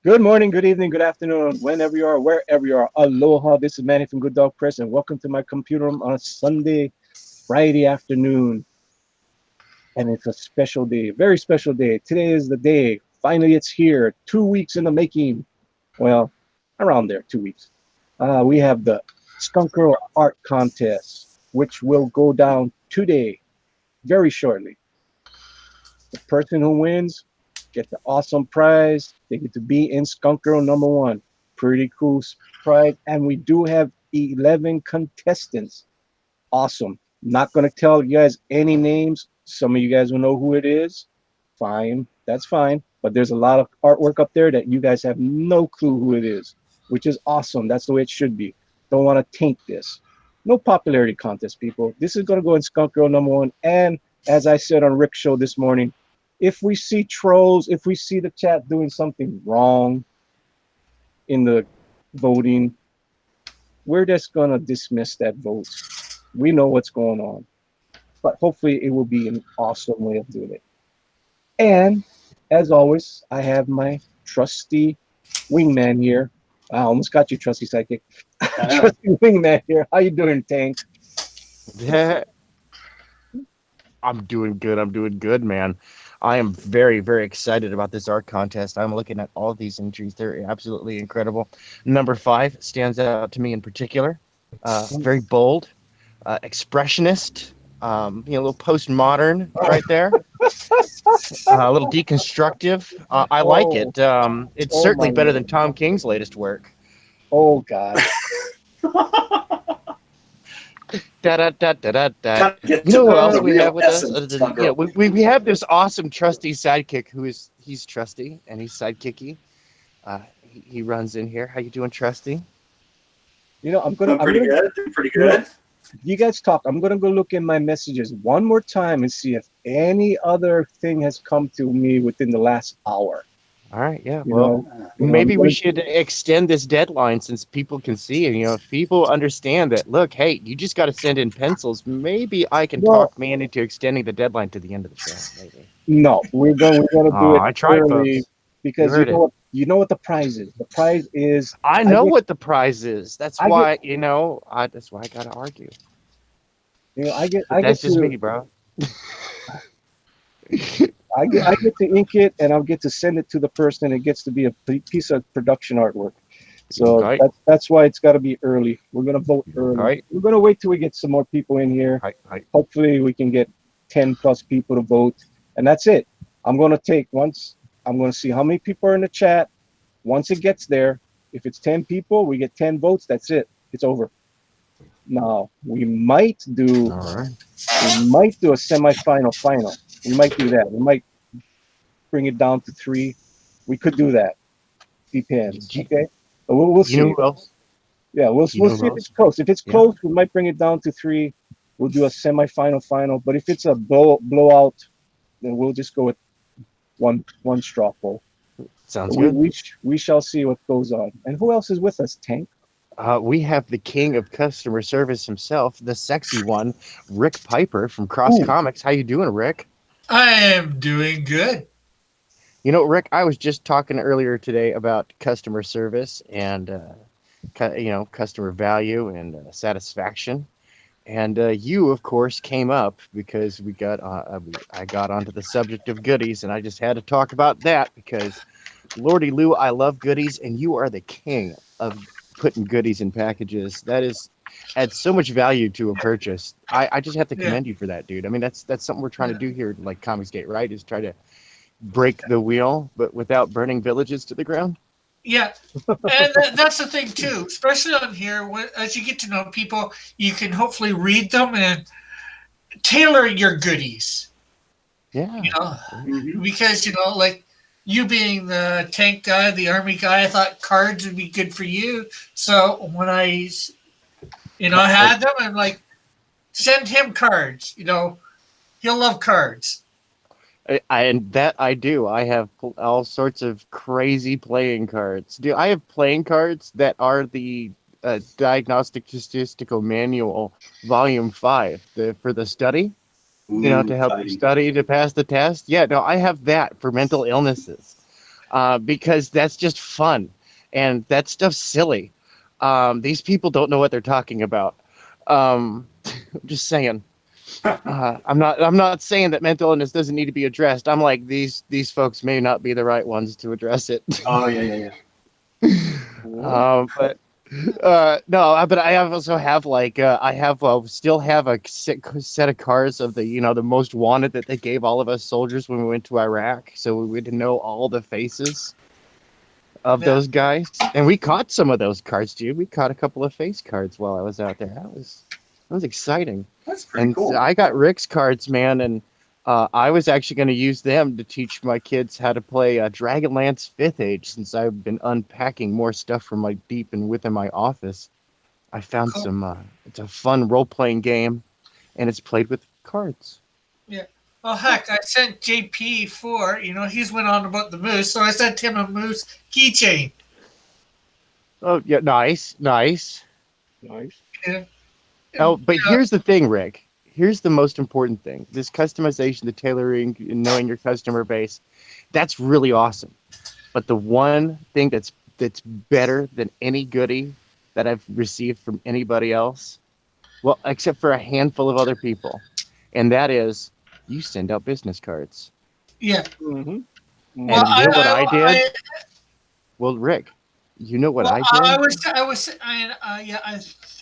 Good morning, good evening, good afternoon, whenever you are, wherever you are. Aloha. This is Manny from Good Dog Press, and welcome to my computer room on a Sunday, Friday afternoon. And it's a special day, very special day. Today is the day. Finally, it's here. 2 weeks in the making. Well, around there, 2 weeks. We have the Skunk Girl Art Contest, which will go down today, very shortly. The person who wins get the awesome prize. They get to be in Skunk Girl #1. Pretty cool prize. And we do have 11 contestants. Awesome. Not going to tell you guys any names. Some of you guys will know who it is. Fine. That's fine. But there's a lot of artwork up there that you guys have no clue who it is, which is awesome. That's the way it should be. Don't want to taint this. No popularity contest, people. This is going to go in Skunk Girl #1. And as I said on Rick's show this morning, if we see trolls, if we see the chat doing something wrong in the voting, we're just going to dismiss that vote. We know what's going on. But hopefully it will be an awesome way of doing it. And as always, I have my trusty wingman here. I almost got you, trusty sidekick. Trusty wingman here. How you doing, Tank? Yeah, I'm doing good. I'm doing good, man. I am very, very excited about this art contest. I'm looking at all these entries. They're absolutely incredible. Number five stands out to me in particular. Very bold, expressionist, a little postmodern right there. A little deconstructive. I like Oh, it. It's oh certainly my better than Lord. Tom King's latest work. Oh God. Da da da da da da. Kind of get You to know who the else we real have with us? essence of Skunk Girl. We have this awesome trusty sidekick he's trusty and he's sidekicky. He runs in here. How you doing, trusty? Doing I'm pretty gonna, good. Doing pretty you know, good. you guys talk. I'm gonna go look in my messages one more time and see if any other thing has come to me within the last hour. All right, yeah. You Well, know, I'm maybe we going should extend this deadline since people can see and if people understand that. Look, hey, you just got to send in pencils. Maybe I can well, talk man into extending the deadline to the end of the show. Maybe. no, we're gonna do Oh, it I tried, early folks. You because heard it. you know what the prize is. The prize is I I know get what the prize is. That's I get why that's why I gotta argue. But I get that's just to me, bro. I get to ink it and I'll get to send it to the person. It gets to be a piece of production artwork. So Okay. that's why it's got to be early. We're gonna vote early. Okay. We're gonna wait till we get some more people in here. Hi, hi. Hopefully we can get 10 plus people to vote, and that's it. I'm gonna take once. I'm gonna see how many people are in the chat. Once it gets there, if it's 10 people, we get 10 votes. That's it. It's over. Now All right. we might do a semifinal final. We might do that. We might bring it down to three. We could do that. Depends. You, Okay, but we'll you know see. who else? Yeah, You we'll know who see if it's else? close. If it's Yeah. close, we might bring it down to three. We'll do a semifinal final. But if it's a blowout, then we'll just go with one straw poll. Sounds But good. we shall see what goes on. And who else is with us? Tank. We have the king of customer service himself, the sexy one, Rick Piper from Cross Ooh, Comics. How you doing, Rick? I am doing good. You know, Rick, I was just talking earlier today about customer service and customer value and satisfaction. And you, of course, came up because I got onto the subject of goodies, and I just had to talk about that because, Lordy Lou, I love goodies, and you are the king of putting goodies in packages. That is adds so much value to a purchase. I just have to Yeah, commend you for that, dude. I mean, that's something we're trying to yeah, do here, like Comicsgate, right? Is try to break the wheel, but without burning villages to the ground. yeah. And that's the thing too, especially on here. As you get to know people, you can hopefully read them and tailor your goodies. You Yeah. know, Mm-hmm. because like you being the tank guy, the army guy, I thought cards would be good for you. So when I I, had them, I'm like, send him cards. He'll love cards. and that I do. I have all sorts of crazy playing cards. Do I have playing cards that are the Diagnostic Statistical Manual Volume 5 for the study? To Ooh, help you exciting. study to pass the test. Yeah, no, I have that for mental illnesses. because that's just fun, and that stuff's silly. These people don't know what they're talking about. I'm just saying. I'm not saying that mental illness doesn't need to be addressed. I'm like these folks may not be the right ones to address it. Oh yeah. But no, but I also have like I have still have a set of cards of the most wanted that they gave all of us soldiers when we went to Iraq, so we would know all the faces of Yeah. those guys, and we caught some of those cards, dude. We caught a couple of face cards while I was out there. That was exciting. That's pretty And cool. I got Rick's cards, man, and I was actually going to use them to teach my kids how to play Dragonlance 5th Age, since I've been unpacking more stuff from my deep and within my office. I found Cool. some. It's a fun role-playing game, and it's played with cards. Yeah. Well, heck, I sent JP he's went on about the moose, so I sent him a moose keychain. Oh yeah, nice. Nice. Yeah. Oh, but Yeah. here's the thing, Rick. Here's the most important thing. This customization, the tailoring, and knowing your customer base, that's really awesome. But the one thing that's better than any goodie that I've received from anybody else, well, except for a handful of other people, and that is you send out business cards. Yeah. Mm-hmm. And you know what I did? Well, Rick, you know what I did?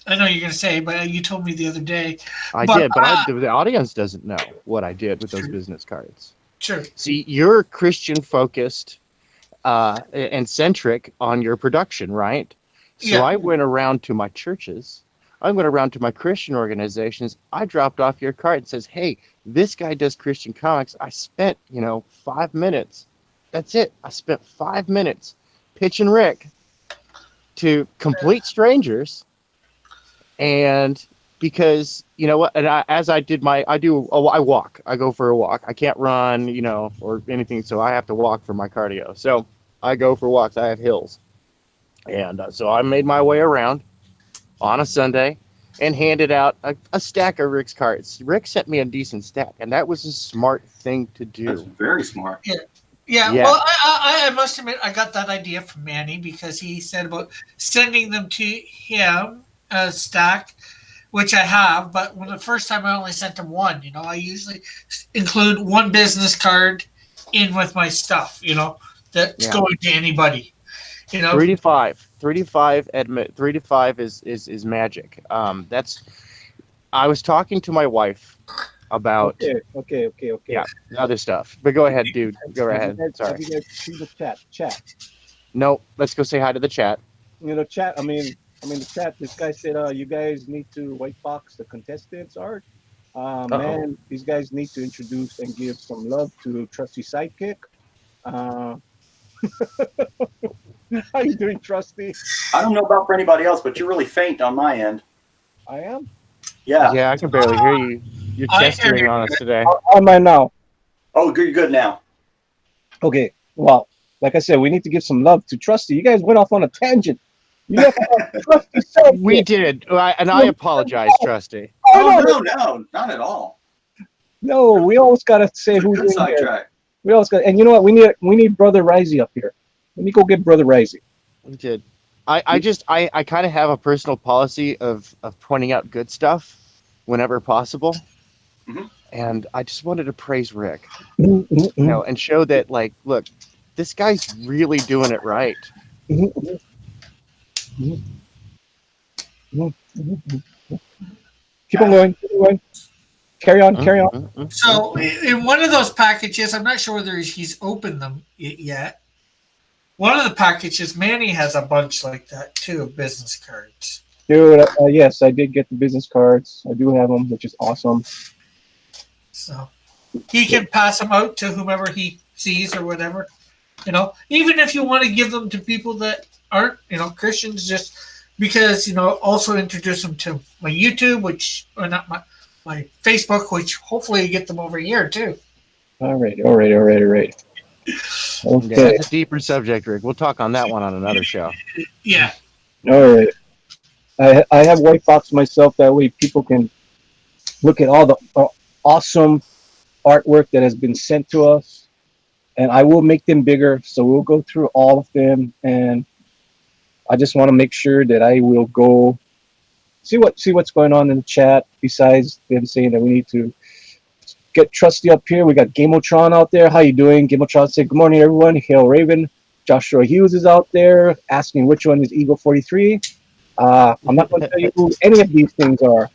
I know you're gonna say, but you told me the other day. I but did, but the audience doesn't know what I did with those business cards. Sure. See, you're Christian focused and centric on your production, right? So Yeah. I went around to my churches. I went around to my Christian organizations. I dropped off your card and says, hey, this guy does Christian comics. I spent, 5 minutes. That's it. I spent 5 minutes pitching Rick to complete strangers. And because, you know what, and I walk. I go for a walk. I can't run, or anything, so I have to walk for my cardio. So I go for walks. I have hills. And so I made my way around on a Sunday and handed out a stack of Rick's cards. Rick sent me a decent stack, and that was a smart thing to That's do. very smart. Yeah. Yeah. Well, I must admit I got that idea from Manny because he said about sending them to him as a stack, which I have. But when the first time I only sent him one. I usually include one business card in with my stuff. That's Yeah. going to anybody. 3 to 5. 3 to 5 3 to 5 is magic. I was talking to my wife about Okay. yeah, other stuff. But go ahead, dude. Go Have ahead. you guys Sorry. seen the chat? No, let's go say hi to the chat. Chat. The chat. This guy said, you guys need to white box the contestants' art. Man, these guys need to introduce and give some love to Trusty Sidekick. How you doing, Trusty? I don't know about for anybody else, but you're really faint on my end. I am. Yeah. Yeah, I can barely hear you. You're I hear gesturing you. on us today. How am I now? Oh, you're good now. Okay. Well, like I said, we need to give some love to Trusty. You guys went off on a tangent. You left out Trusty Sidekick. We did, and I apologize, Trusty. Oh, no, not at all. No, we always gotta say who's Good in here. sidetrack. We always got, and you know what? We need Brother Risey up here. Let me go get Brother Risey. We did. I kind of have a personal policy of pointing out good stuff whenever possible. Mhm. And I just wanted to praise Rick, Mm-hmm. and show that, like, look, this guy's really doing it right. Keep on going. Keep on going. Carry on. Carry on. Mhm. So in one of those packages, I'm not sure whether he's opened them yet. One of the packages, Manny has a bunch like that too of business cards. Dude, yes, I did get the business cards. I do have them, which is awesome. So he can pass them out to whomever he sees or whatever. Even if you want to give them to people that aren't, Christians, just because, also introduce them to my YouTube, or not my Facebook, which hopefully you get them over here too. All right. Yeah, Okay. that's a deeper subject, Rick. We'll talk on that one on another show. Yeah. All right. I have white box myself. That way people can look at all the awesome artwork that has been sent to us. and I will make them bigger. So we'll go through all of them, and I just want to make sure that I will go see what's going on in the chat. Besides them saying that we need to get Trusty up here, we got Gamotron out there. How you doing? Gamotron said, "Good morning, everyone." Hail Raven. Joshua Hughes is out there asking which one is Eagle 43. I'm not going to tell you who any of these things are.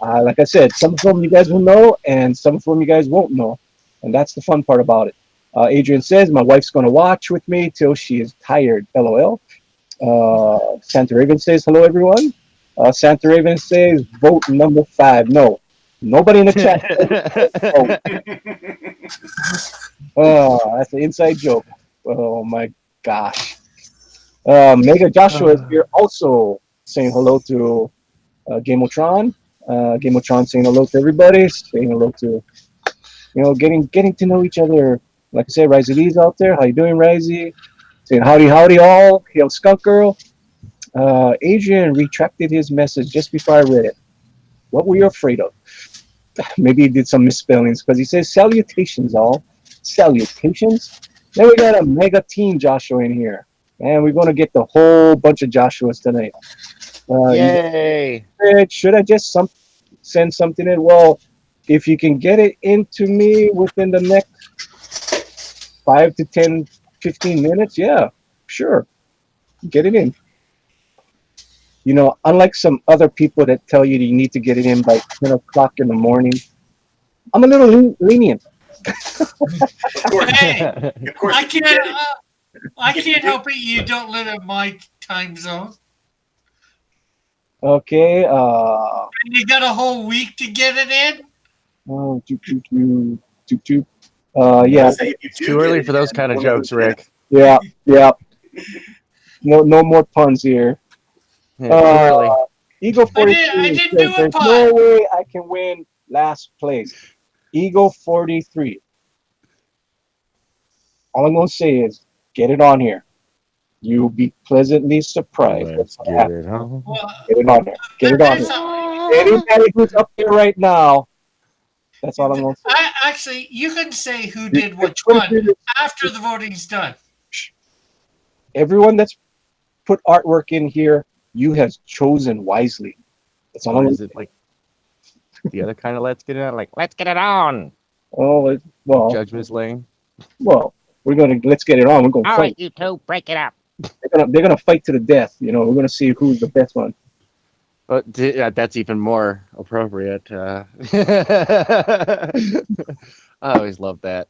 Like I said, some of them you guys will know, and some of them you guys won't know, and that's the fun part about it. Adrian says, "My wife's going to watch with me till she is tired." LOL. Santa Raven says, "Hello, everyone." Santa Raven says, "Vote number 5." No, nobody in the chat. Oh, that's an inside joke. Oh my gosh. Mega Joshua is here also saying hello to Gamotron. Gamotron saying hello to everybody, saying hello to getting to know each other. Like I said, Risey Lee's out there. How you doing, Risey? Saying howdy howdy all. Hail Skunk Girl. Adrian retracted his message just before I read it. What were you afraid of? Maybe he did some misspellings because he says salutations all. Salutations. Then we got a mega team Joshua in here. And we're going to get the whole bunch of Joshuas tonight. Yay! Should I just send something in? Well, if you can get it into me within the next 5 to 10, 15 minutes, yeah, sure. Get it in. Unlike some other people that tell you need to get it in by 10 o'clock in the morning, I'm a little lenient. Hey, Of course, I can't help it. You don't live in my time zone. Okay. And you got a whole week to get it in. Oh, doop. I Yeah, say, if you It's do too get early it for those in, kind of one of jokes, those Rick. yeah. No more puns here. Yeah, too early. Eagle I 43 didn't says do a there's pun. no way I can win last place. Eagle 43. All I'm gonna say is get it on here. You'll be pleasantly surprised. Let's What's get it on. Well, Get it on there. Get it on there's here. a, Anybody who's up there right now, that's all I'm gonna say. actually, you can say who did which one after the voting's done. Everyone that's put artwork in here, you have chosen wisely. That's all Or I'm gonna is say. it like the other kind of let's get it on? Like, let's get it on. Oh, well, Judgment's Lane. let's get it on. We're gonna All fight. right, you two, break it up. They're gonna fight to the death. We're gonna see who's the best one. But that's even more appropriate. I always loved that.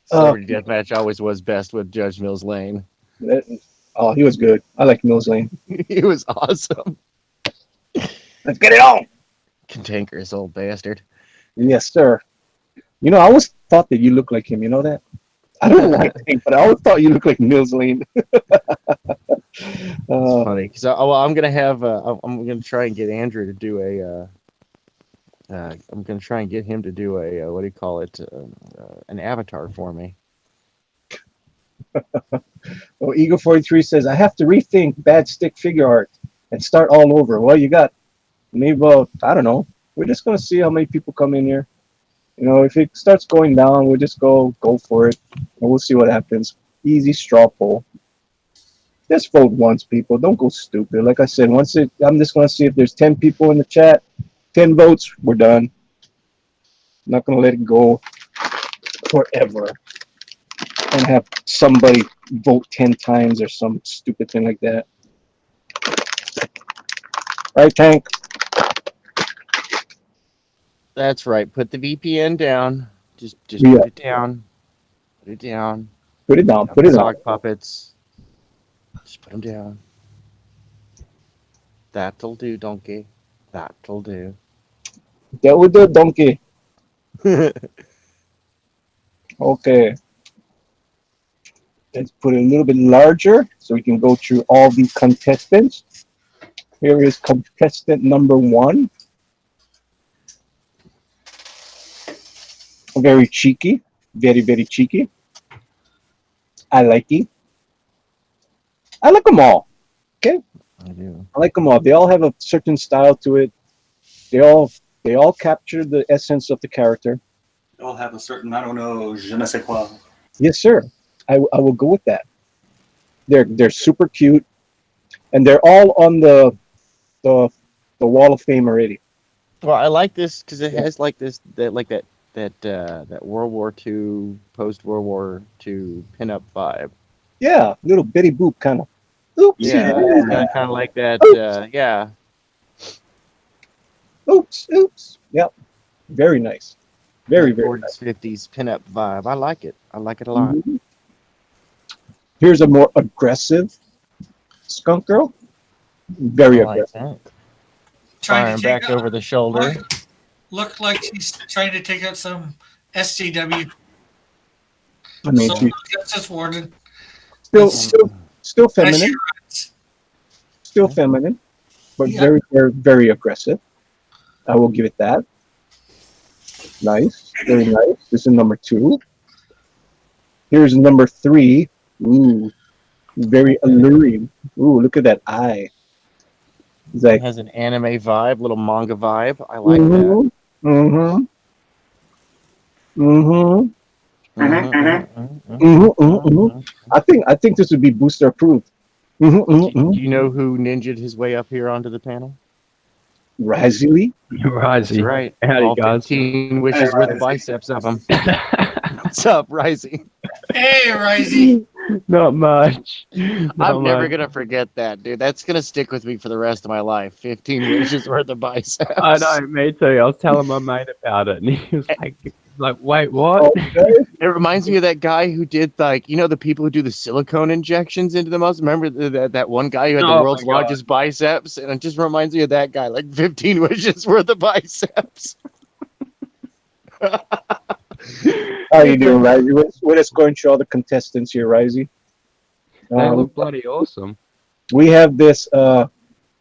Celebrity Deathmatch always was best with Judge Mills Lane. Oh, he was good. I like Mills Lane. He was awesome. Let's get it on. Cantankerous old bastard. Yes, sir. I always thought that you looked like him. You know that? I don't know why I think, but I always thought you looked like Mills Lane. It's funny because I'm gonna have I'm gonna try and get Andrew to do I'm gonna try and get him to do a what do you call it an avatar for me. Well, Eagle 43 says I have to rethink bad stick figure art and start all over. Well, you got maybe about I don't know. We're just gonna see how many people come in here. If it starts going down, we'll just go for it, and we'll see what happens. Easy straw poll. Just vote once, people. Don't go stupid. Like I said, I'm just gonna see if there's 10 people in the chat. 10 votes, we're done. I'm not gonna let it go forever and have somebody vote 10 times or some stupid thing like that. Right, Tank? That's right. Put the VPN down. Just Yeah. put it down. Put it down. Put it down. Put Put it down. sock puppets. Just put them down. That'll do, donkey. That'll do. That with the donkey. Okay. Let's put it a little bit larger so we can go through all the contestants. Here is contestant number 1. Very cheeky. Very, very cheeky. I like it. I like them all. Okay? I do. I like them all. They all have a certain style to it. They all capture the essence of the character. It'll have a certain, I don't know, je ne sais quoi. Yes, sir. I will go with that. They're super cute, and they're all on the the Wall of Fame already. Well, I like this because it has like this that World War II, post World War II pinup vibe. Yeah, little bitty boop kind of. Oops, Yeah, Yeah. kind of like that. Yeah, oops. Yep, very nice. Very, that very 40s, 50s pinup vibe. I like it. I like it a lot. nice. Here's a more aggressive skunk girl. Very I like aggressive. that. Trying Firing to take back out, over the shoulder. look like she's trying to take out some SJW, I mean, social she's justice warden. still, As, still, still as she feminine, runs. still feminine, but Yeah. very, very, very aggressive. I will give it that. Nice, very nice. This is number 2. Here's number 3. Ooh, very alluring. Ooh, look at that eye. It's It like, has an anime vibe, little manga vibe. I like that. mm-hmm, mm-hmm, mm-hmm, Mhm, mhm, mm-hmm, mhm, mm-hmm. mhm. I think this would be booster approved. Mm-hmm, mm-hmm. Do you know who ninja'd his way up here onto the panel? Razily. That's Risey. right. Howdy, All guys. 15 wishes worth of biceps of him. What's up, Rising? Hey, Risey. Not much. I'm Not never much. gonna forget that, dude. That's gonna stick with me for the rest of my life. 15 wishes worth of biceps. I know, me too. I was telling my mate about it, and he was like, wait, what? Okay. It reminds me of that guy who did the people who do the silicone injections into the muscle. Remember that one guy who had the Oh world's my God. largest biceps, and it just reminds me of that guy, like 15 wishes worth of biceps. How you doing, Risey? We're just going through all the contestants here, Risey. They look bloody awesome. We have this. That's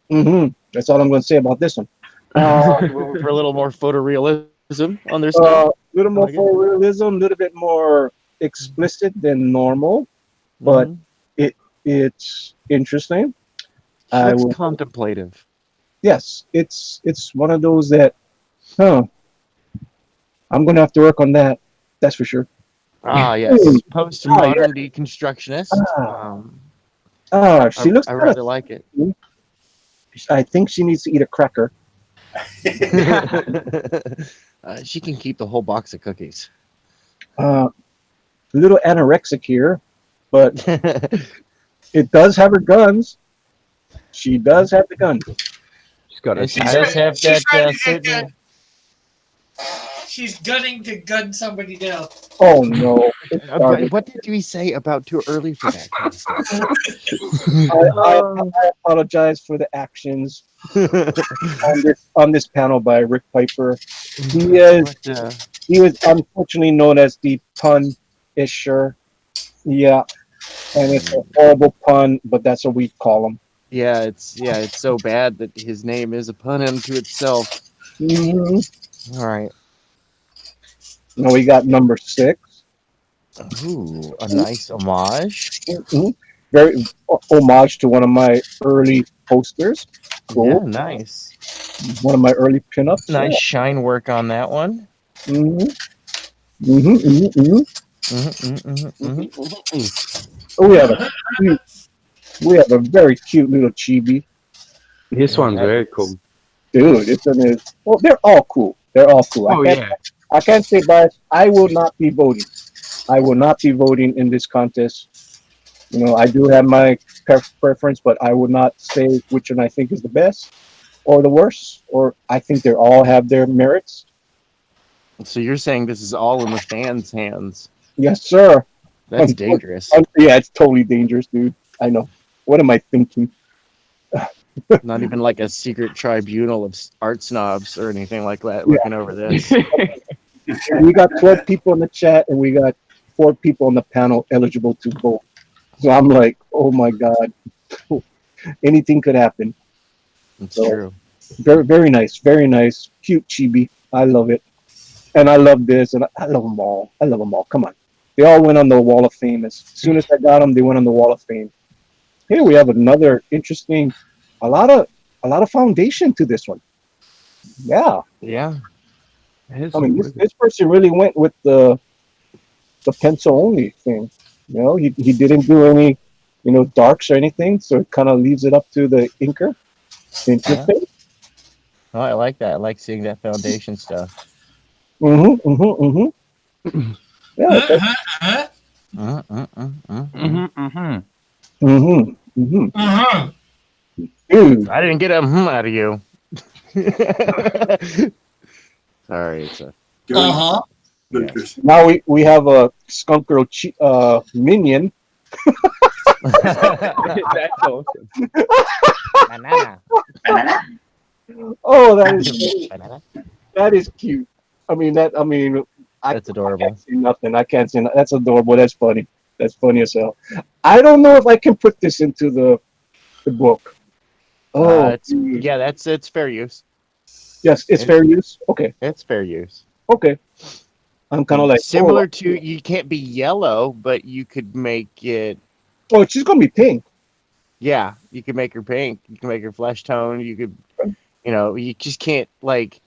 all I'm going to say about this one. For a little more photorealism on their stuff. Little more like it. for realism, a little bit more explicit than normal, but Mhm. it's interesting. She I looks will. contemplative. Yes, it's one of those that, huh? I'm going to have to work on that. That's for sure. Ah, yes, Ooh, postmodern deconstructionist. She looks I kind rather of. like it. I think she needs to eat a cracker. She can keep the whole box of cookies. A little anorexic here, but it does have her guns. She does have the gun. She's got a And she She's does trying- have she's trying that to get certain. She's gunning to gun somebody down. Oh no! It started. What did we say about too early for that kind of stuff? I apologize for the actions on this panel by Rick Piper. He was unfortunately known as the pun isher. Yeah, and it's a horrible pun, but that's what we call him. It's so bad that his name is a pun unto itself. Mm-hmm. All right. Now we got number 6. Ooh, a nice homage. Mm-hmm. Very homage to one of my early posters. Cool. Yeah, nice. One of my early pinups. Nice shine work on that one. Yeah. Mm-hmm. Mm-hmm. Oh, we have a very cute little chibi. This one's very cool. Dude, well, they're all cool. They're all cool. Oh, yeah. I can't say bias. I will not be voting. I will not be voting in this contest. You know, I do have my preference, but I would not say which one I think is the best or the worst, or I think they all have their merits. So you're saying this is all in the fans' hands? Yes, sir. That's dangerous. Yeah, it's totally dangerous, dude. I know. What am I thinking? Not even like a secret tribunal of art snobs or anything like that looking over this. We got 12 people in the chat, and we got 4 people on the panel eligible to vote. So I'm like, oh my God, anything could happen. It's true. Very, very nice, cute chibi. I love it, and I love this, and I love them all. I love them all. Come on, they all went on the Wall of Fame. As soon as I got them, they went on the Wall of Fame. Here we have another interesting, a lot of foundation to this one. Yeah. Yeah. It I is mean, really good. this person really went with the pencil only thing. You know, he didn't do any, darks or anything, so it kind of leaves it up to the inker to Yeah. interface. Oh, I like that. I like seeing that foundation stuff. Mm-hmm, mm-hmm, mm-hmm. Yeah, Uh, uh, uh, Mm, mm, mm, mm, mm. Mm-hmm, mm-hmm. mm-hmm, mm-hmm. uh-huh. Dude, I didn't get a out of you. Sorry, it's a Good. Uh-huh. Good, yeah. good. now we have a skunk girl minion. That's awesome. Banana. Banana. Oh, that is Banana. that is cute. I mean, That's I can't adorable. say nothing. I can't say that's adorable. That's funny. That's funny as hell. I don't know if I can put this into the book. Oh, It's yeah, that's it's fair use. yes, it's It's fair use. Okay, it's fair use. okay. I'm kind of like, Similar to you can't be yellow, but you could make it. oh, she's gonna be pink. Yeah, you could make her pink. You can make her flesh tone. You could, you just can't like,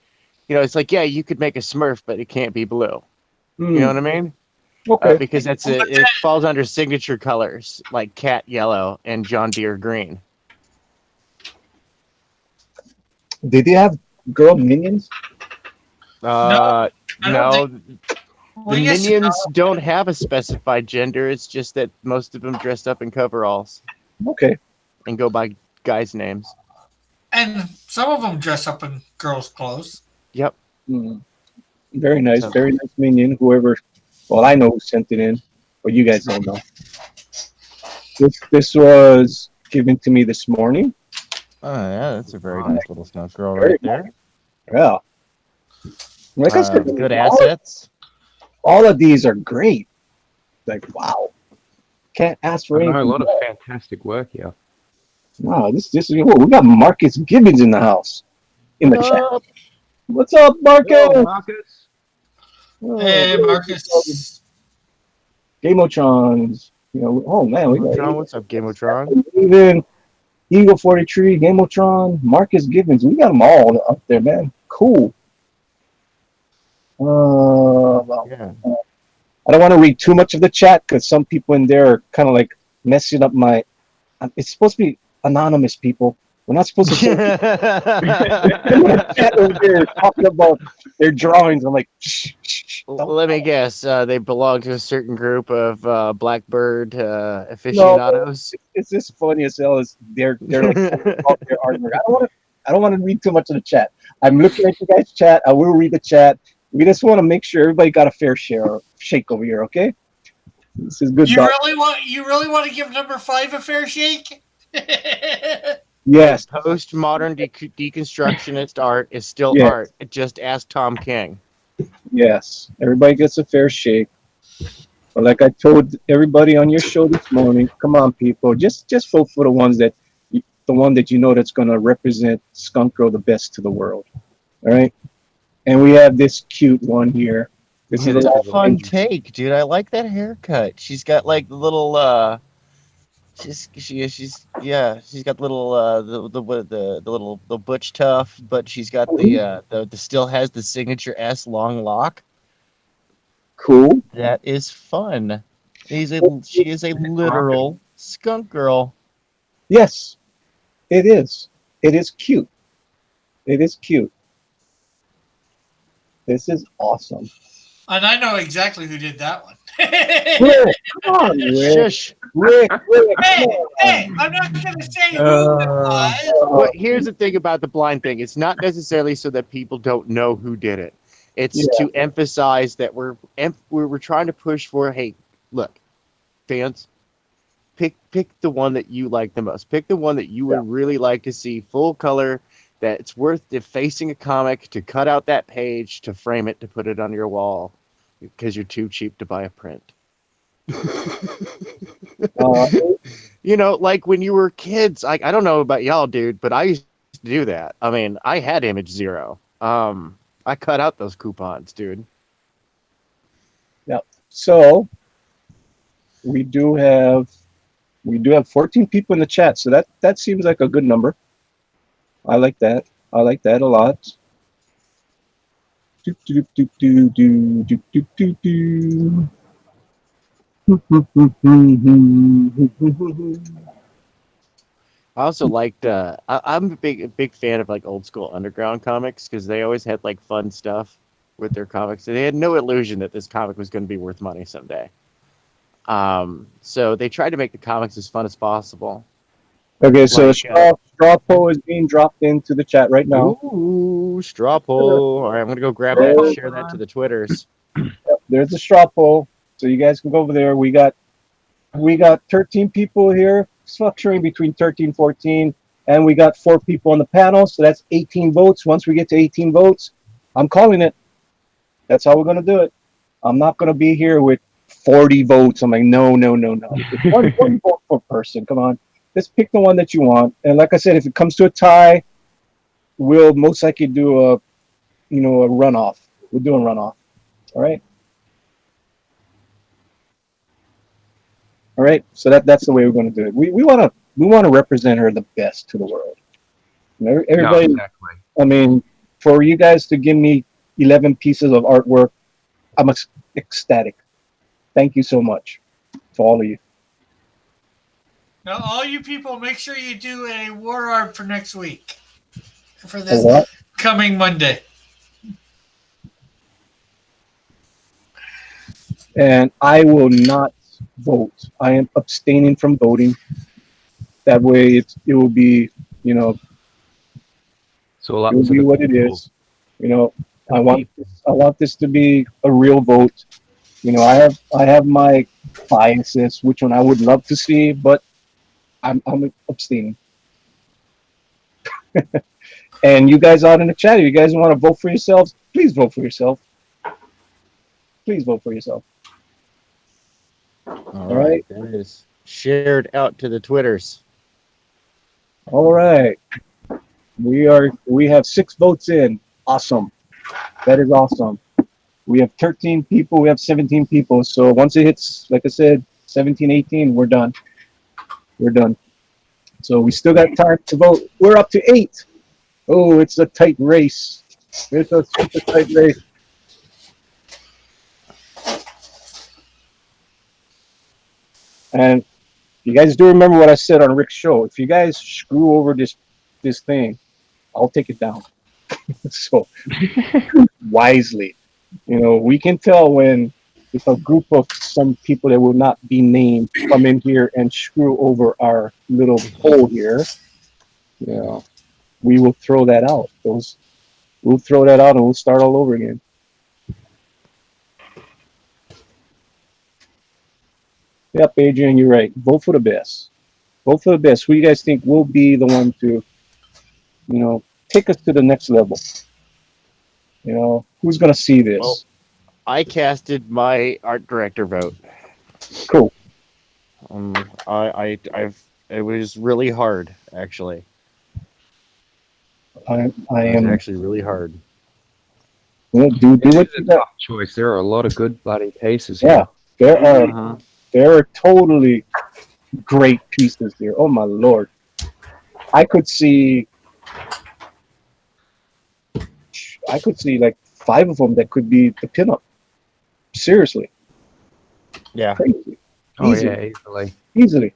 it's like yeah, you could make a Smurf, but it can't be blue. You know Hmm. what I mean? Okay. Because it falls under signature colors like cat yellow and John Deere green. Did they have girl minions? No, I don't think. No, Well, the yes, minions don't have a specified gender. It's just that most of them dressed up in coveralls Okay. and go by guys' names. and some of them dress up in girls' clothes. Yep. Hmm. Very nice. So, Very nice minion. Whoever. Well, I know who sent it in, but you guys don't know. This was given to me this morning. oh yeah, that's a very nice little skunk girl Very right there. yeah. Like I said, Good all, assets. all of these are great. Like wow, can't ask I for know a anything. lot of fantastic work here. Wow, this is whoa, we got Marcus Gibbons in the house in the chat. Up. What's up, Marcus? Hello, Marcus. Oh, Hey, Marcus. Gameotrons. Oh man, we got Gamotron, what's up, Gamotron? even Eagle 43, Gameotron, Marcus Gibbons. We got them all up there, man. Cool. Well, Yeah. I don't want to read too much of the chat because some people in there are kind of like messing up my. It's supposed to be anonymous people. We're not supposed to say chat over there talking about their drawings. I'm like, shh, shh, shh, don't. Let me guess. They belong to a certain group of Blackbird No, aficionados. it's just funny as hell. As they're like out there arguing. I don't want to read too much of the chat. I'm looking at you guys' chat. I will read the chat. We just want to make sure everybody got a fair shake over here. Okay, this is good. You really want to give number 5 a fair shake? Yes, Postmodern deconstructionist art is still yes, art. Just ask Tom King. yes. Everybody gets a fair shake. But like I told everybody on your show this morning, come on, people, just vote for the one that you know that's gonna represent Skunk Girl the best to the world. All right, and we have this cute one here. This is a It's a lot fun take, dude. I like that haircut. She's got like the little she's got little the little the butch tough, but she's got the still has the signature S long lock. cool. That is fun. She is a literal skunk girl. Yes, it is. It is cute. It is cute. This is awesome. And I know exactly who did that one. Rick, come on, Rick. Shush. Rick, come hey, on. I'm not going to say who it was. But here's the thing about the blind thing. It's not necessarily so that people don't know who did it. It's Yeah. to emphasize that we're trying to push for, hey, look, fans, pick the one that you like the most. Pick the one that you would really like to see full color, that it's worth defacing a comic to cut out that page, to frame it, to put it on your wall because you're too cheap to buy a print. Uh, Like when you were kids, I don't know about y'all, dude, but I used to do that. I mean, I had Image Zero. I cut out those coupons, dude. so we do have 14 people in the chat, so that seems like a good number. I like that. I like that a lot. Do, do, do, do, do, do, do, do, do. I also liked. I'm a big fan of like old school underground comics because they always had like fun stuff with their comics. They had no illusion that this comic was going to be worth money someday. So they tried to make the comics as fun as possible. Okay, so Like, straw poll is being dropped into the chat right now. ooh, straw poll. All right, I'm gonna go grab that and share that to the Twitters. There's a straw poll, so you guys can go over there. We got 13 people here, fluctuating between 13, 14, and we got 4 people on the panel, so that's 18 votes. Once we get to 18 votes, I'm calling it. That's how we're gonna do it. I'm not gonna be here with 40 votes. I'm like, no, no, no, no. It's one vote per person. Come on, just pick the one that you want. And like I said, if it comes to a tie, we'll most likely do a runoff. We're doing runoff. All right. All right. So that's the way we're going to do it. We want to represent her the best to the world. Everybody. No, exactly. I mean, for you guys to give me 11 pieces of artwork, I'm ecstatic. Thank you so much to all of you. Now, all you people, make sure you do a war art for next week, for A this what? coming Monday. And I will not vote. I am abstaining from voting. That way, it will be, It's all up it will to be the what it people. is. I want this to be a real vote. I have my biases, which one I would love to see, but I'm abstaining. And you guys out in the chat, if you guys want to vote for yourselves, please vote for yourself. Please vote for yourself. All right, that is shared out to the Twitters. All right. We have 6 votes in. Awesome. That is awesome. We have 13 people. We have 17 people. So once it hits, like I said, 17, 18, we're done. We're done. So we still got time to vote. We're up to 8. Oh, it's a tight race. It's a super tight race. And you guys do remember what I said on Rick's show. If you guys screw over this thing, I'll take it down. So wisely. We can tell when if a group of some people that will not be named come in here and screw over our little poll here, we will throw that out. We'll throw that out and we'll start all over again. Yep, Adrian, you're right. Vote for the best. Vote for the best. Who you guys think will be the one to, take us to the next level? Who's gonna see this? Well, I casted my art director vote. Cool. It was really hard, actually. I It was am. actually really hard. Do It what is you a got. tough choice. There are a lot of good bloody pieces Yeah, here. there are totally great pieces here. Oh my lord, I could see like 5 of them that could be the pinup. Seriously, Yeah. crazy. Oh Easy. yeah, easily. Easily.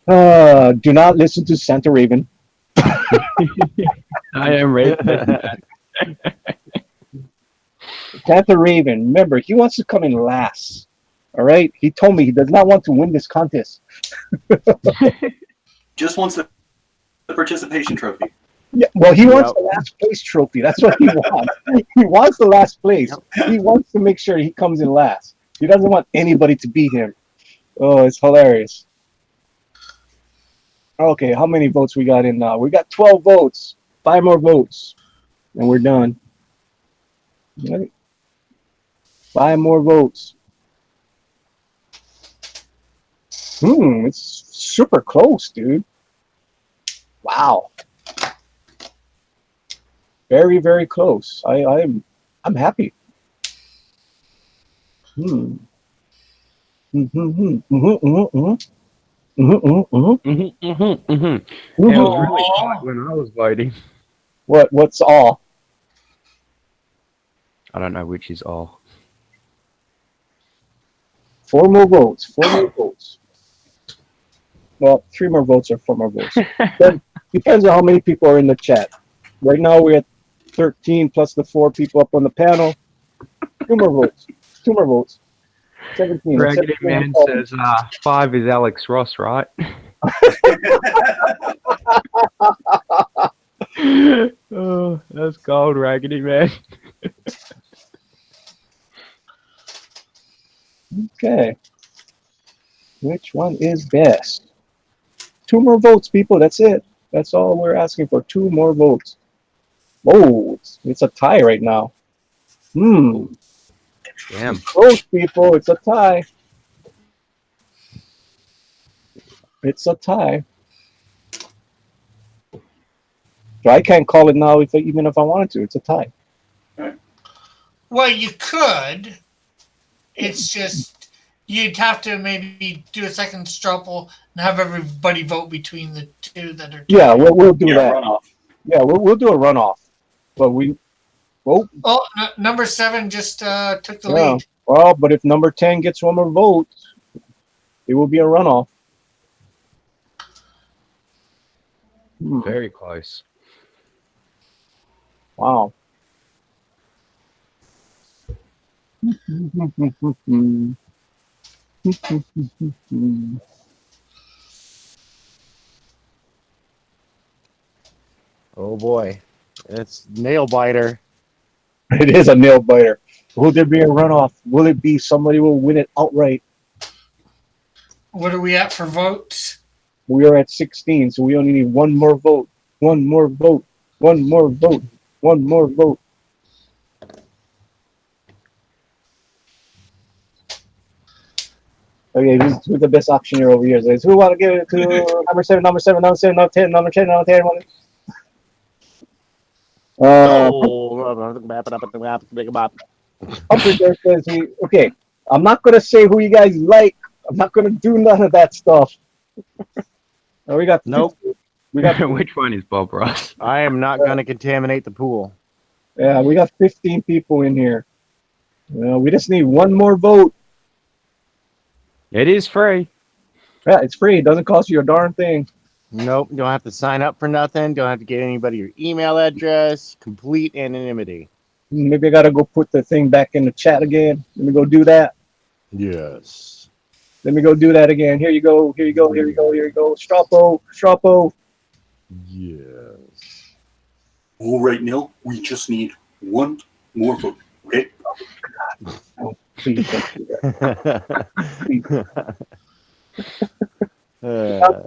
Do not listen to Santa Raven. I am ready. Santa Raven, remember, he wants to come in last. All right? He told me he does not want to win this contest. Just wants the participation trophy. Yeah, well, he wants the last place trophy. That's what he wants. He wants the last place. He wants to make sure he comes in last. He doesn't want anybody to beat him. Oh, it's hilarious. Okay, how many votes we got in now? We got 12 votes. 5 more votes, and we're done. Right. 5 more votes. It's super close, dude. Wow. Very, very close. I'm happy. Hmm. It It was really quiet when I was voting. What's all? I don't know which is all. 4 more votes. 4 more votes. Well, 3 more votes or 4 more votes. Depends on how many people are in the chat. Right now we're at 13 plus the 4 people up on the panel. 2 more votes. 2 more votes. 17. Raggedy Man says 5 is Alex Ross, right? Oh, that's gold, Raggedy Man. Okay. Which one is best? 2 more votes, people. That's it. That's all we're asking for. 2 more votes. Oh, it's a tie right now. Damn. Close, people. It's a tie. It's a tie. So I can't call it now even if I wanted to. It's a tie. Well, you could. It's just you'd have to maybe do a second straw poll and have everybody vote between the two that are. Yeah, we'll do Yeah, that. runoff. Yeah, we'll do a runoff. But Oh, number 7 just took the yeah. lead. Well, but if number 10 gets 1 more vote, it will be a runoff. Very close. Wow. Oh boy, it's nail biter. It is a nail biter. Will there be a runoff? Will it be somebody will win it outright? What are we at for votes? We are at 16, so we only need 1 more vote. 1 more vote. 1 more vote. 1 more vote. Okay, who's the best auctioneer over here? Says, who want to give it to number 7, number 10, number 10, number 10, number 10? Humper says, okay, I'm not going to say who you guys like. I'm not going to do none of that stuff. Oh, we got Nope. Which one is Bob Ross? I am not going to contaminate the pool. Yeah, we got 15 people in here. We just need 1 more vote. It is free. Yeah, it's free. It doesn't cost you a darn thing. Nope, don't have to sign up for nothing. Don't have to get anybody your email address. Complete anonymity. Maybe I got to go put the thing back in the chat again. Let me go do that. Yes. Let me go do that again. Here you go. Here you go. Here you go. Here you go. Strapo. Strapo. Yes. All right, Neil. We just need 1 more vote. Okay. Oh, please don't do that. Please.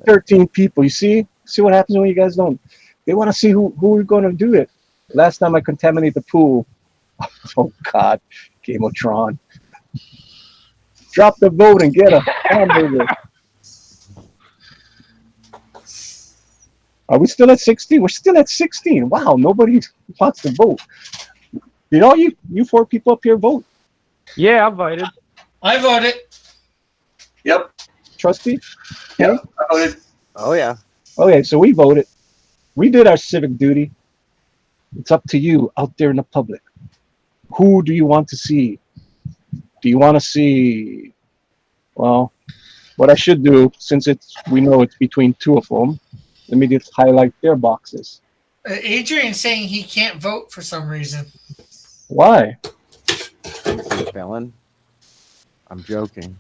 13 people. You see? See what happens when you guys don't? They want to see who we're going to do it. Last time I contaminated the pool. Oh, God. Game of Tron. Drop the vote and get a hamburger. Are we still at 16? We're still at 16. Wow, nobody wants to vote. Did all you 4 people up here vote? Yeah, I voted. I voted. Yep. Trustee? Yep. I voted. Oh, yeah. Okay, so we voted. We did our civic duty. It's up to you out there in the public. Who do you want to see? Do you want to see? Well, what I should do, since we know it's between 2 of them, let me just highlight their boxes. Adrian's saying he can't vote for some reason. Why? He's a felon. I'm joking.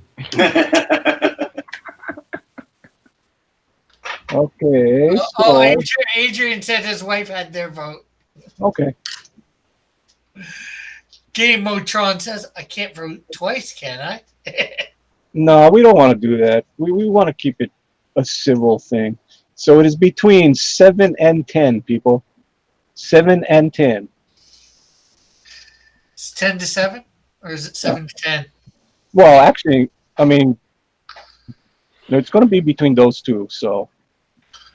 Okay. Adrian said his wife had their vote. Okay. Game Motron says, I can't vote twice, can I? No, we don't want to do that. We want to keep it a civil thing. So it is between 7 and 10, people. 7 and 10. It's 10 to 7? Or is it 7 to 10? Well, actually, I mean, it's going to be between those 2. So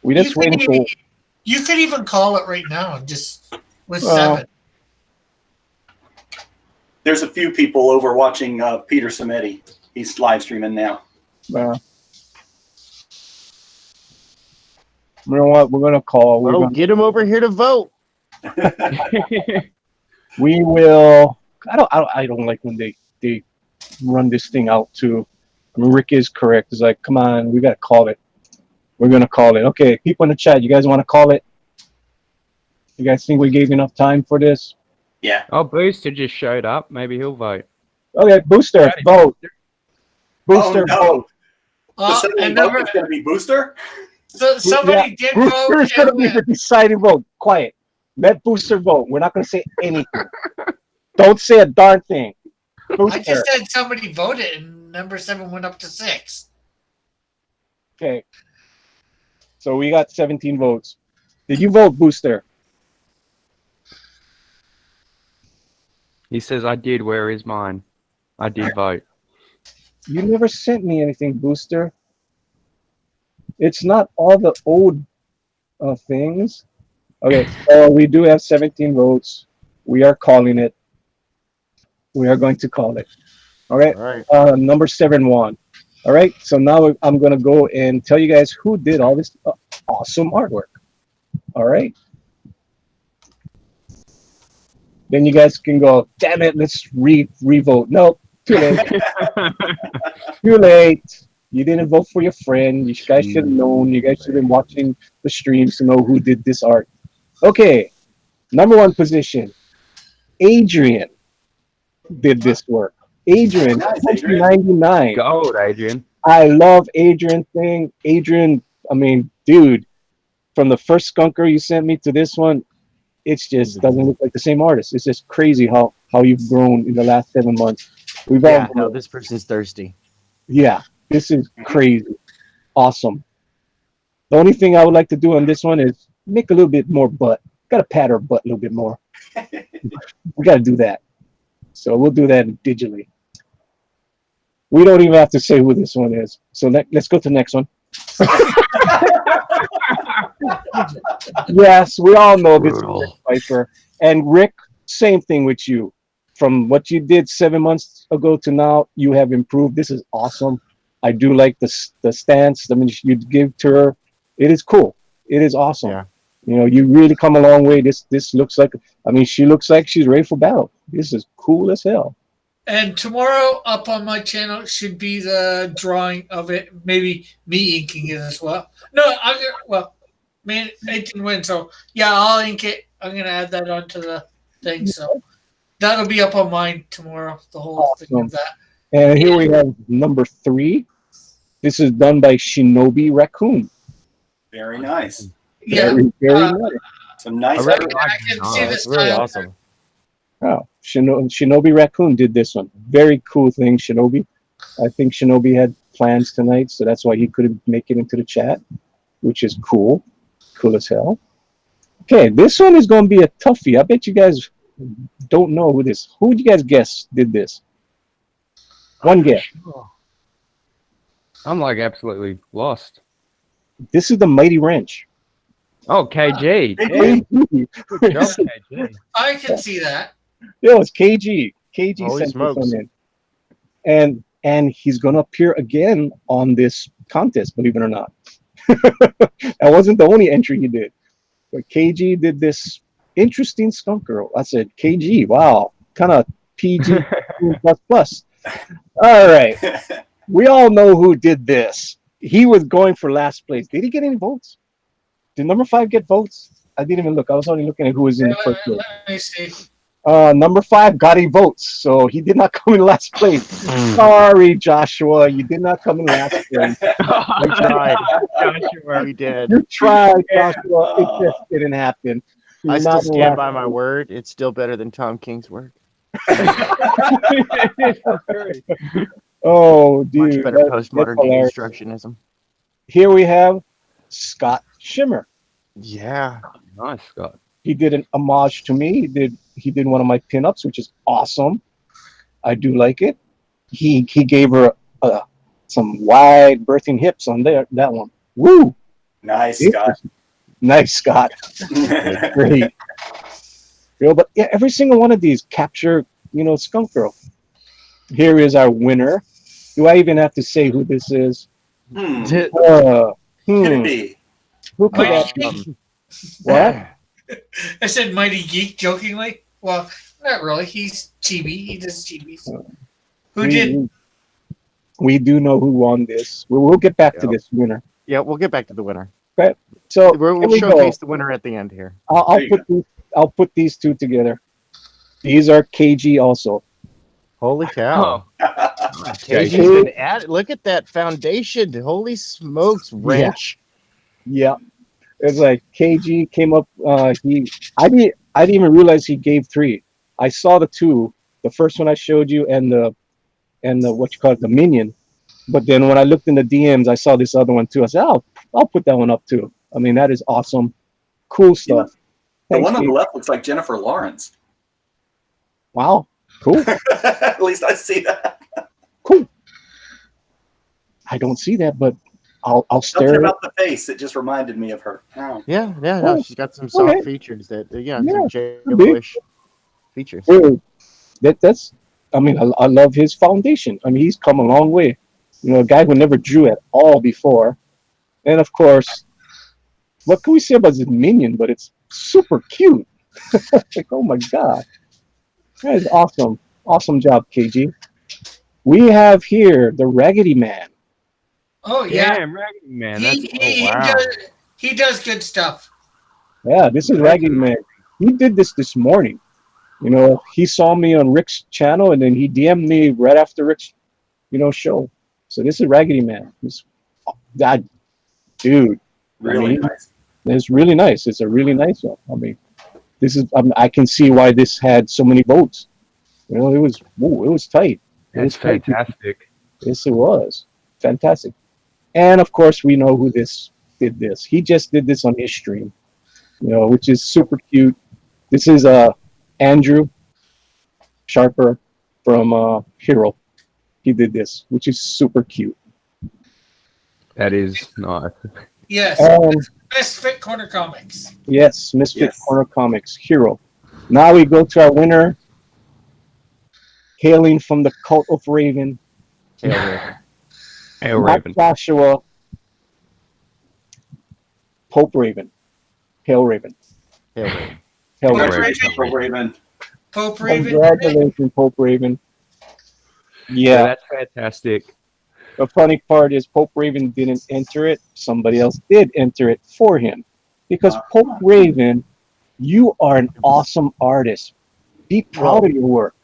we just wait until. You could even call it right now, just with 7. There's a few people over watching Peter Sametti. He's live streaming now. You know what? We're going to call. Well, get him over here to vote. We will. I don't like when they run this thing out too. I mean, Rick is correct. It's like, come on, we gotta call it. We're gonna call it. Okay, people in the chat, you guys want to call it? You guys think we gave enough time for this? Yeah. Oh, Booster just showed up. Maybe he'll vote. Okay, Booster, Howdy, vote. Booster, Oh, no. vote. The second And vote number, is going to be Booster? so somebody did Booster vote. is gonna And, be the deciding vote. Quiet. Let Booster vote. We're not gonna say anything. Don't say a darn thing. I Booster. just said somebody voted, and number 7 went up to 6. Okay. So we got 17 votes. Did you vote, Booster? He says, I did. Where is mine? I did vote. You never sent me anything, Booster. It's not all the old things. Okay, so we do have 17 votes. We are calling it. We are going to call it. All right. All right. Number 7 won. All right. So now I'm going to go and tell you guys who did all this awesome artwork. All right. Then you guys can go, damn it, let's re-vote. No, too late. Too late. You didn't vote for your friend. You guys should have known. You guys should have been watching the streams to know who did this art. Okay. Number 1 position. Adrian did this work. Adrian, Nice, Adrian. 1999. Gold, Adrian. I love Adrian thing. Adrian, I mean, dude, from the first Skunker you sent me to this one, it's just doesn't look like the same artist. It's just crazy how you've grown in the last 7 months. We've all Yeah, no, grown. this person's thirsty. Yeah, this is crazy. Awesome. The only thing I would like to do on this one is make a little bit more butt. Gotta pat her butt a little bit more. We gotta do that. So we'll do that digitally. We don't even have to say who this one is. So let's go to the next one. Yes, we all know this is Rick Pfeiffer. And Rick, same thing with you. From what you did 7 months ago to now, you have improved. This is awesome. I do like the stance. I mean, you give to her. It is cool. It is awesome. Yeah. You know, you really come a long way. This looks like, I mean, she looks like she's ready for battle. This is cool as hell. And tomorrow up on my channel should be the drawing of it. Maybe me inking it as well. No, man, it didn't win. So yeah, I'll ink it. I'm gonna add that onto the thing. So that'll be up on mine tomorrow. The whole thing Awesome. of that. And here we have number 3. This is done by Shinobi Raccoon. Very nice. Yeah, Very nice. Some nice. I really I like can it. see Oh, this that's really style. awesome. Oh, Shinobi Raccoon did this one. Very cool thing, Shinobi. I think Shinobi had plans tonight, so that's why he couldn't make it into the chat, which is cool. Cool as hell. Okay, this one is going to be a toughie. I bet you guys don't know who this. Who would you guys guess did this? One guess. I'm like absolutely lost. This is the Mighty Wrench. Oh, KG. Hey, Good job, KG. I can see that. Yo, it's KG. KG Holy sent this smokes. one in. And he's going to appear again on this contest, believe it or not. That wasn't the only entry he did. But KG did this interesting skunk girl. I said, KG, wow. Kind of PG plus. All right. We all know who did this. He was going for last place. Did he get any votes? Did number 5 get votes? I didn't even look. I was only looking at who was in the first place. Let me see. Number 5 got a votes, so he did not come in last place. Sorry, Joshua, you did not come in last place. We tried. Joshua. We did. You tried, Joshua. It just didn't happen. I You're still not stand last by my place. word. It's still better than Tom King's work. Oh, Much dude. better that's postmodern hilarious. deconstructionism. Here we have Scott Shimmer. Yeah. Nice, Scott. He did an homage to me. He did one of my pinups, which is awesome. I do like it. He gave her some wide birthing hips on that one. Woo! Nice, Scott. Nice, Scott. Great. You know, but yeah, every single one of these capture, Skunk Girl. Here is our winner. Do I even have to say who this is? Hmm. Uh, Could it be? Who could that be? What? I said Mighty Geek jokingly. Well, not really. He's chibi. He does chibis. Who We, did? we we do know who won this. We'll get back to Yep. this winner. Yeah, we'll get back to the winner. Okay. So We'll here we go. showcase the winner at the end here. I'll, There I'll you put these. I'll put these two together. These are KG also. Holy cow. Okay. KG's been at it. Look at that foundation. Holy smokes, wrench. Yeah. It's like KG came up. I didn't even realize he gave three. I saw the two. The first one I showed you, and the what you call it, the minion. But then when I looked in the DMs, I saw this other one too. I said, I'll put that one up too. I mean, that is awesome. Cool You know, stuff. the Thanks, one on the Steve. left looks like Jennifer Lawrence. Wow. Cool. At least I see that. Cool. I don't see that, but I'll Something stare at it. about the face, it just reminded me of her. Oh. Yeah, no, Oh, she's got some soft okay. features that, yeah, Yeah, some could J-Lo-ish features. Well, that's. I mean, I love his foundation. I mean, he's come a long way. You know, a guy who never drew at all before, and of course, what can we say about this minion? But it's super cute. Like, oh my god, that is awesome. Awesome job, KG. We have here the Raggedy Man. Oh yeah, Damn, Raggedy Man. he That's he, he wow. does he does good stuff. Yeah, this is Raggedy Man. He did this morning. You know, he saw me on Rick's channel, and then he DM'd me right after Rick's, show. So this is Raggedy Man. That dude. Really mean, nice. It's really nice. It's a really nice one. I mean, this is. I can see why this had so many votes. You know, it was tight. It was That's tight. fantastic. Yes, it was fantastic. And of course, we know who this did this. He just did this on his stream. Which is super cute. This is Andrew Sharper from Hero. He did this, which is super cute. That is nice. Yes, And Misfit Corner Comics. yes, Misfit Yes. Corner Comics Hero. Now we go to our winner, hailing from the cult of Raven, Hail Raven. Hail not Raven. Joshua, Pope Raven, Hail Raven, Hail Raven. Hail Pope Raven. Raven. Pope Raven. Pope Raven. Congratulations, Pope Raven. Yeah, Yeah, that's fantastic. the funny part is Pope Raven didn't enter it. Somebody else did enter it for him. Because Pope Raven, you are an awesome artist. Be proud of your work.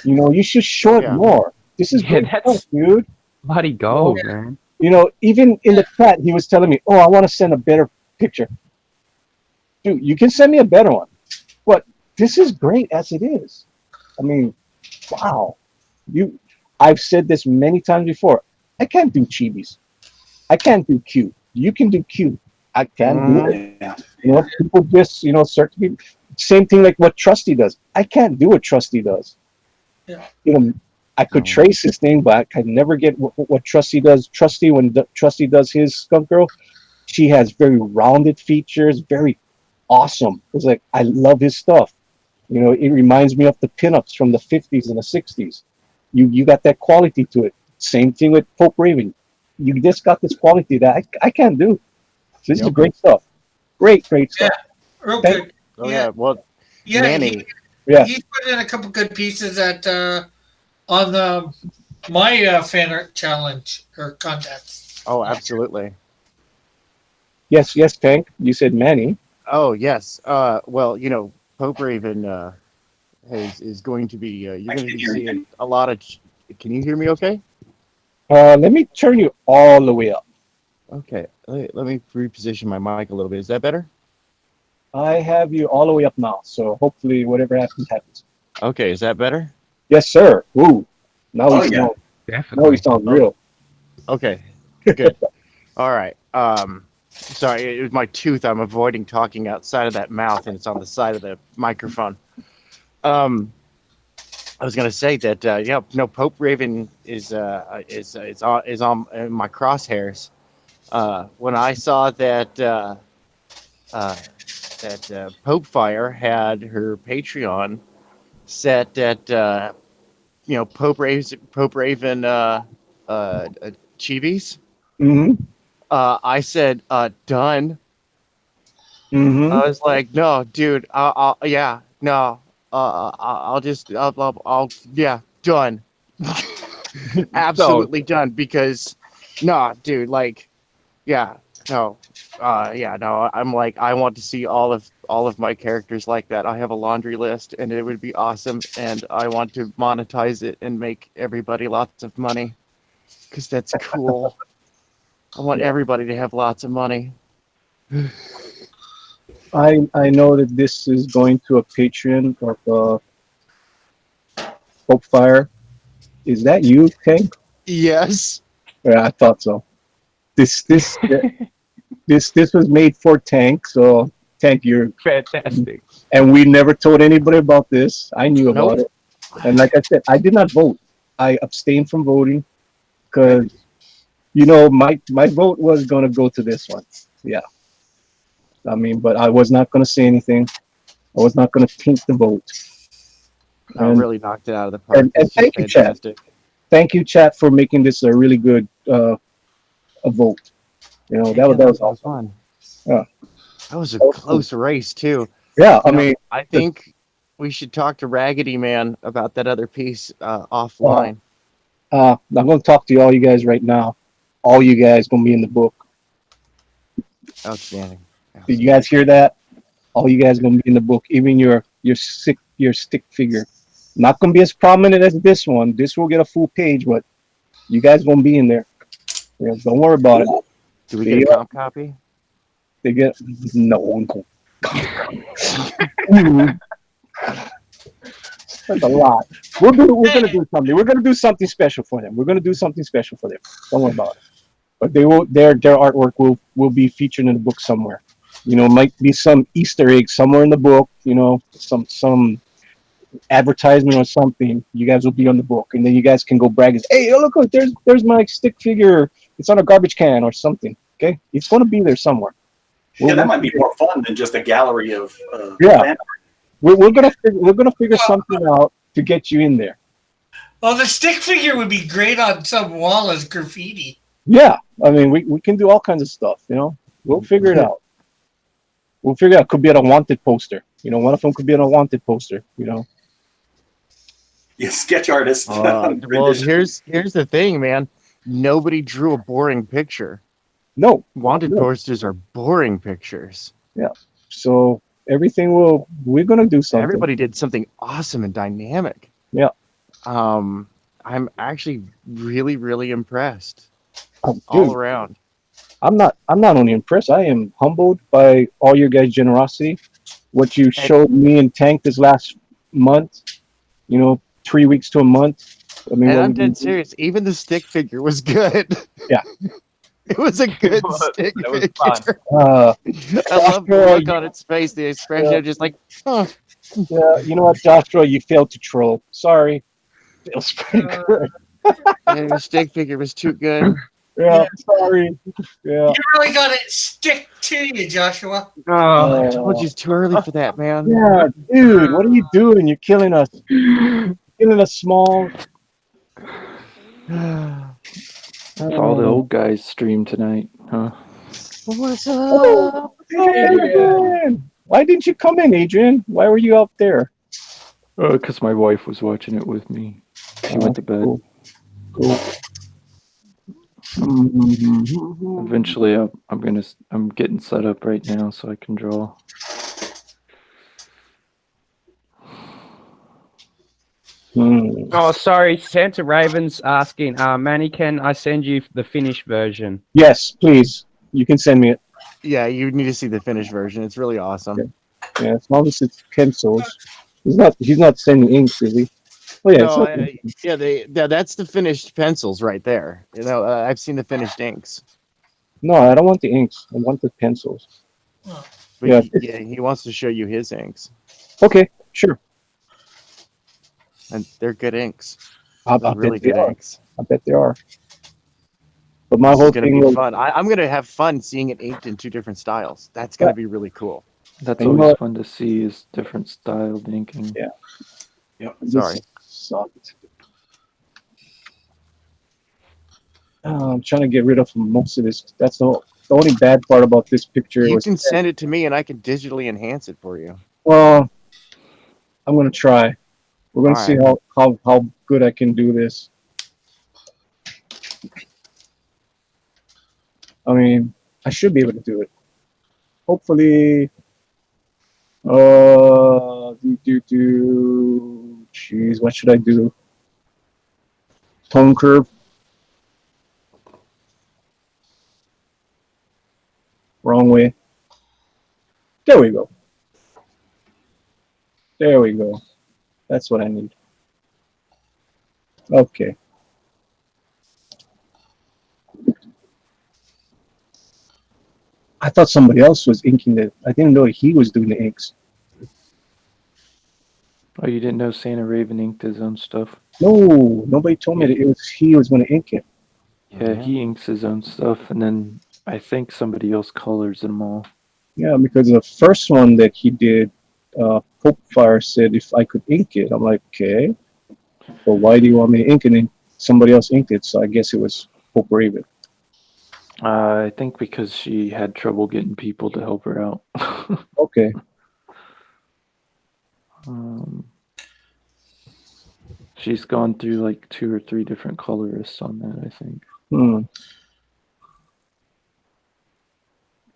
You should show it Yeah. more. This is Yeah, great that's- stuff, dude. Bloody gold, man. Even in the chat, he was telling me, "Oh, I want to send a better picture." Dude, you can send me a better one, but this is great as it is. I mean, wow. I've said this many times before. I can't do chibis. I can't do cute. You can do cute. I can't do it. Yeah. People just, start to be same thing like what Trusty does. I can't do what Trusty does. Yeah. I could No. trace his thing, but I could never get what Trusty does. Trusty, when Trusty does his Skunk Girl, she has very rounded features, very awesome. It's like I love his stuff. It reminds me of the pinups from the 50s and the 60s. You got that quality to it. Same thing with Pope Raven. You just got this quality that I can't do. So this is Yep. great stuff. Great stuff. Real Thank- good. Oh, Yeah. yeah. Well, Yeah, Manny. Yeah. he's put in a couple good pieces at on the my fan art challenge or contest. Oh, absolutely. Yes, Tank. You said Manny. Oh, yes. Well, Pope Raven is going to be, you're I going to can be hear you. seeing a lot of. Can you hear me okay? Let me turn you all the way up. Okay. Let me reposition my mic a little bit. Is that better? I have you all the way up now, so hopefully whatever happens. Okay. Is that better? Yes, sir. Ooh. Now Oh, he yeah. sounds. Now Definitely. he sounds real. Okay. Good. All right. Sorry, it was my tooth. I'm avoiding talking outside of that mouth, and it's on the side of the microphone. I was gonna say that Pope Raven is on in my crosshairs. When I saw that Pope Fire had her Patreon set at Pope Raven Chibis. Hmm. I said done. Mm-hmm. I was like, no, dude, yeah, no, yeah, done. So Absolutely done because, no, dude, like, yeah, no, yeah, no, I'm like, I want to see all of my characters like that. I have a laundry list, and it would be awesome, and I want to monetize it and make everybody lots of money because that's cool. I want Yeah. everybody to have lots of money. I know that this is going to a Patreon of Hope Fire. Is that you, Tank? Yes. Yeah, I thought so. This this this was made for Tank, so Tank, you're fantastic. and we never told anybody about this. I knew Nope. about it, and like I said, I did not vote. I abstained from voting because my vote was gonna go to this one. Yeah, I mean, but I was not gonna say anything. I was not gonna taint the vote. And Really knocked it out of the park. and It's just thank you, chat. fantastic. Thank you, chat, for making this a really good a vote. Yeah, That that was was awesome. fun. Yeah, That was a that was cool. close race too. Yeah, I You know, mean, I the, think we should talk to Raggedy Man about that other piece uh, offline. I'm gonna talk to all you guys right now. All you guys gonna be in the book. Outstanding. Did you guys hear that? All you guys gonna be in the book. Even your stick figure. Not gonna be as prominent as this one. This will get a full page, but you guys gonna be in there. Yeah, don't worry about it. Do we get a They comp copy? they get no. That's a lot. We're gonna do something. We're gonna do something special for them. We're gonna do something special for them. Don't worry about it. But they will their artwork will be featured in the book somewhere. Might be some Easter egg somewhere in the book. Some advertisement or something. You guys will be on the book, and then you guys can go brag and say, "Hey, oh, look, there's my stick figure. It's on a garbage can or something." Okay, it's gonna be there somewhere. Yeah, that We'll might be more fun than just a gallery of yeah, fan. we're gonna figure something out to get you in there. Well, the stick figure would be great on some wall as graffiti. Yeah, I mean, we can do all kinds of stuff. We'll figure it out. We'll figure it out. Could be on a wanted poster. One of them could be on a wanted poster. Yeah, sketch artist. Well, rendition. here's the thing, man. Nobody drew a boring picture. No, Wanted no, posters are boring pictures. yeah. So we're gonna do something. Everybody did something awesome and dynamic. Yeah. I'm actually really, really impressed all Dude, around. I'm not only impressed. I am humbled by all your guys' generosity. What you And showed me and Tank this last month. 3 weeks to a month. I mean, and what I'm we dead do. serious. Even the stick figure was good. Yeah. It was a good stick It was fun. figure. Uh, I love the Joshua, look on its face, the expression of just like, huh. yeah, you know what, Joshua, you failed to troll. Sorry. It was pretty good. And the stick figure was too good. Yeah, sorry. Yeah. You really got it stick to you, Joshua. Oh, I told you it's too early for that, man. Yeah, dude, what are you doing? You're killing us. Killing us small. All the old guys stream tonight, huh? What's Oh, up? Adrian! Why didn't you come in, Adrian? Why were you out there? Because my wife was watching it with me. She went to bed. Cool. Eventually, I'm getting set up right now so I can draw. oh, sorry. Santa Raven's asking, Manny, can I send you the finished version? Yes, please. You can send me it. Yeah, you need to see the finished version. It's really awesome. Yeah, as long as it's pencils. He's not sending inks, is he? Oh yeah, it's No, not, that's the finished pencils right there. I've seen the finished inks. no, I don't want the inks. I want the pencils. Oh. But Yeah, he wants to show you his inks, Okay, sure. and they're good inks. I They're really bet they good are. inks. I bet they are. But my This whole is gonna thing be was, fun. I'm gonna have fun seeing it inked in 2 different styles. That's gonna be really cool. That's And you know always what? fun to see is different styled inking. Yeah. Sorry. This sucked. I'm trying to get rid of most of this. That's all. the only bad part about this picture You was can that, send it to me, and I can digitally enhance it for you. well, I'm gonna try. We're All gonna see right. how good I can do this. I mean, I should be able to do it. Hopefully, Jeez, what should I do? Tone curve. Wrong way. There we go. There we go. That's what I need. Okay. I thought somebody else was inking it. I didn't know he was doing the inks. Oh, you didn't know Santa Raven inked his own stuff? No, nobody told me that it was he was going to ink it. Yeah, he inks his own stuff, and then I think somebody else colors them all. Yeah, because the first one that he did, Pope Fire said if I could ink it. I'm like, okay, but why do you want me to ink it? And somebody else inked it, so I guess it was Pope Raven. I think because she had trouble getting people to help her out. Okay. um, she's gone through like 2 or 3 different colorists on that, I think. Hmm.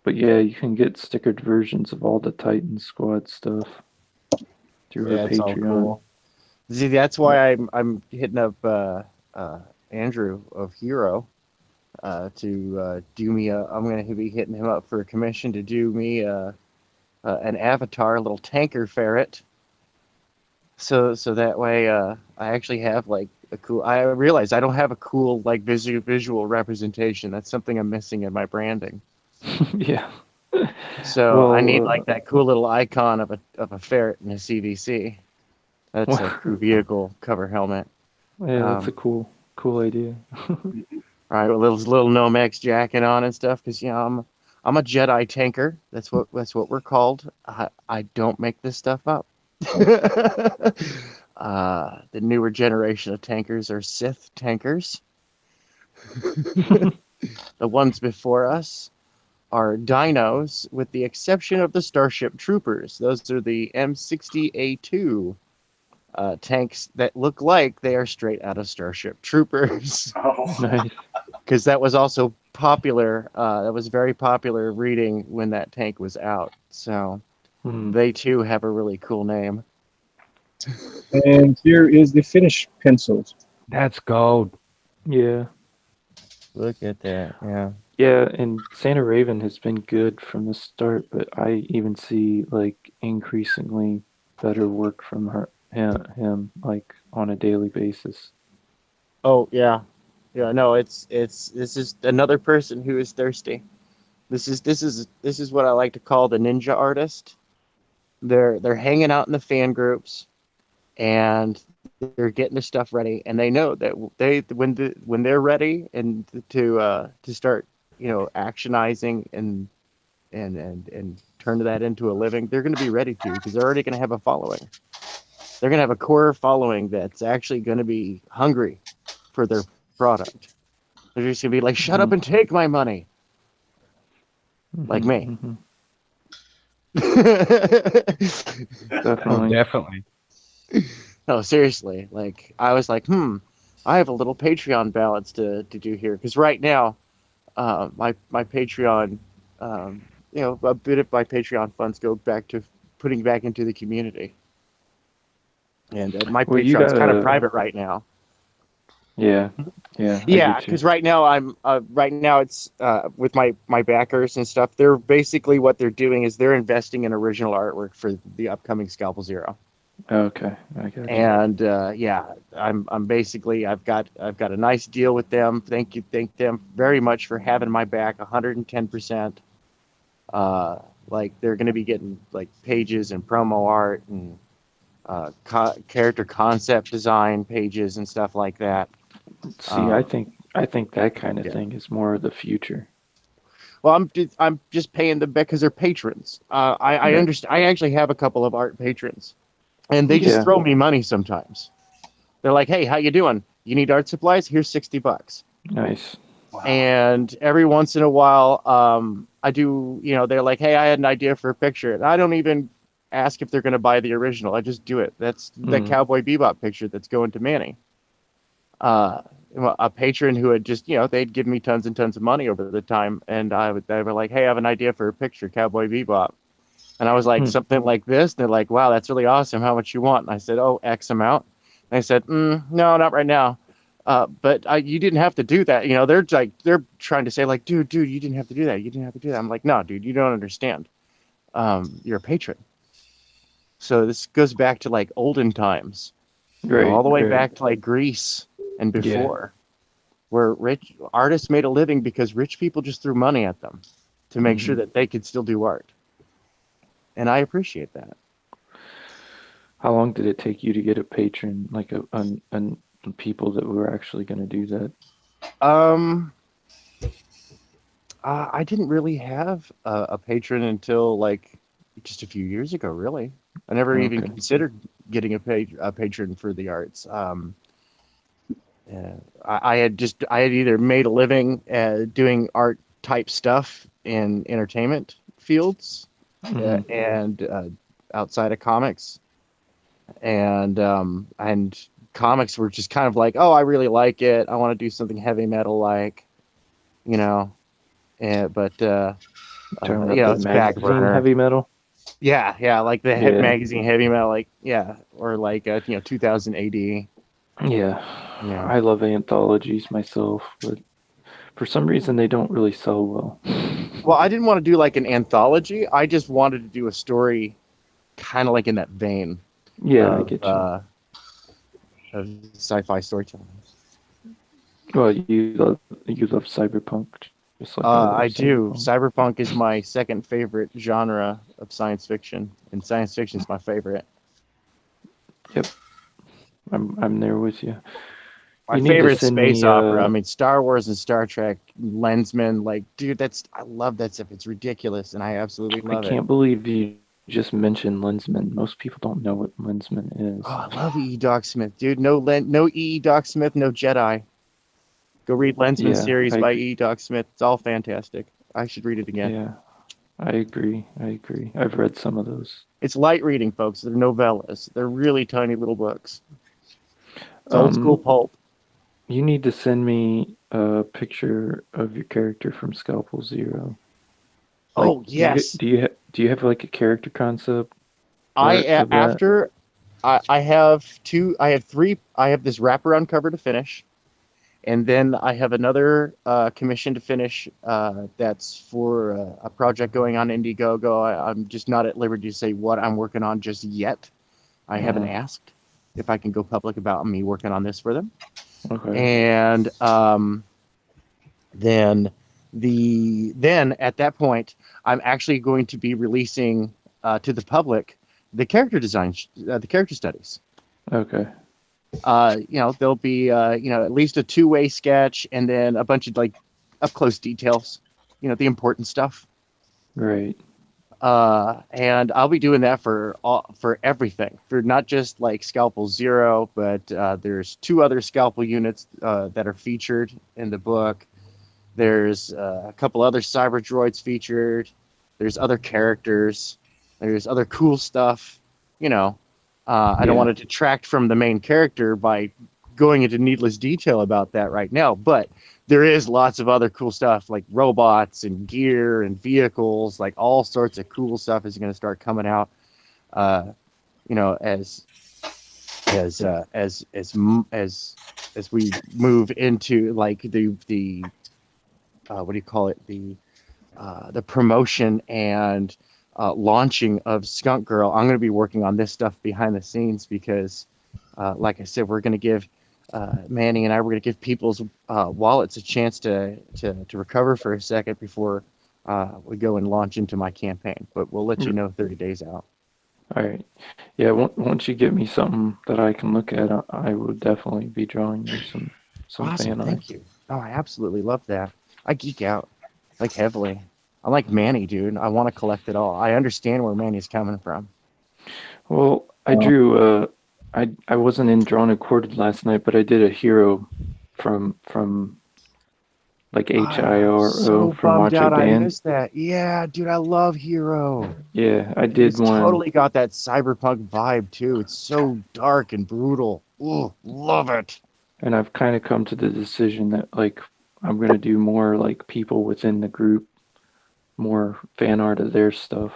But yeah, you can get stickered versions of all the Titan Squad stuff through her Yeah, it's all Patreon. cool. See, that's why I'm hitting up Andrew of Hero to do me a. I'm going to be hitting him up for a commission to do me an avatar, a little tanker ferret. So that way I actually have like a cool. I realize I don't have a cool like visual representation. That's something I'm missing in my branding. Yeah. So I need Well, like that cool little icon of a ferret in a CVC. That's a crew vehicle cover helmet. yeah, that's a cool idea. Right, with little Nomex jacket on and stuff, because I'm a Jedi tanker. That's what we're called. I don't make this stuff up. The newer generation of tankers are Sith tankers. The ones before us are dinos, with the exception of the Starship Troopers. Those are the M60A2 tanks that look like they are straight out of Starship Troopers. Oh, Nice. Because that was also popular. That was very popular reading when that tank was out. So they too have a really cool name. And here is the finished pencils. That's gold. Yeah. Look at that. Yeah. Yeah, and Santa Raven has been good from the start, but I even see like increasingly better work from him like on a daily basis. Oh yeah. Yeah. No, this is another person who is thirsty. This is what I like to call the ninja artist. They're hanging out in the fan groups, and they're getting their stuff ready, and they know that when they're ready and to start actionizing and turn that into a living, they're going to be ready to, because they're already going to have a following. They're going to have a core following that's actually going to be hungry for their product. They're just going to be like, shut up and take my money, like me. Definitely. Definitely. No, seriously. Like, I was like, I have a little Patreon balance to do here, because right now, my Patreon, a bit of my Patreon funds go back to putting back into the community, and my Well, you Patreon's kind of gotta. private right now. Yeah. Yeah. I do Yeah, too. because right now it's with my backers and stuff. They're basically, what they're doing is they're investing in original artwork for the upcoming Scalpel Zero. Okay, I got you. And I'm basically, I've got a nice deal with them. Thank them very much for having my back 110%. Like, they're going to be getting like pages and promo art and character concept design pages and stuff like that. See, I think that kind of thing is more of the future. Well, I'm just paying them back because they're patrons. I Right. understand. I actually have a couple of art patrons, and they just Yeah. throw me money sometimes. They're like, "Hey, how you doing? You need art supplies? Here's $60." Nice. And every once in a while, I do, they're like, hey, I had an idea for a picture. And I don't even ask if they're going to buy the original. I just do it. That's the Cowboy Bebop picture that's going to Manny. Uh, a patron who had just, they'd give me tons and tons of money over the time. And they were like, hey, I have an idea for a picture, Cowboy Bebop. And I was like, something like this. And they're like, wow, that's really awesome. How much you want? And I said, oh, X amount. And I said, no, not right now. But you didn't have to do that. They're trying to say like, dude, you didn't have to do that. You didn't have to do that. I'm like, no, dude, you don't understand. You're a patron. So this goes back to like olden times, all the way back to like Greece and before, where rich artists made a living because rich people just threw money at them to make sure that they could still do art. And I appreciate that. How long did it take you to get a patron, like people that were actually going to do that? I didn't really have a patron until like just a few years ago, really. I never even considered getting a patron for the arts. I had either made a living doing art type stuff in entertainment fields and outside of comics, and comics were just kind of like, oh, I really like it. I want to do something heavy metal like, but it's back burner. Heavy metal. Yeah, like the hit magazine heavy metal, like or like 2000 AD. Yeah, I love anthologies myself, but for some reason they don't really sell well. Well, I didn't want to do like an anthology. I just wanted to do a story, kind of like in that vein. Yeah, I get you. Of sci-fi storytelling. Well, you love cyberpunk. Just like I do. Cyberpunk is my second favorite genre of science fiction, and science fiction is my favorite. Yep, I'm there with you. My favorite space opera. I mean, Star Wars and Star Trek, Lensman. Like, dude, I love that stuff. It's ridiculous, and I absolutely love it. I can't believe you just mentioned Lensman. Most people don't know what Lensman is. Oh, I love E. Doc Smith, dude. No E. Doc Smith, no Jedi. Go read Lensman series by E. Doc Smith. It's all fantastic. I should read it again. Yeah, I agree. I've read some of those. It's light reading, folks. They're novellas. They're really tiny little books. It's old school pulp. You need to send me a picture of your character from Scalpel Zero. Like, yes. Do you have like a character concept? I have three. I have this wraparound cover to finish. And then I have another commission to finish that's for a project going on Indiegogo. I'm just not at liberty to say what I'm working on just yet. I haven't asked if I can go public about me working on this for them. Okay. And then at that point, I'm actually going to be releasing to the public the character design, the character studies. Okay. There'll be at least a two-way sketch and then a bunch of like up close details, the important stuff. Right. And I'll be doing that for everything, for not just like Scalpel Zero, but there's two other Scalpel units that are featured in the book. There's a couple other cyber droids featured. There's other characters. There's other cool stuff. I don't want to detract from the main character by going into needless detail about that right now, but there is lots of other cool stuff like robots and gear and vehicles, like all sorts of cool stuff is going to start coming out, as we move into like the what do you call it, the promotion and launching of Skunk Girl. I'm going to be working on this stuff behind the scenes because, like I said, we're going to give Manny and I, we're going to give people's wallets a chance to recover for a second before we go and launch into my campaign. But we'll let you know 30 days out. All right. Yeah, once you get me something that I can look at, I would definitely be drawing you some Awesome, fan art. thank you. Oh, I absolutely love that. I geek out, like heavily. I'm like Manny, dude. I want to collect it all. I understand where Manny's coming from. Well, I drew. I wasn't in Drawn and Quartered last night, but I did a hero from like I'm HIRO so from bummed Watch It out I Band. missed that. Yeah, dude, I love Hero. Yeah, I And did it's one. totally got that cyberpunk vibe too. It's so dark and brutal. Ooh, love it. And I've kind of come to the decision that like I'm gonna do more like people within the group, more fan art of their stuff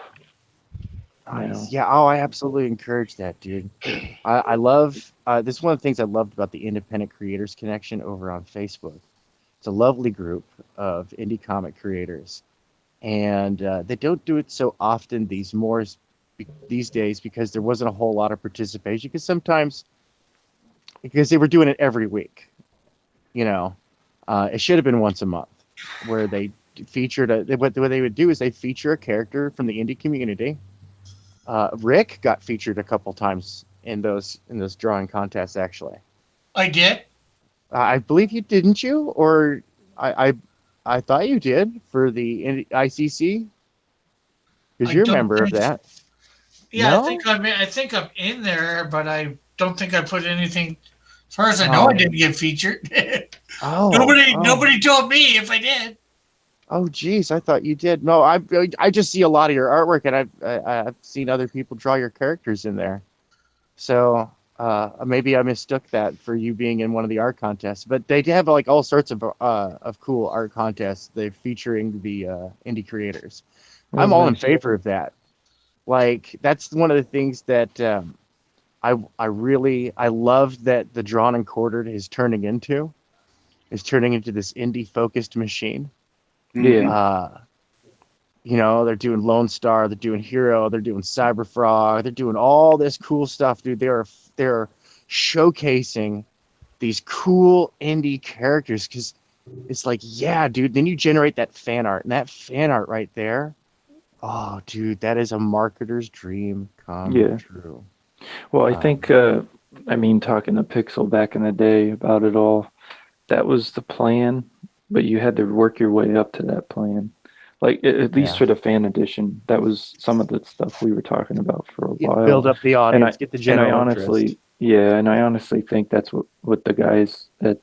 now. Nice. Yeah. Oh, I absolutely encourage that, dude. I love this is one of the things I loved about the Independent Creators Connection over on Facebook. It's a lovely group of indie comic creators, and they don't do it so often these days because there wasn't a whole lot of participation. Because they were doing it every week, you know, it should have been once a month, where they featured what they would do is they feature a character from the indie community. Rick got featured a couple times in those drawing contests. Actually, I did. I believe you didn't you, or I I, I thought you did for the ICC because I you're a don't member of think. that. Yeah, No? I think I'm in there, but I don't think I put anything. As far as I know, I Oh, didn't get featured. oh, Nobody told me if I did. oh, geez, I thought you did. No, I just see a lot of your artwork, and I've seen other people draw your characters in there. So maybe I mistook that for you being in one of the art contests. But they have like all sorts of cool art contests. They're featuring the indie creators. That I'm was all in nice. favor of that. Like that's one of the things that I love that the Drawn and Quartered is turning into this indie focused machine. Yeah. Uh, they're doing Lone Star, they're doing Hero, they're doing Cyber Frog, they're doing all this cool stuff, dude. They're showcasing these cool indie characters because it's like, yeah, dude. Then you generate that fan art, and that fan art right there, oh, dude, that is a marketer's dream come Yeah. true. Well, I Um, think I mean talking to Pixel back in the day about it all, that was the plan, but you had to work your way up to that plan. Like at least yeah, for the fan edition, that was some of the stuff we were talking about for a build while. up the And I audience, get the and I general interest. honestly, yeah, and I honestly think that's what the guys at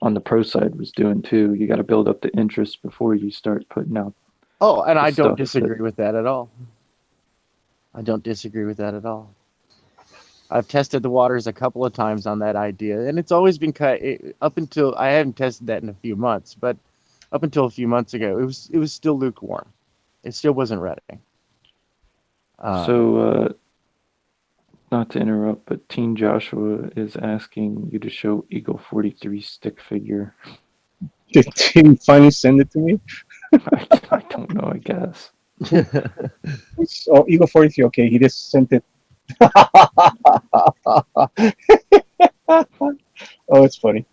on the pro side was doing too. You got to build up the interest before you start putting out Oh, and the I don't stuff that. disagree with that at all. I don't disagree with that at all. I've tested the waters a couple of times on that idea, and it's always been up until I haven't tested that in a few months, but up until a few months ago, it was still lukewarm. It still wasn't ready. Um, So, not to interrupt, but Teen Joshua is asking you to show Eagle 43 stick figure. Did Tim finally send it to me? I don't know, I guess. Oh, Eagle 43. Okay, he just sent it. Oh, it's funny.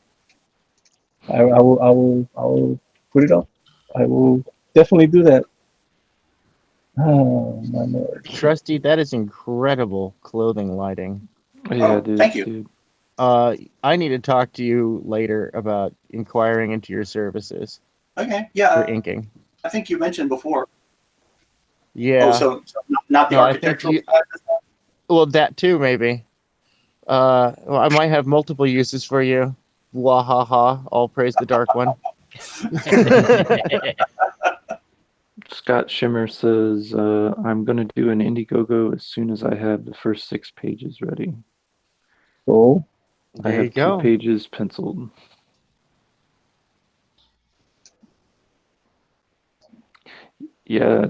I will put it up. I will definitely do that. Oh my lord. Trusty, that is incredible clothing lighting. Yeah, Thank you. dude. I need to talk to you later about inquiring into your services Okay. for Yeah. inking. I think you mentioned before. Yeah. Oh, so not the No, I think architectural you. side of stuff? Well, that too, maybe. Well, I might have multiple uses for you. Wahaha! All praise the Dark One. Scott Shimmer says, I'm going to do an Indiegogo as soon as I have the first 6 pages ready. So I There you have 2 go. pages penciled. Yeah,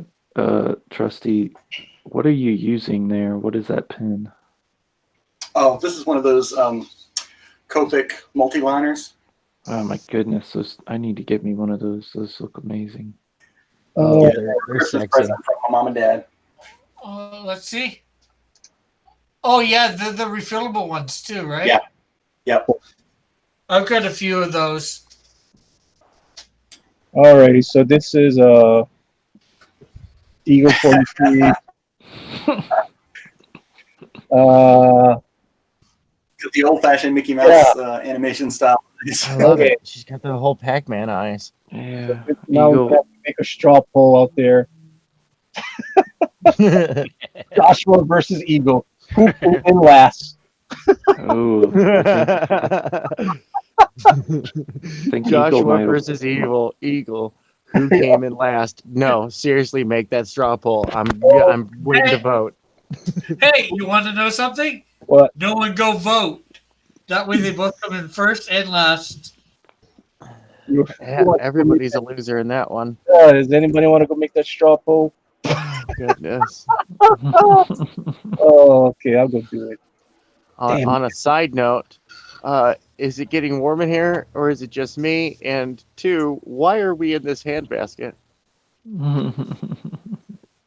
Trusty, what are you using there? What is that pen? Oh, this is one of those Copic multi-liners. Oh my goodness, I need to get me one of those. Those look amazing. Oh, yeah, they're Christmas sexy. present from my mom and dad. Let's see. Oh yeah, the refillable ones too, right? Yeah. Yep. I've got a few of those. alrighty. So this is Eagle 43. The old-fashioned Mickey Mouse animation style. I love Okay. it. She's got the whole Pac-Man eyes. Yeah, Now we Eagle. have to make a straw poll out there. Joshua versus Eagle. Who in last? Oh, I think think Eagle Joshua might have. versus Eagle. Who came in last? No, seriously, make that straw poll. I'm waiting to Hey, vote. hey, you want to know something? What? No one go vote. That way they both come in first and last. You, Yeah, who wants to go make everybody's a loser in that one. that? Does anybody want to go make that straw poll? Oh, goodness. Oh, okay, I'll go do it. Damn. On a side note, is it getting warm in here or is it just me? And two, why are we in this handbasket? No,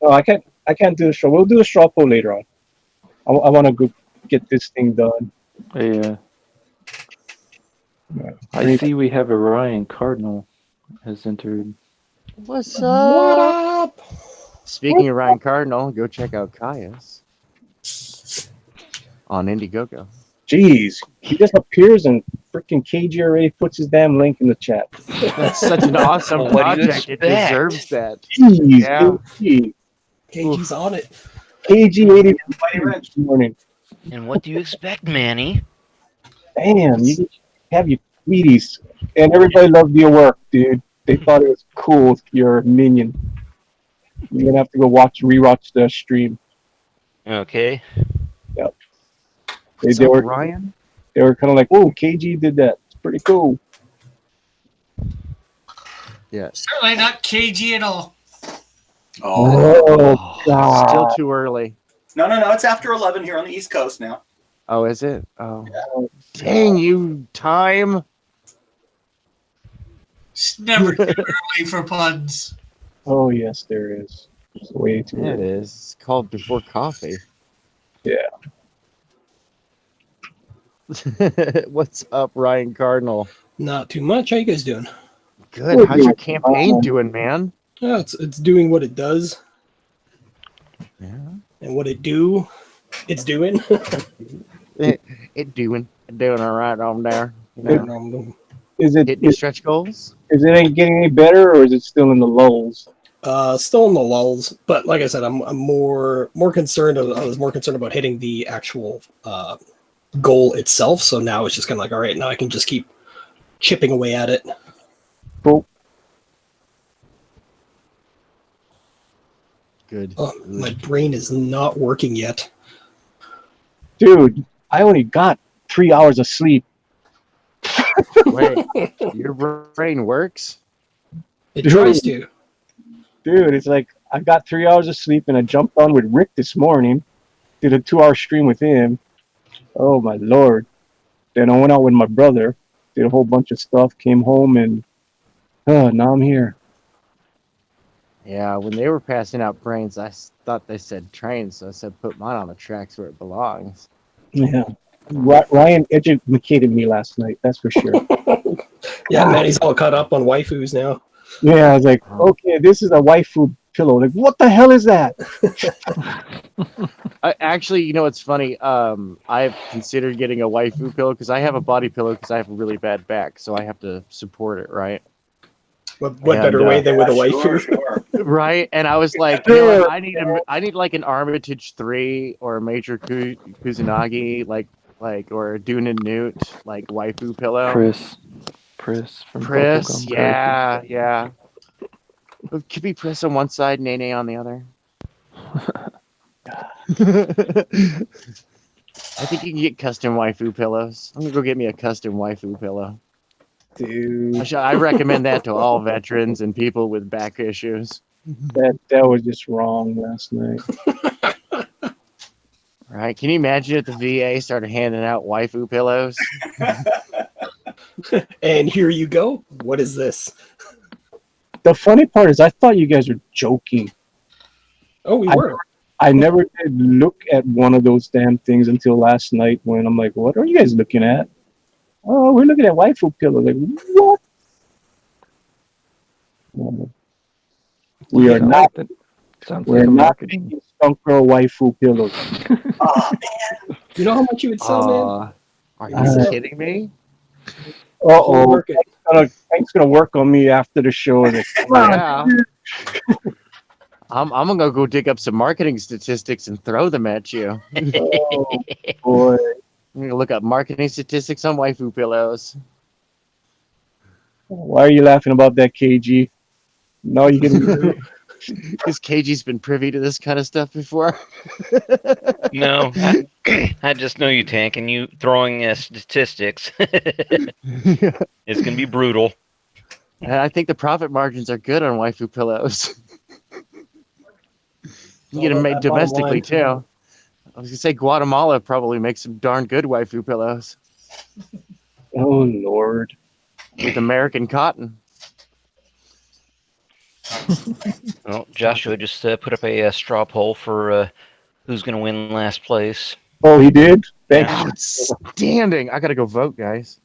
I can't. I can't do the straw. We'll do a straw poll later on. I want to go get this thing done. Yeah. I see we have a Ryan Cardinal has entered. What's What up? up? Speaking of Ryan Cardinal, go check out Kaya's on Indiegogo. Jeez, he just appears and freaking KG already puts his damn link in the chat. That's such an awesome Well, what do you project. It expect? deserves that. Jeez, Yeah. KG. KG's on it. KG 80 Buddy Rich. this morning. And what do you expect, Manny? Damn, you have your tweeties. And everybody loved your work, dude. They thought it was cool, your minion. You're gonna have to go rewatch the stream. Okay. They So were Ryan, kind of like, "Whoa, KG did that. It's pretty cool." Certainly not KG at all. Oh. Oh God! still too early. No. It's after 11 here on the East Coast now. Oh, is it? Oh, dang you, time. It's never too early for puns. Oh yes, there is. It's way too Yeah, it early. is. It's called Before Coffee. Yeah. What's up, Ryan Cardinal? Not too much. How you guys doing? Good. How's your campaign doing, man? Oh, it's doing what it does, Yeah. and what it's doing. It doing all right on there. You know, Is it hitting your stretch goals. is it ain't getting any better, or is it still in the lulls? Still in the lulls, but like I said, I'm more concerned. I was more concerned about hitting the actual goal itself. So now it's just kind of like, all right, now I can just keep chipping away at it. Cool. Good. Oh, my brain is not working yet. Dude, I only got 3 hours of sleep. Wait, your brain works? It tries to. Dude, it's like I got 3 hours of sleep and I jumped on with Rick this morning, did a 2 hour stream with him. Oh my lord. Then I went out with my brother, did a whole bunch of stuff, came home, and now I'm here. Yeah, when they were passing out brains, I thought they said trains, so I said put mine on the tracks where it belongs. Yeah. Ryan educated me last night, that's for sure. Yeah, man, he's all caught up on waifus now. Yeah, I was like, okay, this is a waifu pillow. Like, what the hell is that? Actually, you know what's funny? I've considered getting a waifu pillow because I have a body pillow because I have a really bad back, so I have to support it, right? What And, better way than with a waifu? Sure. Right, and I was like, you know what? I need like an Armitage 3 or a Major Kusanagi, or a Dune and Newt, like waifu pillow. Pris from Pris, Bubblegum yeah. It could be Pris on one side, Nene on the other. I think you can get custom waifu pillows. I'm gonna go get me a custom waifu pillow. Dude, I recommend that to all veterans and people with back issues. that was just wrong last night. Right? Can you imagine if the VA started handing out waifu pillows? And here you go. What is this? The funny part is I thought you guys were joking. Oh, we were. I never did look at one of those damn things until last night when I'm like, what are you guys looking at? Oh, we're looking at waifu pillows. Like, what? We are not. Sounds We're like a not marketing. making skunk girl waifu pillows. Oh, Do you know how much you would sell, man? Are you kidding me? Uh-oh. Work it. Hank's gonna work on me after the show. Like, come on, Yeah. dude. I'm gonna go dig up some marketing statistics and throw them at you. Oh, boy. I'm gonna look up marketing statistics on waifu pillows. Why are you laughing about that, KG? No, you can. Because KG's been privy to this kind of stuff before. No, I just know you, Tank, and you throwing statistics. It's gonna be brutal. And I think the profit margins are good on waifu pillows. You get them made domestically too. I was gonna say Guatemala probably makes some darn good waifu pillows Oh Lord. with American cotton. Well, Joshua just put up a straw poll for who's gonna win last place. Oh, he did. Thanks. Outstanding! I gotta go vote, guys.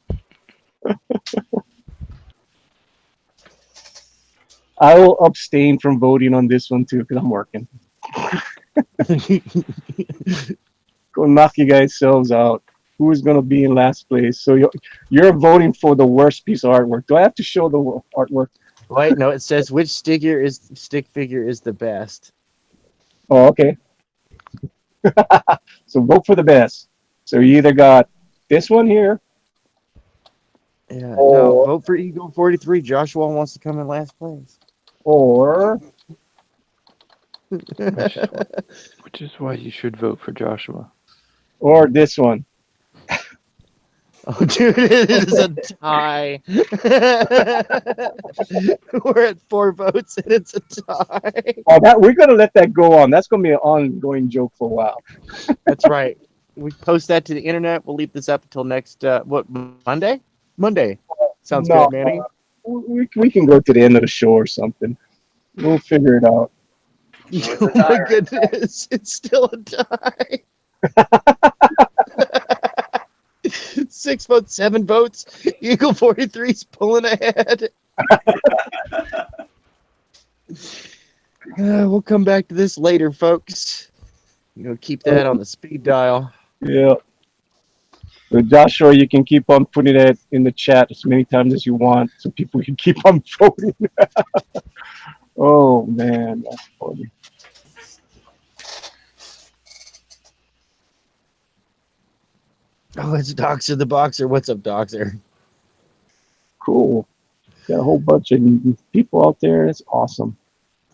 I will abstain from voting on this one too because I'm working. Go knock you guys selves out. Who is going to be in last place? So you're voting for the worst piece of artwork. Do I have to show the artwork? Wait, no. It says which stick figure is the best. Oh, okay. So vote for the best. So you either got this one here. Yeah. No, vote for Eagle 43. Joshua wants to come in last place. Or Which is why you should vote for Joshua. or this one. Oh, dude, it is a tie. We're at 4 votes and it's a tie. Oh, we're gonna let that go on. That's gonna be an ongoing joke for a while. That's right. We post that to the internet. We'll leave this up until next Monday? Monday. Sounds good, Manny. We can go to the end of the show or something. We'll figure it out. Oh my goodness, it's still a tie. 6 votes, 7 votes. Eagle 43's pulling ahead. We'll come back to this later, folks. Keep that on the speed dial. Yeah. So Joshua, you can keep on putting it in the chat as many times as you want, so people can keep on voting. Oh man, that's funny. Oh, it's Doxer the Boxer. What's up, Doxer? Cool. Got a whole bunch of people out there. It's awesome.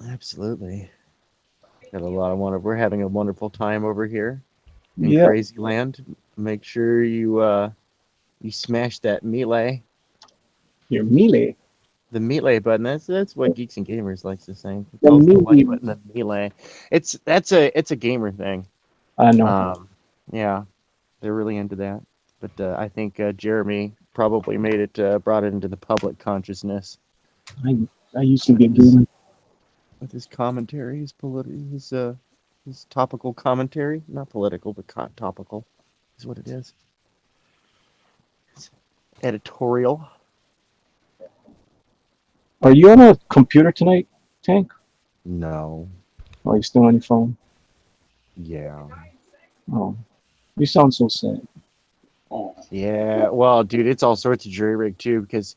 Absolutely. Got a lot of We're having a wonderful time over here in Yeah. Crazy Land. Make sure you smash that melee. Your melee. The melee button. That's what Geeks and Gamers likes to say. It's The also the melee. like button, the melee. It's a gamer thing. I know. Yeah, they're really into that. But I think Jeremy probably brought it into the public consciousness. I used to be a gamer. With his commentary, his topical commentary, not political, but topical, is what it is. It's editorial. Are you on a computer tonight, Tank? No. Or are you still on your phone? Yeah. Oh, you sound so sad. Oh. Yeah. Well, dude, it's all sorts of jury rig too because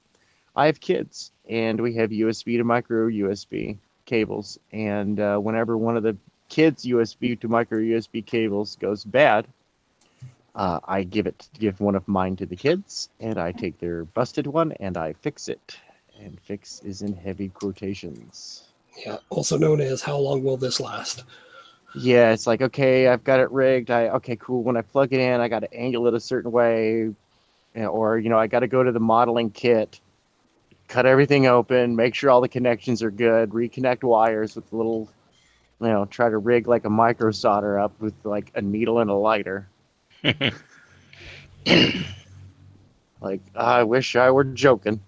I have kids and we have USB to micro USB cables, and whenever one of the kids' USB to micro USB cables goes bad, I give one of mine to the kids, and I take their busted one and I fix it. And fix is in heavy quotations. Yeah, also known as how long will this last? Yeah, it's like, okay, I've got it rigged. Okay, cool. When I plug it in, I got to angle it a certain way, or I got to go to the modeling kit, cut everything open, make sure all the connections are good, reconnect wires with a little, try to rig like a micro solder up with like a needle and a lighter. Like, I wish I were joking.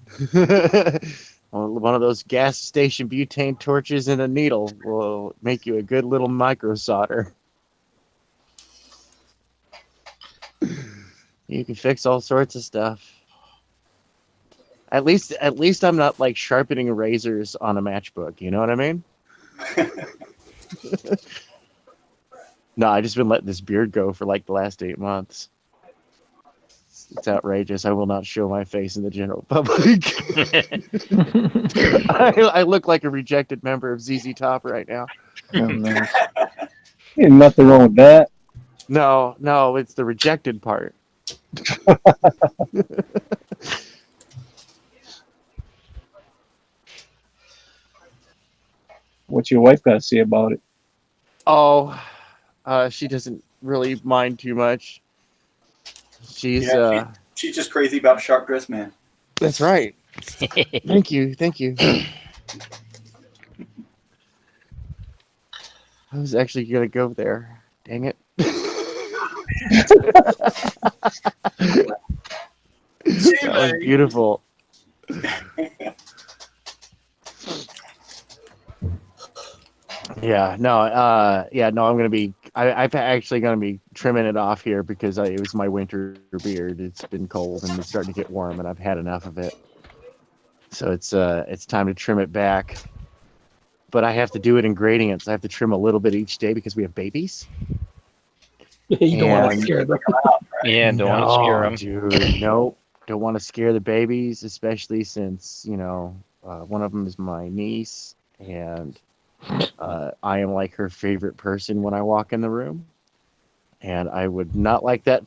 One of those gas station butane torches and a needle will make you a good little micro solder. You can fix all sorts of stuff. At least I'm not like sharpening razors on a matchbook. You know what I mean? No, I just been letting this beard go for like the last 8 months. It's outrageous. I will not show my face in the general public. I look like a rejected member of ZZ Top right now. Oh, nice. Ain't nothing wrong with that. No, it's the rejected part. What's your wife got to say about it? Oh, she doesn't really mind too much. She's Yeah, she's just crazy about Sharp Dressed Man. that's right. Thank you, thank you. I was actually gonna go there. Dang it. That was beautiful. Yeah, no, I'm gonna be. I'm actually gonna be trimming it off here because it was my winter beard. It's been cold and it's starting to get warm, and I've had enough of it. So it's time to trim it back. But I have to do it in gradients. I have to trim a little bit each day because we have babies. You don't want to And scare them. Yeah, don't want to scare them. dude, no, don't want to scare the babies, especially since one of them is my niece, and I am like her favorite person when I walk in the room, and I would not like that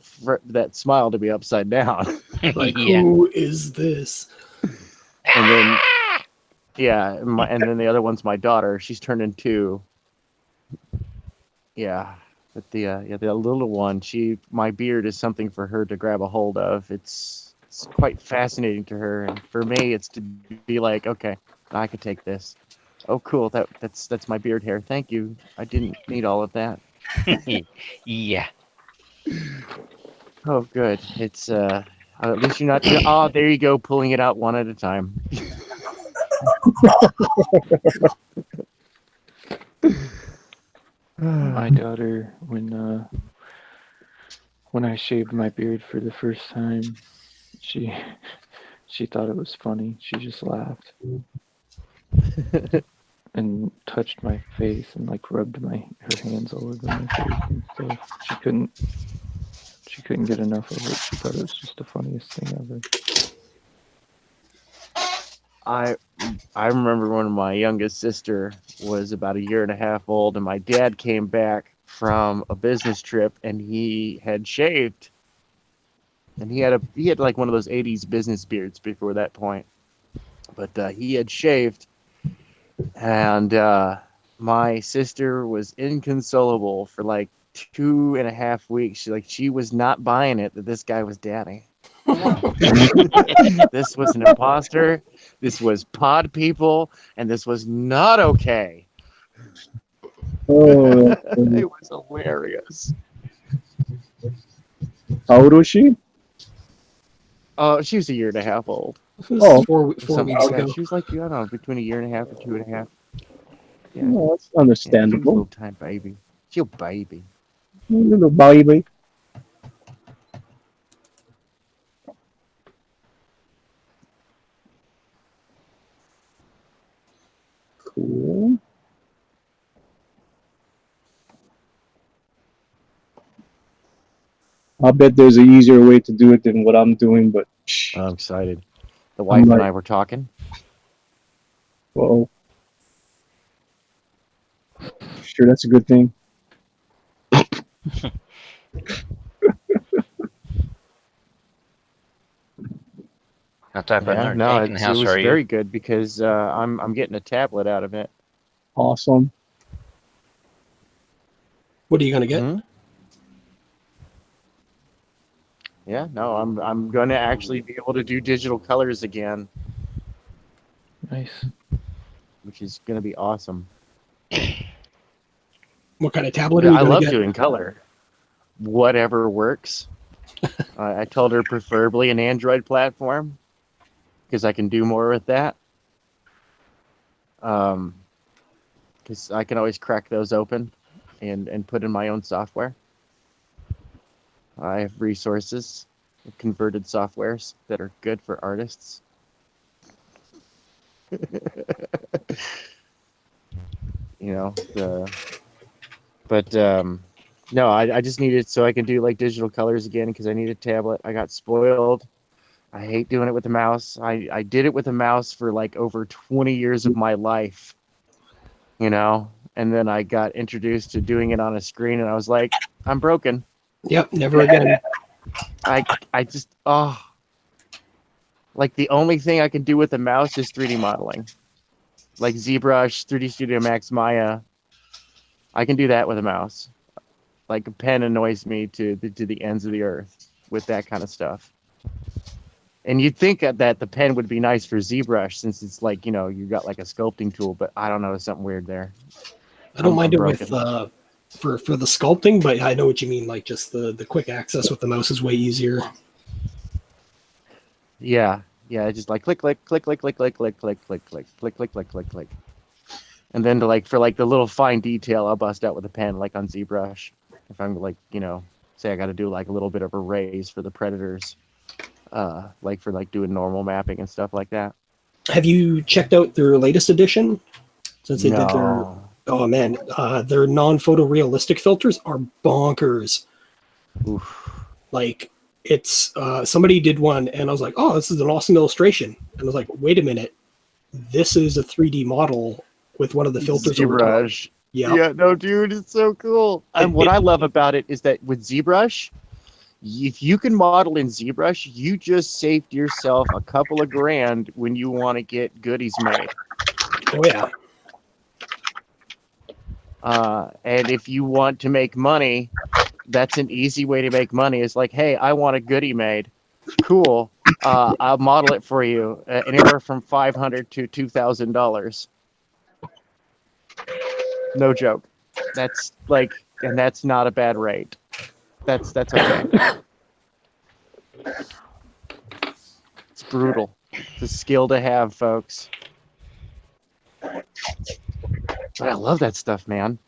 smile to be upside down. Like, Yeah. who is this? And then and then the other one's my daughter. She's turning 2. Yeah, but the little one, my beard is something for her to grab a hold of. It's quite fascinating to her, and for me, it's to be like, okay, I could take this. Oh, cool. That's my beard hair. Thank you. I didn't need all of that. Yeah. Oh, good. It's at least you're not. Oh, there you go, pulling it out one at a time. My daughter, when I shaved my beard for the first time, she she thought it was funny. She just laughed and touched my face and like rubbed her hands all over my face and stuff. She couldn't get enough of it. She thought it was just the funniest thing ever. I remember when my youngest sister was about a year and a half old, and my dad came back from a business trip, and he had shaved, and he had like one of those '80s business beards before that point, but he had shaved, and my sister was inconsolable for like 2.5 weeks. She was not buying it that this guy was daddy. This was an imposter. This was pod people, and this was not okay. Oh, It was hilarious. how old was she? Oh, she was a year and a half old. This was Oh, four Something weeks like that. ago. She was like, I don't know, between a year and a half or 2.5. Yeah, Oh, that's yeah, she was a understandable. little tiny baby. She's a baby. Little baby. Cool. I bet there's an easier way to do it than what I'm doing, but I'm excited. The wife and I were talking. well, sure, that's a good thing. What type of Yeah, no, entertainment it house was are you? very good because I'm getting a tablet out of it. Awesome. What are you gonna get? Hmm? Yeah, no, I'm gonna actually be able to do digital colors again, Nice. which is gonna be awesome. What kind of tablet are you I gonna love get? doing color. Whatever works. I told her preferably an Android platform because I can do more with that. Because I can always crack those open and put in my own software. I have resources, converted softwares that are good for artists. But no, I just need it so I can do like digital colors again because I need a tablet. I got spoiled. I hate doing it with the mouse. I did it with a mouse for like over 20 years of my life, and then I got introduced to doing it on a screen, and I was like, I'm broken. Yep, never again. I just like the only thing I can do with the mouse is 3D modeling. like ZBrush, 3D Studio Max, Maya. I can do that with a mouse. Like a pen annoys me to the ends of the earth with that kind of stuff. And you'd think that the pen would be nice for ZBrush since it's like, you know, you got like a sculpting tool, but I don't know, there's something weird there. I don't mind I'm it with for the sculpting, but I know what you mean. Like just the quick access with the mouse is way easier. Yeah, just like click, click, click, click, click, click, click, click, click, click, click, click, click, click, click. And then for the little fine detail, I'll bust out with a pen, like on ZBrush. If I'm like, you know, say I got to do like a little bit of a raise for the predators, like for like doing normal mapping and stuff like that. Have you checked out their latest edition? Since they did their No. oh man, their non-photorealistic filters are bonkers. Oof. Like it's somebody did one, and I was like, oh, this is an awesome illustration. And I was like, wait a minute, this is a 3D model with one of the filters over top. ZBrush. Yeah. Yeah, no, dude, it's so cool. And what I love about it is that with ZBrush, if you can model in ZBrush, you just saved yourself a couple of grand when you want to get goodies made. Oh yeah. And if you want to make money, that's an easy way to make money. It's like, hey, I want a goodie made. Cool. I'll model it for you. Anywhere from $500 to $2,000. No joke. That's like, and that's not a bad rate. That's okay. It's brutal. It's a skill to have, folks. But I love that stuff, man.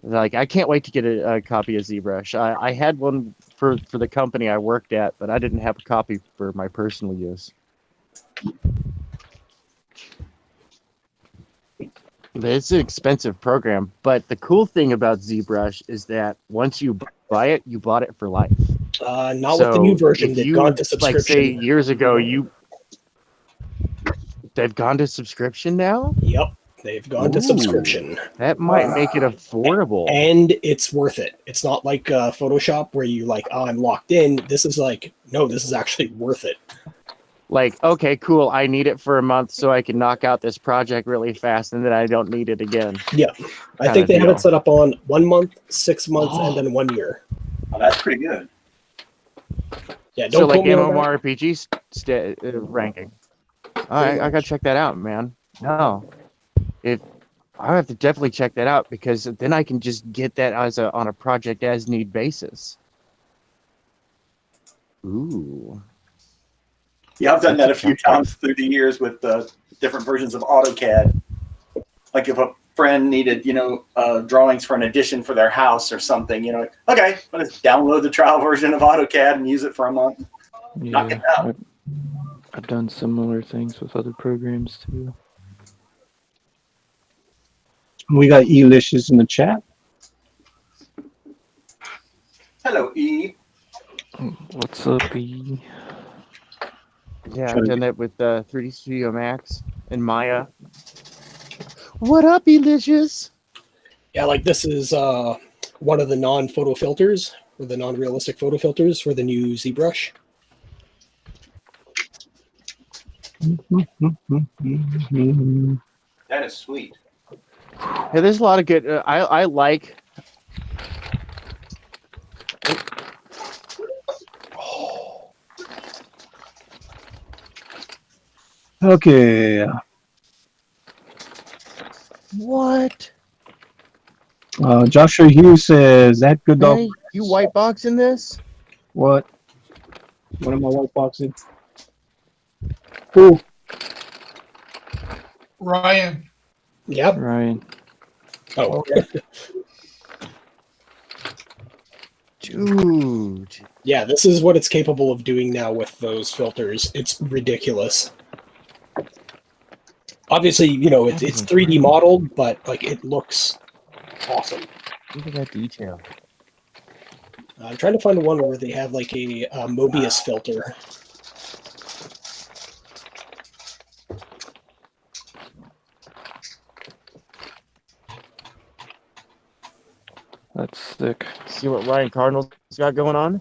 Like, I can't wait to get a copy of ZBrush. I had one for the company I worked at, but I didn't have a copy for my personal use. It's an expensive program, but the cool thing about ZBrush is that once you buy it, you bought it for life. Not with the new version. They've gone to subscription. Like, say, years ago, they've gone to subscription now? Yep, they've gone to subscription. That might make it affordable. And it's worth it. It's not like Photoshop where you like, oh, I'm locked in. This is like, no, this is actually worth it. Like, okay, cool, I need it for a month so I can knock out this project really fast and then I don't need it again. Yeah. I think they have it set up on 1 month, 6 months, and then 1 year. Oh, that's pretty good. Yeah, don't so like quote me on that. MMORPG ranking. I gotta check that out, man. No. I have to definitely check that out because then I can just get that on a project as need basis. Ooh. Yeah, I've done that a few times through the years with different versions of AutoCAD. Like if a friend needed, drawings for an addition for their house or something, okay, I'll just download the trial version of AutoCAD and use it for a month. Knock it out. I've done similar things with other programs too. We got Elicious in the chat. Hello, E. What's up, E? Yeah, I've done that with 3D Studio Max and Maya. What up, Elicious? Yeah, like this is one of the non-photo filters, or the non-realistic photo filters for the new ZBrush. That is sweet. Yeah, there's a lot of good. I like. Okay. What? Joshua Hughes says, that good dog. Hey, you white boxing this? What? What am I white boxing? Who? Ryan. Yep. Ryan. Oh, okay. Dude. Yeah, this is what it's capable of doing now with those filters. It's ridiculous. Obviously, it's 3D modeled, but like it looks awesome. Look at that detail. I'm trying to find one where they have like a Mobius filter. That's sick. See what Ryan Cardinal's got going on?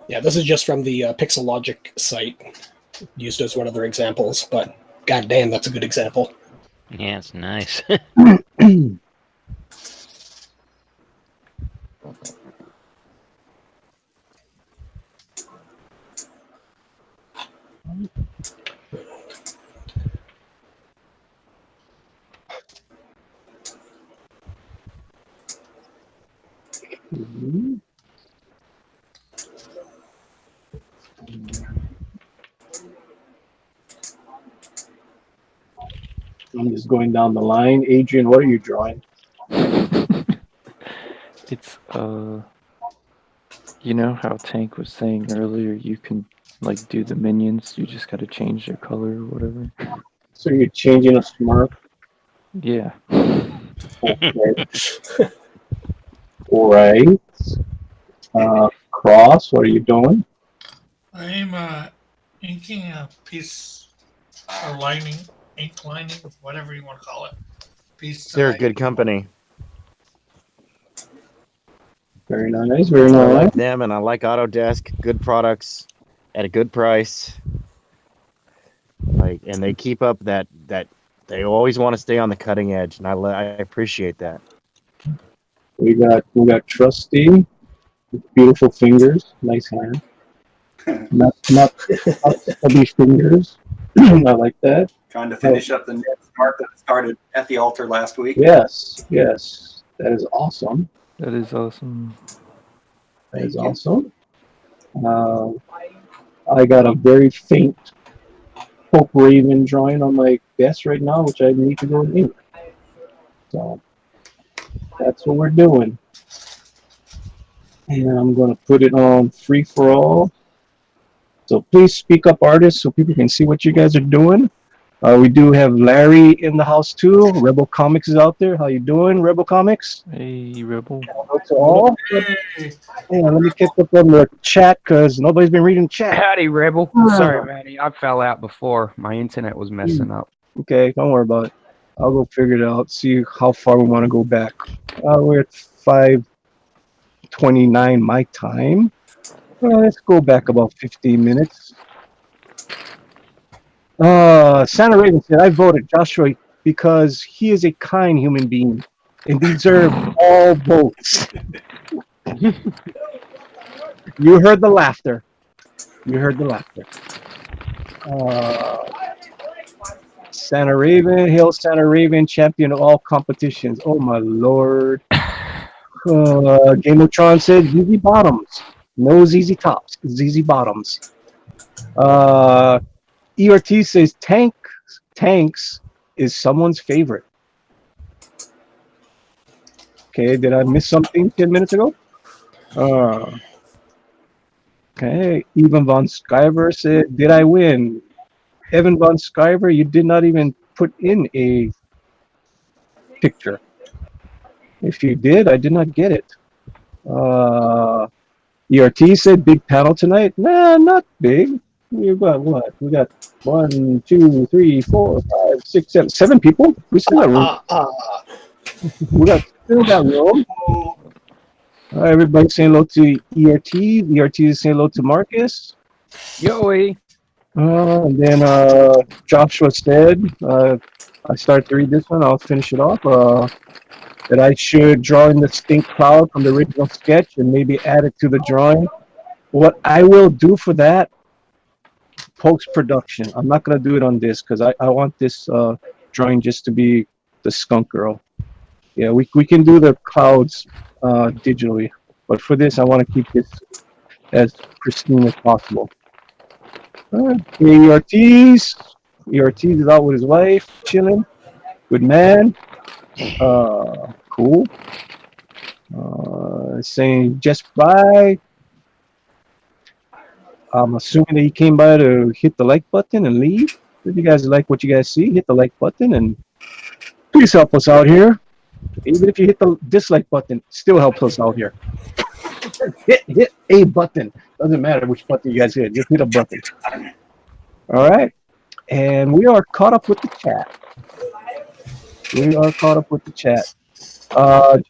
Yeah, this is just from the Pixel Logic site. used as one of their examples, but goddamn, that's a good example. Yeah, it's nice. I'm just going down the line. Adrian, what are you drawing? It's you know how Tank was saying earlier, you can like do the minions, you just gotta change their color or whatever. So you're changing a Smurf. Yeah. Okay. All right. Cross, what are you doing? I'm inking a piece or lining, ink lining, whatever you want to call it. Piece. They're a good company. Very nice, very I nice. like them, and I like Autodesk. Good products at a good price. Like, and they keep up that they always want to stay on the cutting edge, and I appreciate that. We got Trusty, beautiful fingers, nice hand. Not stubby fingers. I like that. Trying to finish up the next art that started at the altar last week. Yes, yes, that is awesome. That is awesome. That is awesome. I got a very faint Pope Raven drawing on my desk right now, which I need to go and ink. So that's what we're doing. And I'm going to put it on free for all. So please speak up, artists, so people can see what you guys are doing. We do have Larry in the house too. Rebel Comics is out there. How you doing, Rebel Comics? Hey, Rebel. Hello to all. Hey. Yeah, let me catch up on the chat because nobody's been reading chat. Howdy, Rebel. Sorry, Matty. I fell out before. My internet was messing up. Okay, don't worry about it. I'll go figure it out. See how far we want to go back. We're at 5:29 my time. Let's go back about 15 minutes. Santa Raven said, I voted Joshua because he is a kind human being and deserves all votes. You heard the laughter. You heard the laughter. Santa Raven, hail Santa Raven, champion of all competitions. Oh my lord. Game of Tron said ZZ Bottoms. No ZZ Tops, ZZ Bottoms. ERT says Tanks is someone's favorite. Okay, did I miss something 10 minutes ago? Okay, Evan Von Skyver said, did I win? Evan Von Skyver, you did not even put in a picture. If you did, I did not get it. ERT said, big panel tonight? Nah, not big. We got what? We got 1, 2, 3, 4, 5, 6, 7, 7 people. We still got room. We still got room. Everybody saying hello to ERT. ERT is saying hello to Marcus. Yoey. And then Joshua said, I started to read this one. I'll finish it off. That I should draw in the stink cloud from the original sketch and maybe add it to the drawing. What I will do for that, post-production. I'm not going to do it on this because I want this drawing just to be the skunk girl. Yeah, we can do the clouds digitally. But for this, I want to keep this as pristine as possible. ERT's is out with his wife, chilling. Good man. Cool. Saying just bye. I'm assuming that he came by to hit the like button and leave. If you guys like what you guys see, hit the like button and please help us out here. Even if you hit the dislike button, still helps us out here. Hit a button. Doesn't matter which button you guys hit. Just hit a button. All right. And we are caught up with the chat.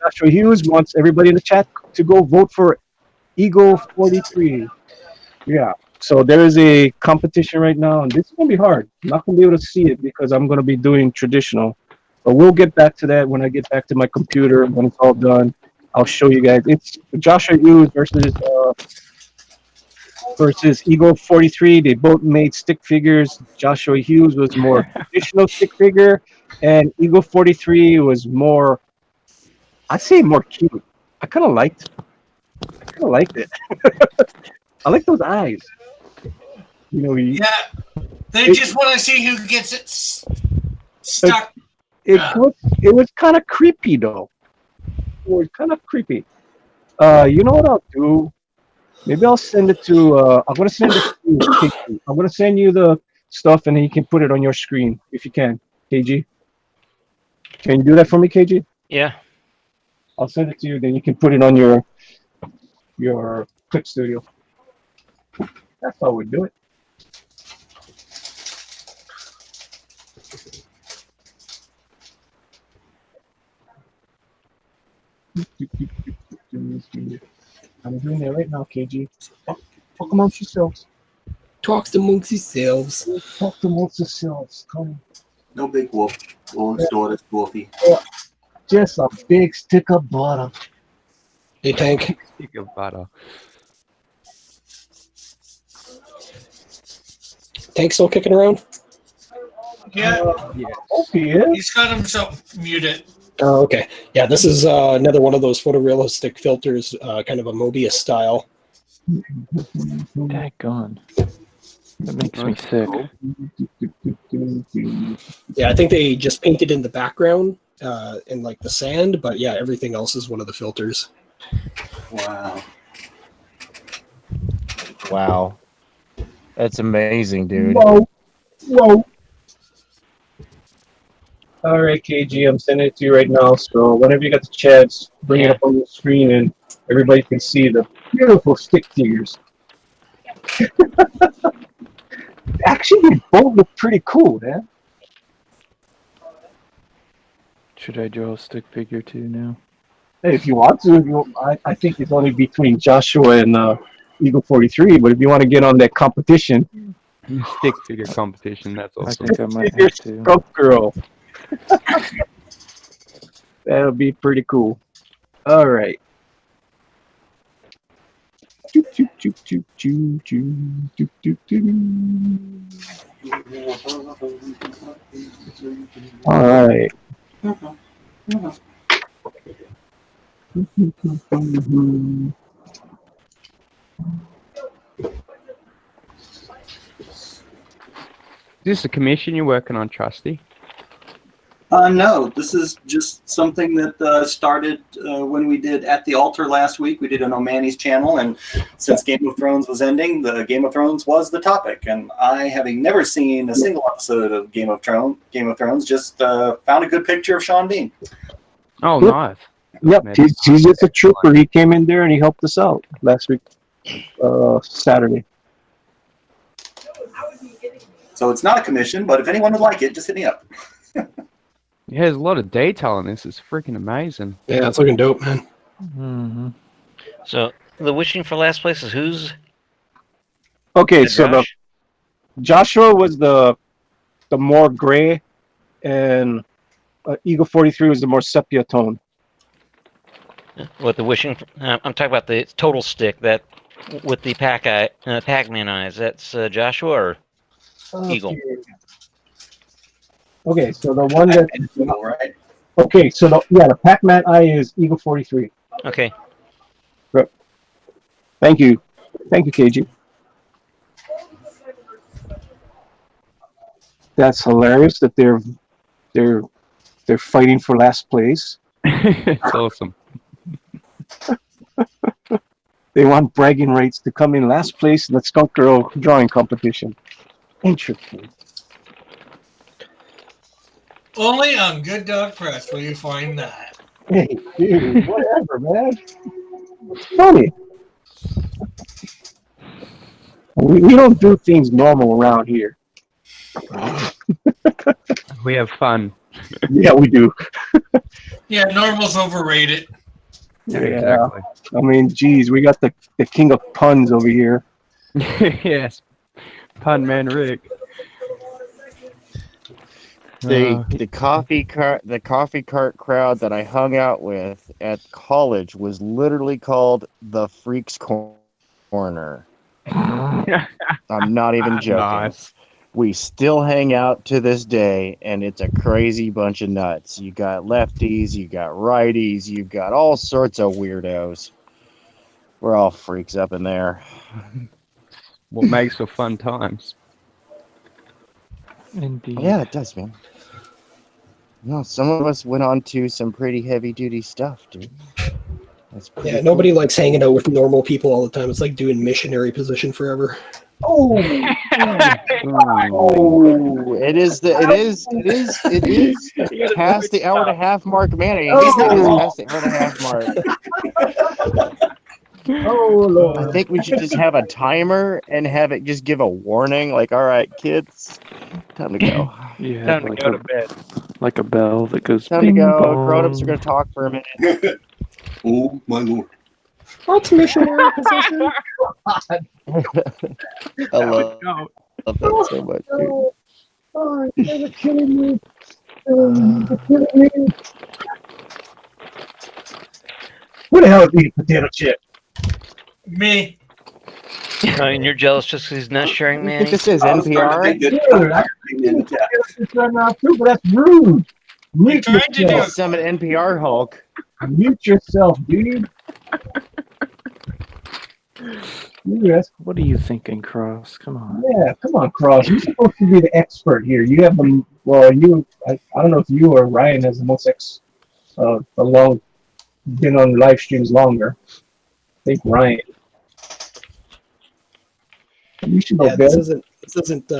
Joshua Hughes wants everybody in the chat to go vote for Eagle 43. Yeah. So there is a competition right now, and this is gonna be hard. I'm not gonna be able to see it because I'm gonna be doing traditional. But we'll get back to that when I get back to my computer. When it's all done, I'll show you guys. It's Joshua Hughes versus Eagle 43. They both made stick figures. Joshua Hughes was more traditional stick figure, and Eagle 43 was more, I'd say, more cute. I kind of liked. I kind of liked it. I like those eyes. You know, Yeah, they just want to see who gets it stuck. it was kind of creepy though. It was kind of creepy. You know what I'll do? Maybe I'll send it to. I'm gonna send it to you, KG. I'm gonna send you the stuff, and then you can put it on your screen if you can, KG. Can you do that for me, KG? Yeah. I'll send it to you. Then you can put it on your Clip Studio. That's how we do it. I'm doing it right now, KG. Talk amongst yourselves. Talks amongst yourselves. Talk amongst yourselves. Come. No big wolf. Wolf's daughter's wolfy. Just a big stick of butter. Hey, Tank. Stick of butter. Tank still kicking around? Yeah, Okay. he's got himself muted. Oh, okay. Yeah, this is another one of those photorealistic filters, kind of a Mobius style. Daggone. That makes me sick. Yeah, I think they just painted in the background in like the sand, but yeah, everything else is one of the filters. Wow. Wow. That's amazing, dude. Whoa. Whoa. All right, KG, I'm sending it to you right now. So whenever you got the chance, bring it up on the screen and everybody can see the beautiful stick figures. Actually, they both look pretty cool, man. Should I draw a stick figure too now? Hey, if you want to, I think it's only between Joshua and Eagle 43. But if you want to get on that competition, Stick figure competition. That's I awesome. think I might figure have to. Skunk Girl. That'll be pretty cool. All right. Choo, choo, choo, choo, choo, choo, choo, choo, choo. All right. Is this a commission you're working on, Trusty? No, this is just something that started when we did At the Altar last week. We did an O'Many's channel, and since Game of Thrones was ending, the Game of Thrones was the topic. And I, having never seen a single episode of Game of Thrones, just found a good picture of Sean Bean. Oh, Yep. nice. Yep, he's just a trooper. He came in there and he helped us out last week, Saturday. So it's not a commission, but if anyone would like it, just hit me up. Yeah, there's a lot of detail in this. It's freaking amazing. Yeah, it's looking dope, man. Mm-hmm. So the wishing for last place is whose? Okay, Is it so Josh? Joshua was the more gray, and Eagle 43 was the more sepia tone. What the wishing? I'm talking about the total stick that with the Pac-Man eyes. That's Joshua or Eagle? Okay, so the one that Eagle, right? okay, so the Pac-Man eye is Eagle 43. Okay. Thank you, KG. That's hilarious that they're fighting for last place. It's awesome. They want bragging rights to come in last place in the Skunk Girl drawing competition. Interesting. Only on Good Dog Press will you find that. Hey, dude, whatever, man. It's funny. We don't do things normal around here. We have fun. Yeah, we do. Yeah, normal's overrated. Yeah, Yeah. exactly. I mean, geez, we got the king of puns over here. Yes, pun man Rick. The coffee cart crowd that I hung out with at college was literally called the Freaks Corner. I'm not even joking. Nice. We still hang out to this day, and it's a crazy bunch of nuts. You got lefties, you got righties, you got all sorts of weirdos. We're all freaks up in there. What makes for fun times. Indeed. Yeah, it does, man. No, some of us went on to some pretty heavy duty stuff, dude. That's pretty Yeah, cool. nobody likes hanging out with normal people all the time. It's like doing missionary position forever. Oh, Oh, it is past the hour and a half mark, Manny. It is past the hour and a half mark. Oh I Lord. think we should just have a timer and have it just give a warning, like, all right, kids, time to go. You Time have to like go a to bed. like a bell that goes Time to bing go. bong. Grown-ups are going to talk for a minute. Oh my lord. What's missionary position? I love that so much, dude. Oh, you're killing me. You're killing me. Who the hell is eating potato chip? Me. And you're jealous just because he's not sharing, You think Manny? this is I was starting to NPR? think that Dude, I in the chat. this right now too, but that's rude. We Mute tried to do yourself. it. Summon NPR Hulk. Mute yourself, dude. Dude, that's, What are you thinking, Cross? Come on. yeah, come on, Cross. You're supposed to be the expert here. You have the well. I don't know if you or Ryan has the most been on live streams longer. I think Ryan. You should know Yeah, better. this isn't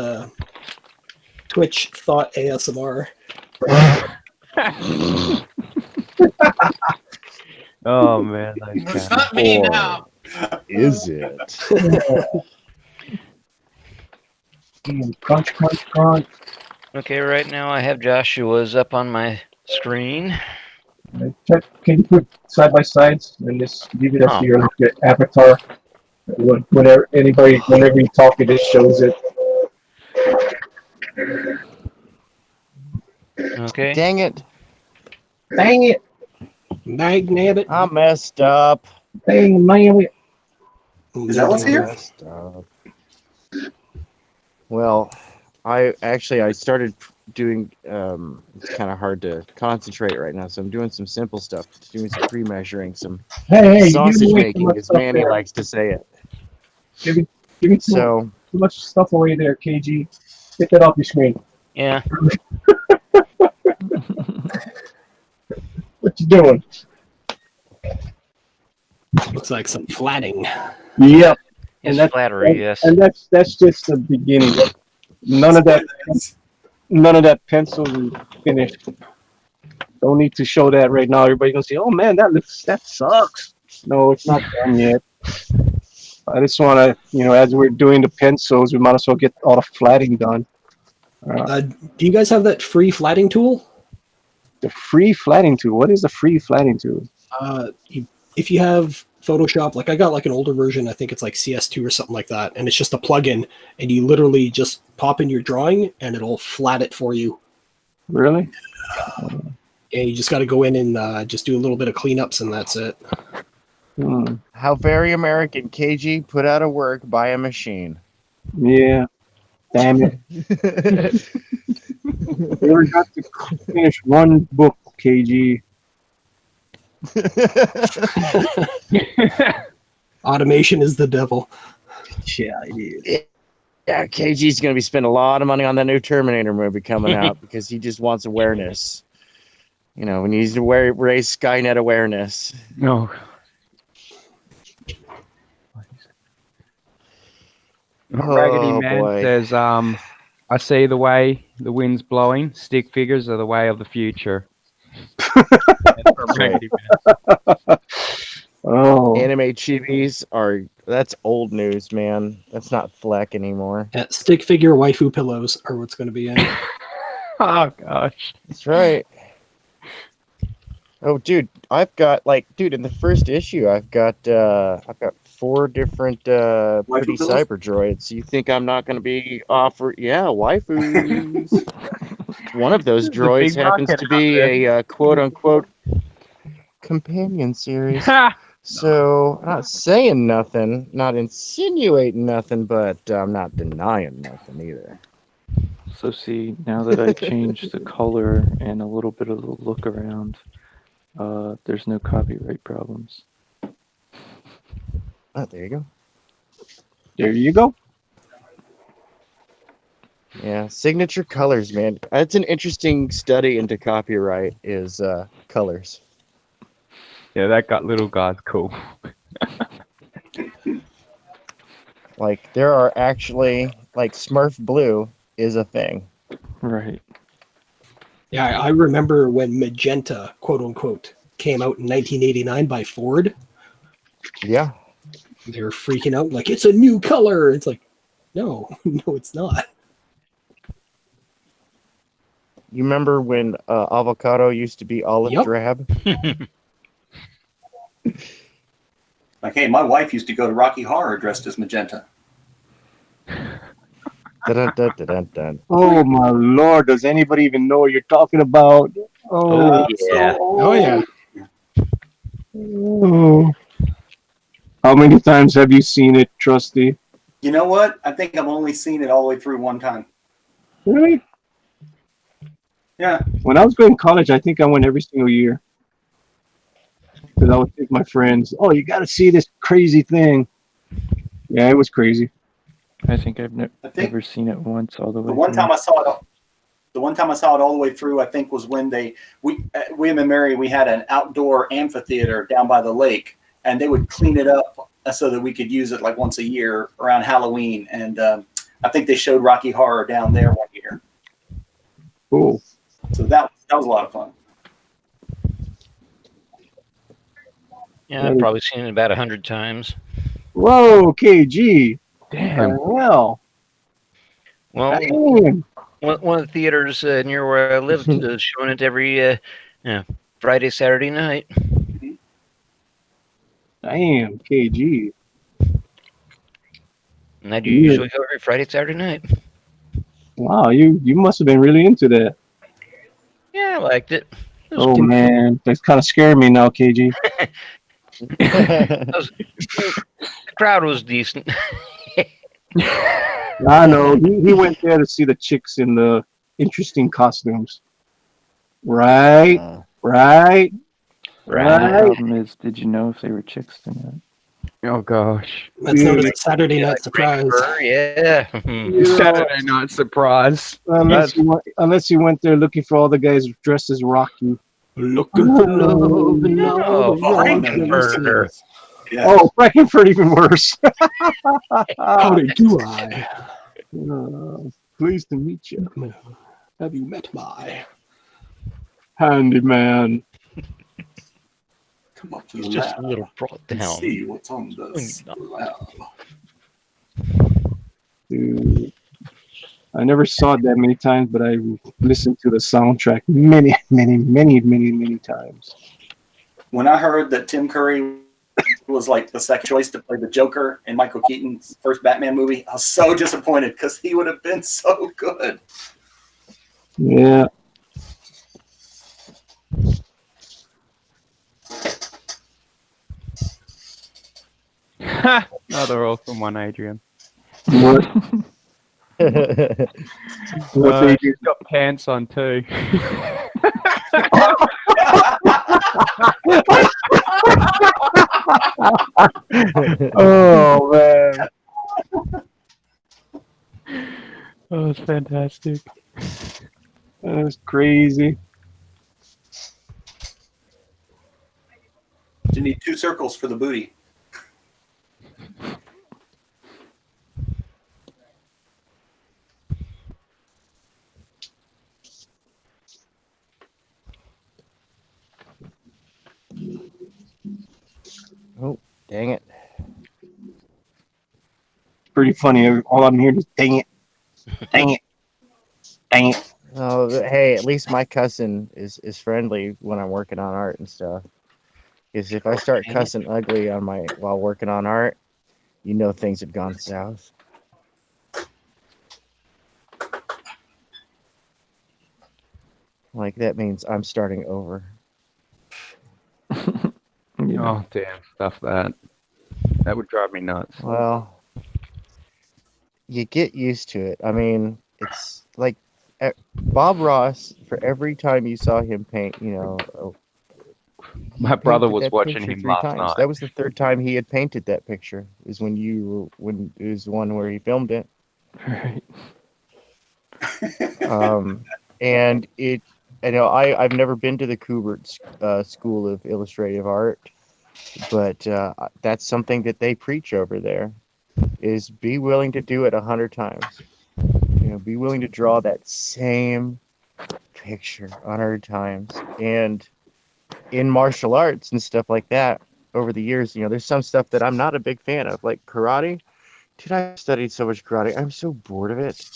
Twitch thought ASMR. Oh man, those It's cats. not me now. Is it? Crunch, crunch, crunch. Okay, right now I have Joshua's up on my screen. Check. Can you put side by sides and just leave it as Oh. your avatar? Whenever whenever you talk, it just shows it. Okay. Dang it. Dang it! Nabbit. I messed up. Dang man! Is that what's here? Messed up. Well, I started doing it's kind of hard to concentrate right now, so I'm doing some simple stuff, doing some pre-measuring, some Hey, you sausage giving away too making, much as stuff Manny there. likes to say it. Give me too much stuff away there, KG. Get that off your screen. Yeah. What you doing? Looks like some flatting. Yep. It's that's- flattery, yes. And that's just the beginning. None of that pencil is finished. Don't need to show that right now. Everybody's gonna say, "Oh man, that sucks." No, it's not done yet. I just want to, as we're doing the pencils, we might as well get all the flatting done. Do you guys have that free flatting tool? The free flatting tool. What is the free flatting tool? If you have Photoshop, like I got like an older version, I think it's like CS2 or something like that, and it's just a plugin, and you literally just pop in your drawing, and it'll flat it for you. Really? Yeah, you just got to go in and just do a little bit of cleanups, and that's it. How very American. KG, put out of work, buy a machine. Yeah. Damn it. We ever got to finish one book, KG. Automation is the devil. Yeah, it is. Yeah, KG's going to be spending a lot of money on that new Terminator movie coming out because he just wants awareness. We need to raise Skynet awareness. No. Raggedy Man boy. says, I see the way the wind's blowing. Stick figures are the way of the future. That's from Raggedy Man. Oh. Anime chibis that's old news, man. That's not Fleck anymore. Stick figure waifu pillows are what's going to be in. Oh gosh. That's right. Oh, dude, I've got in the first issue, I've got 4 different pretty pillows? cyber droids. You think I'm not going to be offered? Yeah, waifus. One of those There's a droids big happens market to out be there. a quote unquote companion series. Ha! So I'm not saying nothing, not insinuating nothing, but I'm not denying nothing either. So see, now that I changed the color and a little bit of the look around, there's no copyright problems. Oh, there you go. There you go. Yeah, signature colors, man. That's an interesting study into copyright is colors. Yeah, that got little guy's cool. Like there are actually like Smurf blue is a thing. Right. Yeah, I remember when magenta, quote unquote, came out in 1989 by Ford. Yeah. They were freaking out like it's a new color. It's like, no, no, it's not. You remember when avocado used to be olive Yep. drab? Like, hey, my wife used to go to Rocky Horror dressed as magenta. Dun, dun, dun, dun, dun. Oh my lord! Does anybody even know what you're talking about? Oh, yeah. Oh yeah. Oh. How many times have you seen it, Trusty? You know what? I think I've only seen it all the way through one time. Really? Yeah. When I was going to college, I think I went every single year because I would take my friends. Oh, you got to see this crazy thing. Yeah, it was crazy. I think I've I think never seen it once all the way the one through. time I saw it, the one time I saw it all the way through, I think was when William and Mary, we had an outdoor amphitheater down by the lake, and they would clean it up so that we could use it like once a year around Halloween. And I think they showed Rocky Horror down there one year. Cool. So that was a lot of fun. Yeah, I've probably seen it about 100 times. Whoa, KG. Damn. Well, Well, damn. one of the theaters near where I lived is showing it every Friday, Saturday night. Damn, KG. And I do usually go every Friday, Saturday night. Wow, you must have been really into that. Yeah, I liked it. Oh man, that's kind of scaring me now, KG. The crowd was decent. I know he went there to see the chicks in the interesting costumes. Right, right, The right. problem is, did you know if they were chicks or not? Oh gosh. That's known as Dude. a Saturday night surprise. Yeah. You know, Saturday night surprise. unless you went there looking for all the guys dressed as Rocky. Looking for love and all Oh, the wrong Frankenfurter. places. Yeah. Oh, Frankenfurt even worse. Howdy do I? Pleased to meet you, Have you met my handyman. Come up to He's the just lab a little brought and down. see what's on the slab. Dude, I never saw it that many times, but I listened to the soundtrack many, many, many, many, many times. When I heard that Tim Curry was like the second choice to play the Joker in Michael Keaton's first Batman movie, I was so disappointed because he would have been so good. Yeah. Another awesome one, Adrian. What? What they She's got pants on too. Oh man. Oh, it's fantastic. That's crazy. You need 2 circles for the booty. Oh, dang it. Pretty funny. All I'm hearing is dang it. Dang it. Dang it. Oh, hey, at least my cussing is friendly when I'm working on art and stuff. Because if I start cussing ugly on while working on art, you know things have gone south. Like that means I'm starting over. Yeah. Oh damn, stuff that. That would drive me nuts. Well, you get used to it. I mean, it's like Bob Ross. For every time you saw him paint, he My brother painted was that watching picture him 3 last times. night. That was the 3rd time he had painted that picture. Is when it was the one where he filmed it. Right. And I've never been to the Kubert School of Illustrative Art, but that's something that they preach over there. Is be willing to do it 100 times. Be willing to draw that same picture 100 times. And in martial arts and stuff like that, over the years, there's some stuff that I'm not a big fan of, like karate. Dude, I studied so much karate. I'm so bored of it.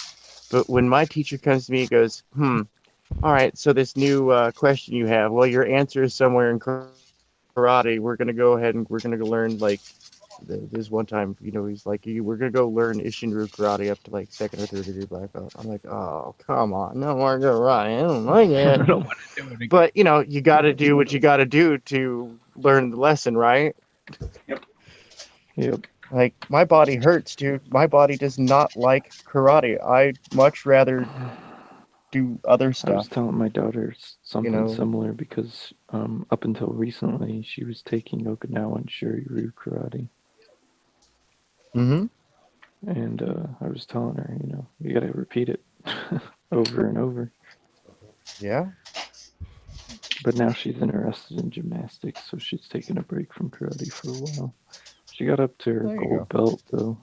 But when my teacher comes to me and goes, all right, so this new question you have, well, your answer is somewhere in karate. We're going to go ahead and we're going to go learn, like, this one time, he's like, we're going to go learn Ishinru karate up to, like, 2nd or 3rd degree black belt. I'm like, oh, come on. No more karate. I don't like I it. don't want to do it again. But, you got to do what you got to do to learn the lesson, right? Yep. Like, my body hurts, dude. My body does not like karate. I'd much rather do other I was stuff. telling my daughter something know. similar because up until recently she was taking Okinawa and Shuri-ryu karate, Mm-hmm. and I was telling her, you got to repeat it over and over. Yeah. But now she's interested in gymnastics, so she's taking a break from karate for a while. She got up to her There you gold belt though.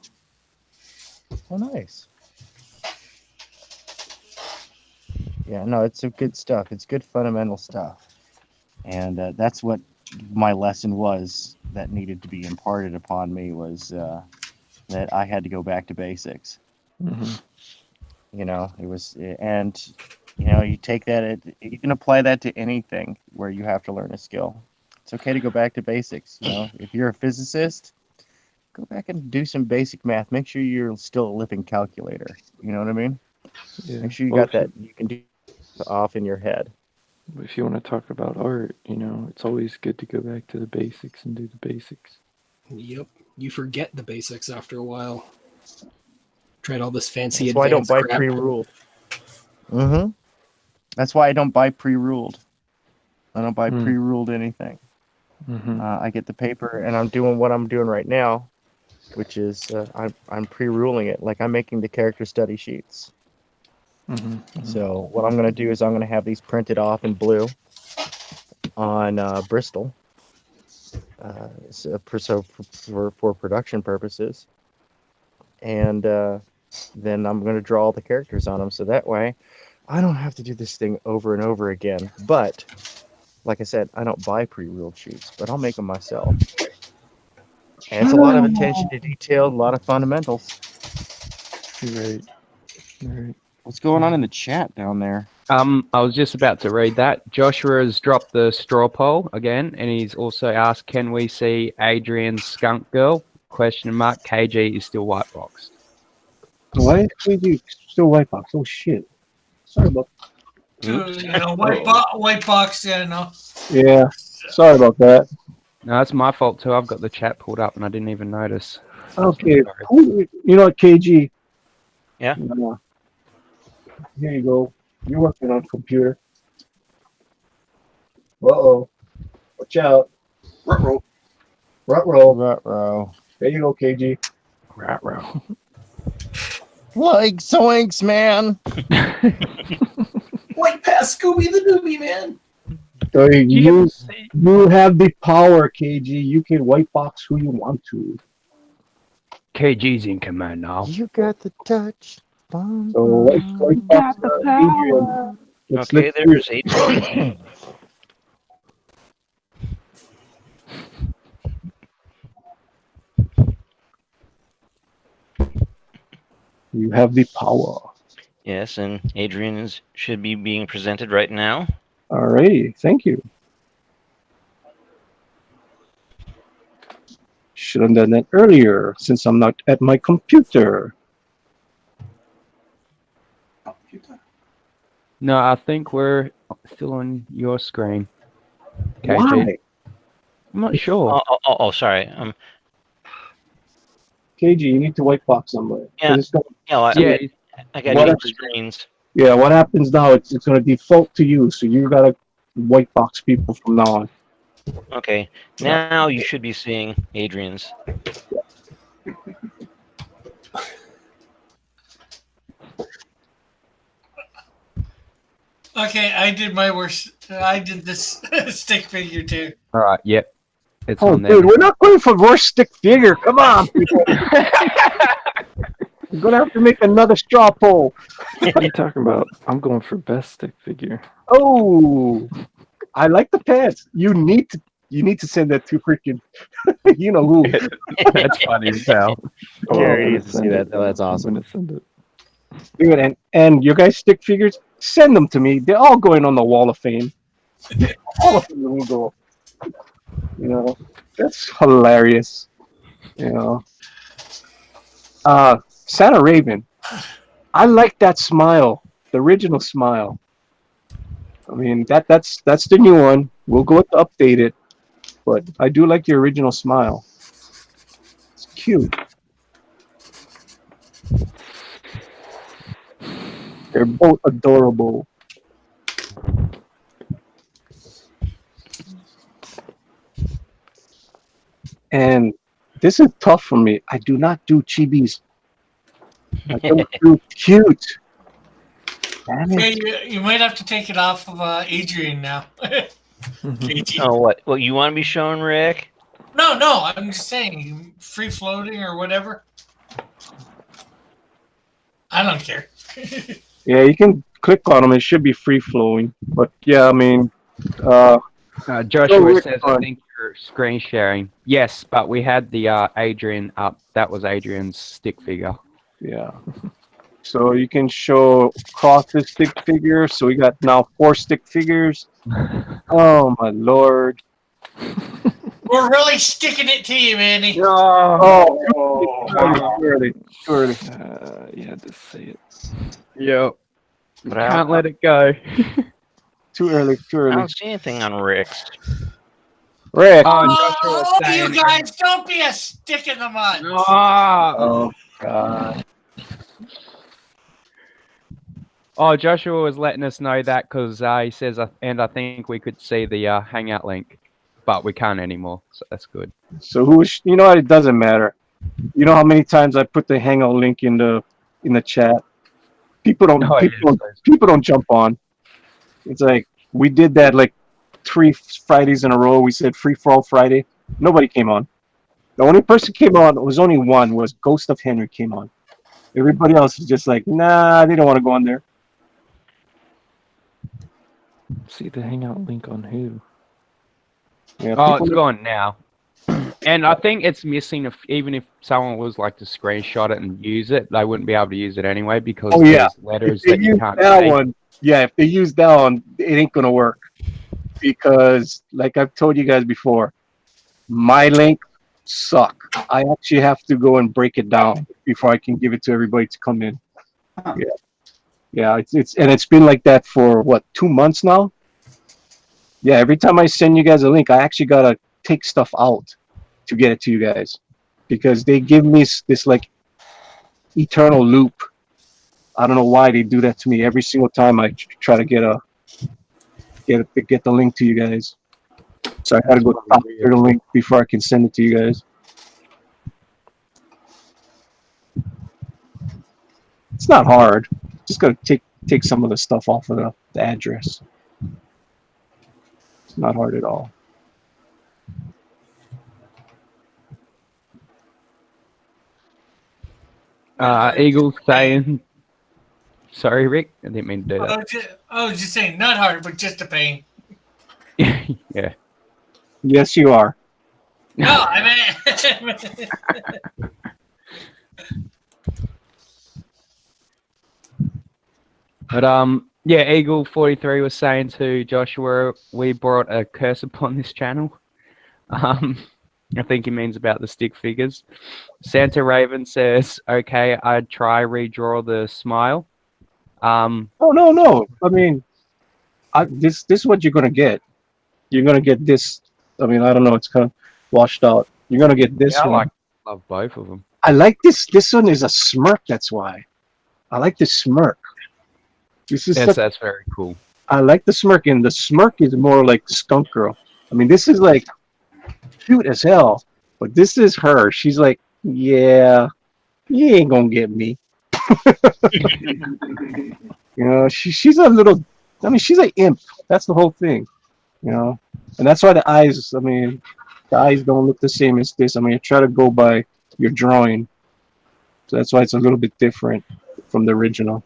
Oh, nice. Yeah, no, it's some good stuff. It's good fundamental stuff. And that's what my lesson was that needed to be imparted upon me was that I had to go back to basics. Mm-hmm. It was, and, you take that, you can apply that to anything where you have to learn a skill. It's okay to go back to basics. If you're a physicist, go back and do some basic math. Make sure you're still a living calculator. You know what I mean? Yeah. Make sure you Well, got that. You can do off in your head. if you want to talk about art, it's always good to go back to the basics and do the basics. Yep. You forget the basics after a while. Tried all this fancy That's why I don't advanced buy crap. pre-ruled. Mm-hmm. That's why I don't buy pre-ruled. I don't buy pre-ruled anything. Mm-hmm. I get the paper, and I'm doing what I'm doing right now, which is I'm pre-ruling it. Like I'm making the character study sheets. Mm-hmm. Mm-hmm. So what I'm going to do is I'm going to have these printed off in blue on Bristol. For production purposes, and then I'm going to draw all the characters on them, so that way I don't have to do this thing over and over again. But like I said, I don't buy pre-ruled sheets, but I'll make them myself. And it's a lot of attention to detail, a lot of fundamentals. Right. Right. What's going on in the chat down there? I was just about to read that. Joshua has dropped the straw poll again, and he's also asked, "Can we see Adrian's skunk girl?" Question mark. KG is still white boxed. Why is KG still white box? Oh shit! Sorry about. White box. Yeah, no. Yeah, sorry about that. No, that's my fault too. I've got the chat pulled up and I didn't even notice. Okay, Sorry. you know what, KG? Yeah. Here you go. You're working on computer. Uh-oh. Watch out. Ruh-roh. Ruh-roh. Ruh-roh. There you go, KG. Ruh-roh. Like zoinks, man. Like past Scooby the Doobie Man. So you have the power, KG. You can white box who you want to. KG's in command now. You got the touch. So white box Adrian. Okay, there's Adrian. You have the power. Yes, and Adrian should be being presented right now. Alrighty, thank you. Should have done that earlier since I'm not at my computer. No, I think we're still on your screen. KG. Why? I'm not sure. Sorry. KG, you need to white box somewhere. 'Cause Yeah. it's gonna- Yeah, I got What two if- screens. yeah, what happens now, it's going to default to you, so you got to white box people from now on. Okay. Now you should be seeing Adrian's. Okay, I did my worst. I did this stick figure too. all right. Yep, it's Oh, on there. dude, we're not going for worst stick figure. Come on, people. You're going to have to make another straw poll. What are you talking about? I'm going for best stick figure. Oh, I like the pants. You need to send that to freaking, you know who. That's funny as hell. Oh, Jerry I'm needs gonna to see send that, it. though. That's awesome. I'm gonna send it. Dude, and your guys' stick figures, send them to me. They're all going on the Wall of Fame. All of them will go. You know, that's hilarious. You know. Santa Raven. I like that smile. The original smile. I mean, that's the new one. We'll go to update it. But I do like the original smile. It's cute. They're both adorable. And this is tough for me. I do not do chibis. I don't do cute. Damn Yeah, it. you might have to take it off of Adrian now. KG. Oh, what? What you want to be shown, Rick? No, I'm just saying, free floating or whatever. I don't care. Yeah, you can click on them. It should be free flowing. But yeah, I mean, Joshua Rick, says, go I on. think you're screen sharing. Yes, but we had the Adrian up. That was Adrian's stick figure. yeah. So you can show across the stick figure. So we got now 4 stick figures. Oh my lord. We're really sticking it to you, Manny. Oh, too early. Too early. You had to say it. Yep. But Can't let it go. Too early. Too I early. don't see anything on Rick's. Rick. Oh, Joshua was Oh, saying. you guys, don't be a stick in the mud. Oh, God. oh, Joshua was letting us know that because he says, and I think we could see the Hangout link, but we can't anymore. So that's good. So you know what? It doesn't matter. You know how many times I put the Hangout link in the chat? People don't Oh, yeah, people don't jump on. It's like we did that like 3 Fridays in a row. We said free for all Friday. Nobody came on. The only person came on was only one. Was Ghost of Henry came on. Everybody else is just like, nah, they don't want to go on there. See the hangout link on who? Yeah, Oh, people- it's gone now. And I think it's missing. Even if someone was like to screenshot it and use it, they wouldn't be able to use it anyway because Oh, yeah. there's letters if they that you use can't that see. one, yeah, if they use that one, it ain't gonna work because, like I've told you guys before, my link suck. I actually have to go and break it down before I can give it to everybody to come in. Huh. Yeah, it's been like that for what 2 months now. Yeah, every time I send you guys a link, I actually gotta take stuff out to get it to you guys because they give me this like eternal loop. I don't know why they do that to me every single time I try to get the link to you guys. So I gotta go copy the link before I can send it to you guys. It's not hard. Just gotta take some of the stuff off of the address. It's not hard at all. Eagles saying, sorry, Rick, I didn't mean to do that. I was just saying, not hard, but just a pain. Yeah. Yes, you are. No, I mean, But yeah, Eagle 43 was saying to Joshua, we brought a curse upon this channel. I think he means about the stick figures. Santa Raven says, "Okay, I'd try redraw the smile." Oh no! I mean, this is what you're gonna get. You're gonna get this. I mean, I don't know. It's kind of washed out. You're gonna get this Yeah, one. love both of them. I like this. This one is a smirk. That's why I like the smirk. This is Yes, such, that's very cool. I like the smirk, and the smirk is more like the skunk girl. I mean, this is like cute as hell, but this is her. She's like, yeah, you ain't gonna get me. You know, she's a little. I mean, she's an imp. That's the whole thing. You know, and that's why the eyes. I mean, the eyes don't look the same as this. I mean, you try to go by your drawing, so that's why it's a little bit different from the original.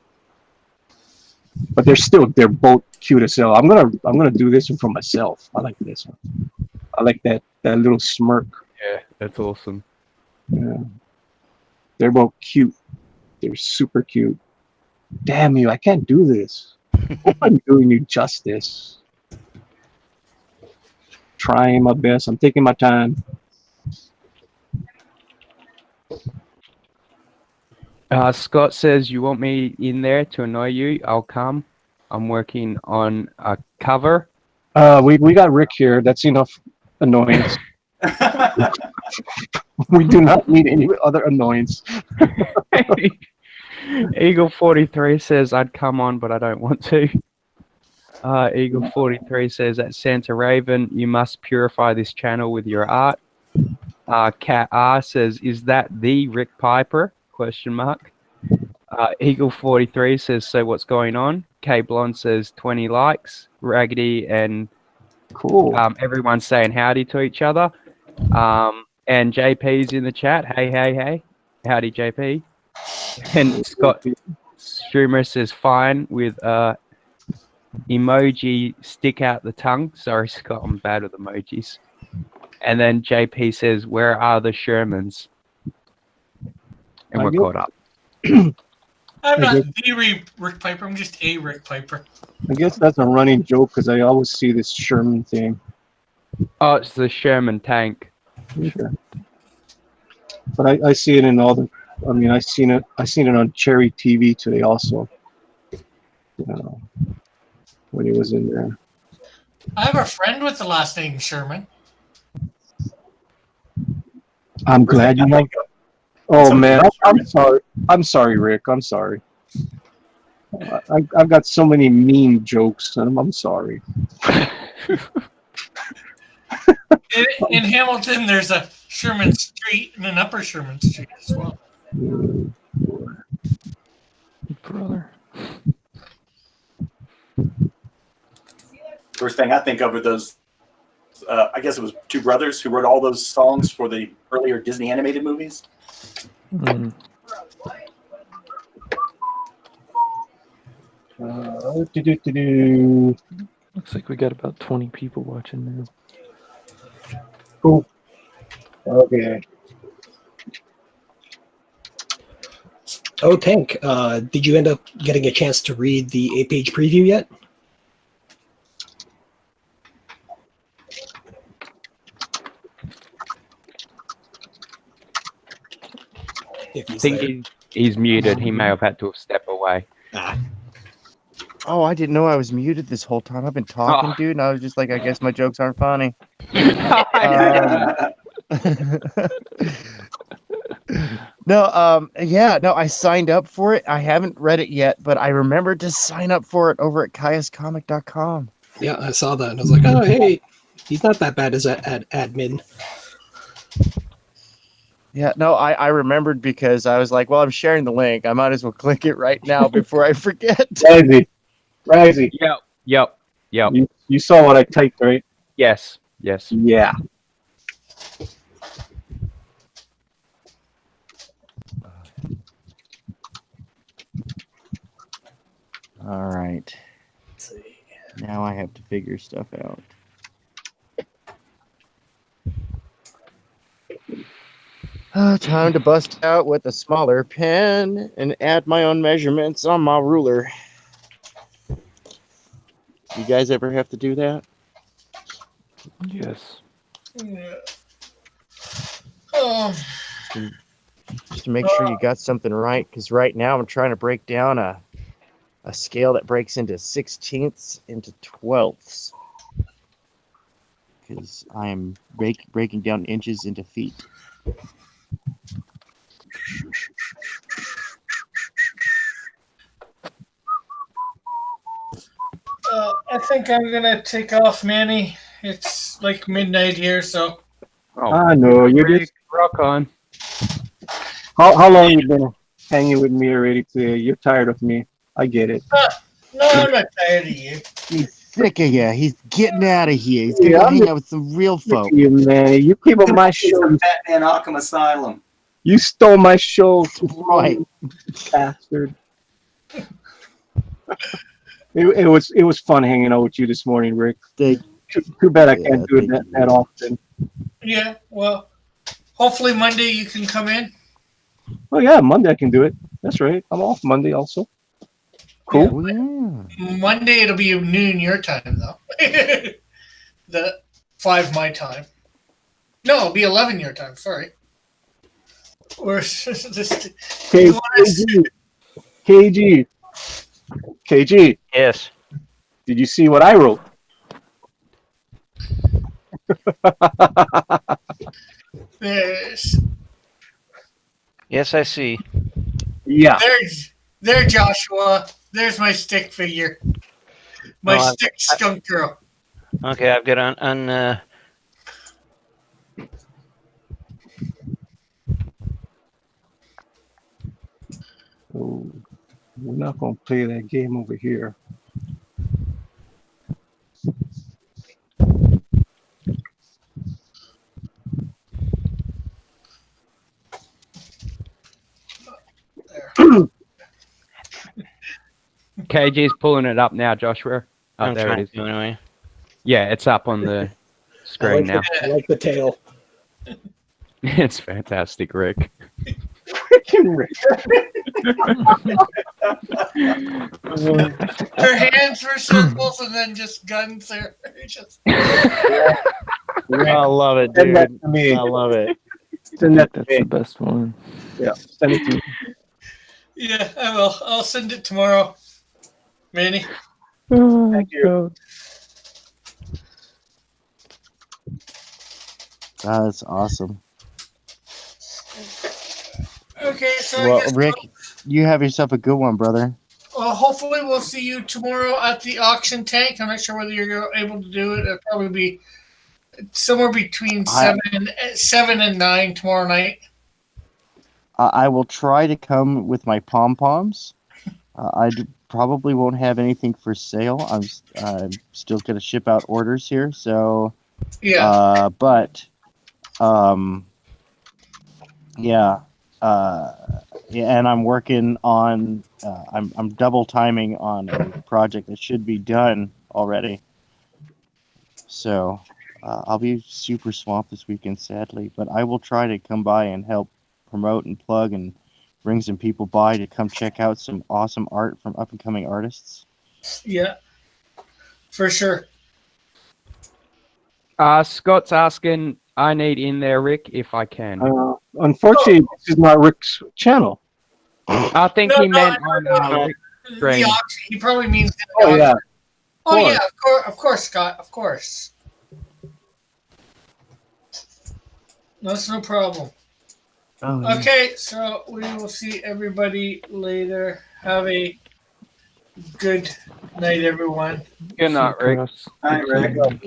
But they're both cute as hell. I'm gonna do this one for myself. I like this one. I like that little smirk. Yeah, that's awesome. Yeah. They're both cute. They're super cute. Damn you, I can't do this. Hope I'm doing you justice. Trying my best. I'm taking my time. Scott says, "You want me in there to annoy you? I'll come. I'm working on a cover." We got Rick here. That's enough annoyance. We do not need any other annoyance. Eagle 43 says, "I'd come on, but I don't want to." Eagle 43 says, "At Santa Raven, you must purify this channel with your art." Cat R says, "Is that the Rick Piper?" Question mark. Eagle 43 says, "So what's going on?" K Blonde says, 20 likes. Raggedy and Cool. everyone's saying howdy to each other. And JP's in the chat. Hey. Howdy, JP. And Scott Strumer says, "Fine," with emoji stick out the tongue. Sorry, Scott, I'm bad with emojis. And then JP says, "Where are the Shermans?" And we're caught up. I'm not the Rick Piper. I'm just a Rick Piper. I guess that's a running joke because I always see this Sherman thing. Oh, it's the Sherman tank. Okay. But I see it in all the. I mean, I seen it on Cherry TV today also. When he was in there. I have a friend with the last name Sherman. I'm glad you like. Oh man, I'm sorry. I'm sorry, Rick. I'm sorry. I've got so many mean jokes. I'm sorry. In Hamilton, there's a Sherman Street and an Upper Sherman Street as well. Brother. First thing I think of are those. I guess it was two brothers who wrote all those songs for the earlier Disney animated movies. Mm. Looks like we got about 20 people watching now. Cool. Okay. Oh, Tank, did you end up getting a chance to read the 8-page preview yet? I think he's muted. He may have had to step away. Oh, I didn't know I was muted this whole time. I've been talking, dude, and I was just like, I guess my jokes aren't funny. No, I signed up for it. I haven't read it yet, but I remembered to sign up for it over at kaiuscomic.com. Yeah, I saw that, and I was like, oh, hey, he's not that bad as an admin. Yeah, no, I remembered because I was like, well, I'm sharing the link. I might as well click it right now before I forget. Razy. Yep. You saw what I typed, right? Yes. Yeah. All right. Now I have to figure stuff out. Time to bust out with a smaller pen and add my own measurements on my ruler. You guys ever have to do that? Yes. Yeah. Oh, Just to make sure you got something right, because right now I'm trying to break down a scale that breaks into 16ths into 12ths, because I am breaking down inches into feet. I think I'm gonna take off, Manny. It's like midnight here, so Oh, I know you're Rick, just. rock on. How long you been hanging with me already today? You're tired of me. I get it. no, I'm not tired of you. He's sick of you. He's getting out of here. He's gonna Yeah, go I'm hang out with some real Look folk. at you, man. You came on my It's show. the Batman Arkham Asylum. You stole my show, Right. bastard. It was fun hanging out with you this morning, Rick. Thank Too bad I Yeah, can't do it thank that, you. that often. Yeah, well, hopefully Monday you can come in. Oh yeah, Monday I can do it. That's right. I'm off Monday also. Cool. Oh, yeah. Monday it'll be noon your time though. The 5 my time. No, it'll be 11 your time. Sorry. Or just K- you want us- KG, KG. Yes. Did you see what I wrote? There's Yes, I see. Yeah. there Joshua. There's my stick figure. My Oh, stick skunk girl. Okay, I've got on Oh, we're not gonna play that game over here. KG's pulling it up now, Joshua. Oh, I'm there it trying is. to anyway. Yeah, it's up on the I screen like, now. I like the tail. It's fantastic, Rick. Freaking Rick. Her hands were circles and then just guns there. Just I love it, Send that dude. to me. I love it. Send that to That's me. the best one. Yeah, send it to me. yeah, I will. I'll send it tomorrow. Manny. Thank you. That's awesome. Okay, so I Well, guess Rick, you have yourself a good one, brother. well, hopefully we'll see you tomorrow at the auction tank. I'm not sure whether you're able to do it. It'll probably be somewhere between 7 and 9 tomorrow night. I will try to come with my pom-poms. Probably won't have anything for sale. I'm still going to ship out orders here. So, Yeah. Yeah. Yeah, and I'm working on. I'm double timing on a project that should be done already. So, I'll be super swamped this weekend, sadly. But I will try to come by and help promote and plug and bring some people by to come check out some awesome art from up and coming artists. Yeah. For sure. Scott's asking, I need in there, Rick, if I can. Unfortunately, this is not Rick's channel. I think No, he no, meant no, on no. Rick's The stream. auction. He probably means the Oh auction. yeah. Oh course. yeah, of course, Scott, of course. That's no problem. Oh, yeah. Okay, so we will see everybody later. Have a good night, everyone. Good night, Rick. Cross Hi, Rick. again.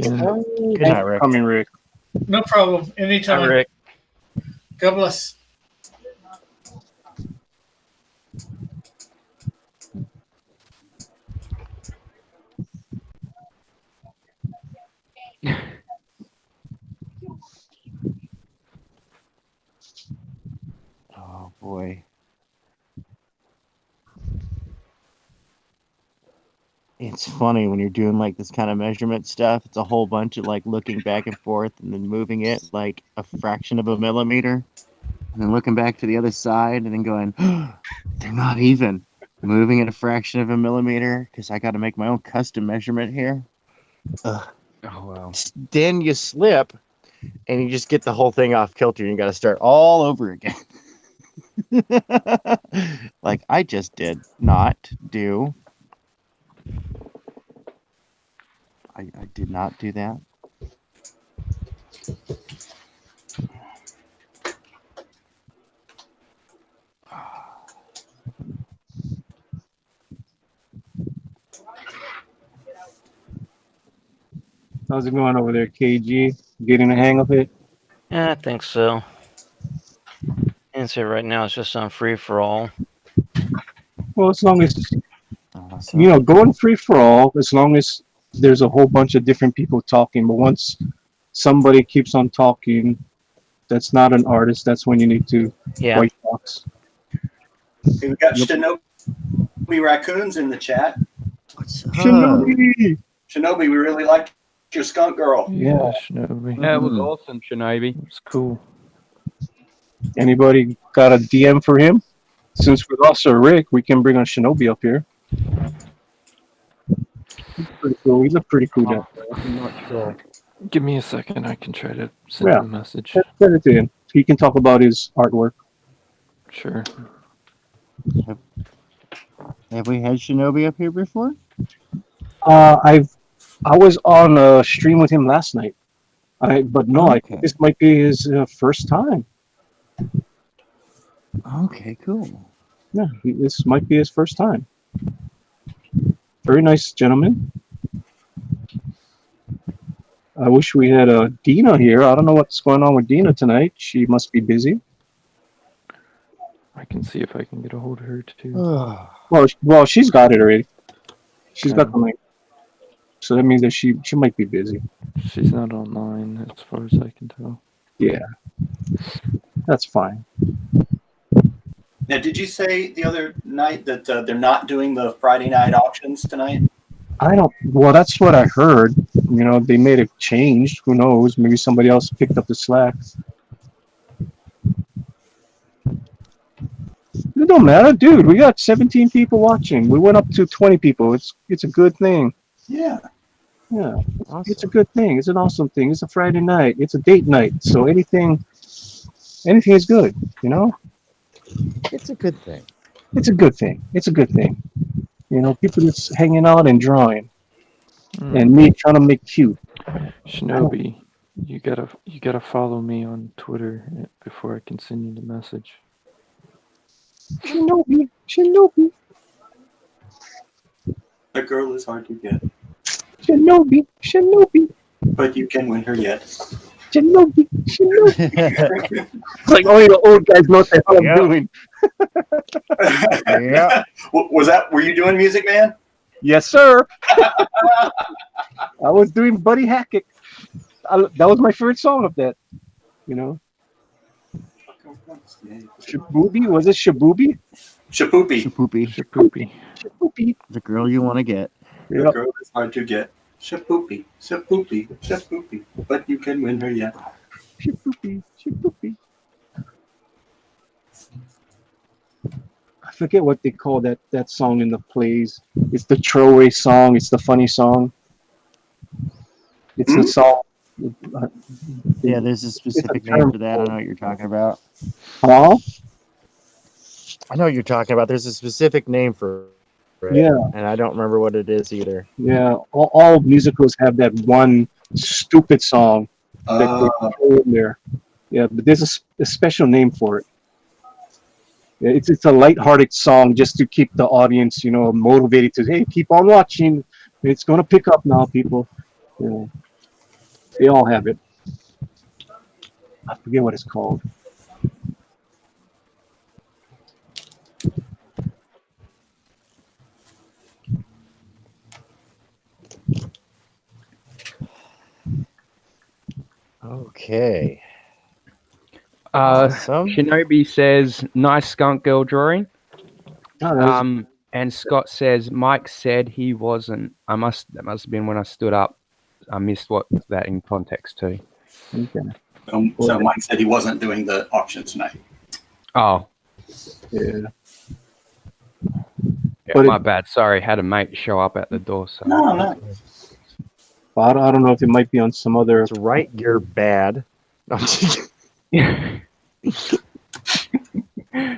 Good night, Rick. Coming, Rick. No problem. Anytime. Hi, Rick. God bless. Oh boy. It's funny when you're doing like this kind of measurement stuff. It's a whole bunch of like looking back and forth and then moving it like a fraction of a millimeter. And then looking back to the other side and then going, they're not even. Moving it a fraction of a millimeter because I got to make my own custom measurement here. Ugh. Oh, well. Then you slip and you just get the whole thing off kilter, and you got to start all over again. Like I just did not do. I did not do that. How's it going over there, KG? Getting the hang of it? Yeah, I think so. And so right now it's just on free for all. Well, as long as Awesome. going free for all, as long as there's a whole bunch of different people talking. But once somebody keeps on talking, that's not an artist. That's when you need to Yeah. white box. Hey, we got Yep. Shinobi Raccoons in the chat. What's up? Shinobi! Shinobi, we really liked your skunk girl. Yeah. Shinobi. Yeah, it was Mhm. awesome, Shinobi. It's cool. Anybody got a DM for him? Since we lost our Rick, we can bring on Shinobi up here. He's pretty cool. He's a pretty cool guy. I'm not sure. Give me a second. I can try to send Yeah. him a message. Send it to him. He can talk about his artwork. Sure. Have we had Shinobi up here before? I was on a stream with him last night. But no, I Okay. think this might be his first time. Okay, cool. Yeah, this might be his first time. Very nice gentleman. I wish we had Dina here. I don't know what's going on with Dina tonight. She must be busy. I can see if I can get a hold of her too. Well, she's got it already. She's got the link. So that means that she might be busy. She's not online as far as I can tell. Yeah, that's fine. Now, did you say the other night that they're not doing the Friday night auctions tonight? Well, that's what I heard. They made a change. Who knows? Maybe somebody else picked up the slack. It don't matter, dude. We got 17 people watching. We went up to 20 people. It's a good thing. Yeah. Yeah, Awesome. it's a good thing. It's an awesome thing. It's a Friday night. It's a date night. So anything is good. It's a good thing. It's a good thing. It's a good thing. People just hanging out and drawing, and me trying to make cute. Shinobi, you gotta follow me on Twitter before I can send you the message. Shinobi. The girl is hard to get, Shinobi. but you can win her yet. Shinobi. It's like only the old guys know what the hell I'm doing. Yeah. Were you doing Music Man? Yes, sir. I was doing Buddy Hackett. That was my favorite song of that. Shabubi? Was it Shabubi? Shapoopy. Shapoopy. Shapoopy. Shabubi. The girl you want to get. The Yep. girl is hard to get. Shapoopy. Shapoopy. Shapoopy. But you can win her yet. Shabubi. Shabubi. I forget what they call that song in the plays. It's the throwaway song. It's the funny song. It's the song. Yeah, there's a specific term name for that. I know what you're talking about. Huh? I know what you're talking about. There's a specific name for it. Yeah. And I don't remember what it is either. Yeah. All musicals have that one stupid song that they throw in there. Yeah, but there's a special name for it. Yeah, it's a lighthearted song just to keep the audience, motivated to, hey, keep on watching. It's gonna pick up now, people. They all have it. I forget what it's called. Okay. Awesome. Shinobi says, nice skunk girl drawing. Oh, that was- And Scott says, Mike said he wasn't. That must have been when I stood up. I missed what that in context too. okay. So Mike said he wasn't doing the auction tonight. Oh, Yeah. yeah, But my bad. Sorry, had a mate show up at the door. So. No. But I don't know if it might be on some other. That's right. You're bad. I'm just-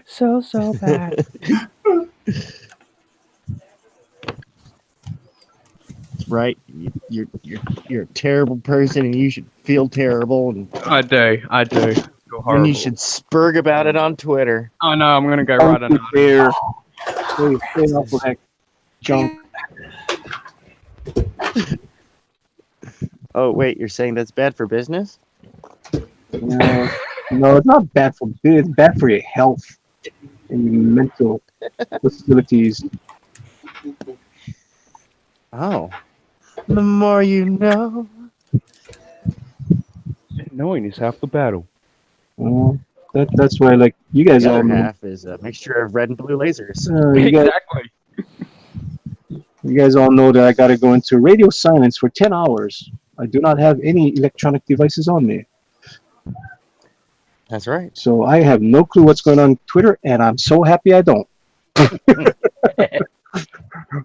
So bad. right. You're a terrible person, and you should feel terrible, and I do. I do. Feel then horrible. you should spurg about it on Twitter. Oh no, I'm gonna go write an Uncle Bear. Stay off of that junk. Oh wait, you're saying that's bad for business? No, no, it's not bad for biz. It's bad for your health and your mental facilities. Oh, the more you know. Knowing is half the battle. That's why, like, you guys The all other know. half is a mixture of red and blue lasers. Exactly. You guys all know that I got to go into radio silence for 10 hours. I do not have any electronic devices on me. That's right. So I have no clue what's going on Twitter, and I'm so happy I don't.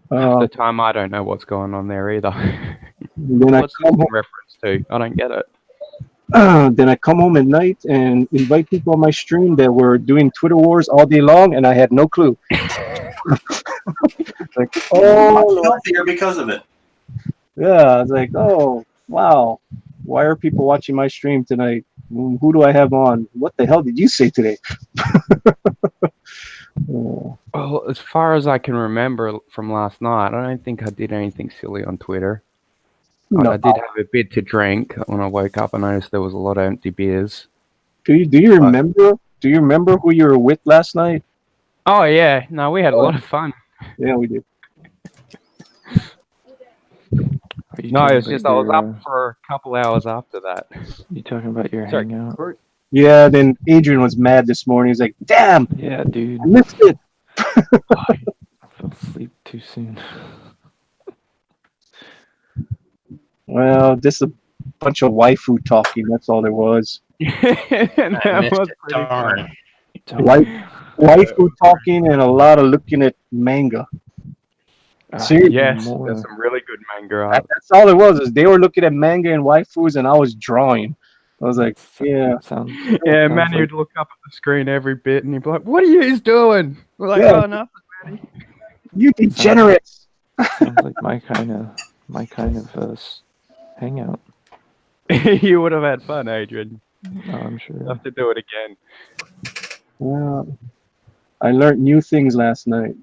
The time I don't know what's going on there either. Then I What's come this in home. reference to? I don't get it. Then I come home at night and invite people on my stream that were doing Twitter wars all day long, and I had no clue. Like, oh, Much Lord. healthier because of it. Yeah, it's like, oh, wow. Why are people watching my stream tonight? Who do I have on? What the hell did you say today? Oh, Well, as far as I can remember from last night, I don't think I did anything silly on Twitter. no. I did have a bit to drink when I woke up. I noticed there was a lot of empty beers. Do you remember? Do you remember who you were with last night? Oh yeah, no, we had a lot of fun. Yeah, we did. Are you No, talking it's about just I was your, up for a couple hours after that. You talking about your Sorry, hangout? Kurt? Yeah, then Adrian was mad this morning. He's like, damn, Yeah, dude. I missed it. I fell asleep too soon. Well, just a bunch of waifu talking. That's all there was. That was pretty Darn. fun. Waifu talking and a lot of looking at manga. Seriously, Yes, more. there's some really good manga art. That's all it was. Is they were looking at manga and waifus, and I was drawing. I was like, yeah, Sounds Yeah, sounds Manny like, would look up at the screen every bit, and he'd be like, "What are you doing?" We're like, Yeah. "Oh, nothing, Manny." you degenerates. sounds like my kind of hangout. You would have had fun, Adrian. Oh, I'm You'll sure. have to do it again. Well, I learned new things last night.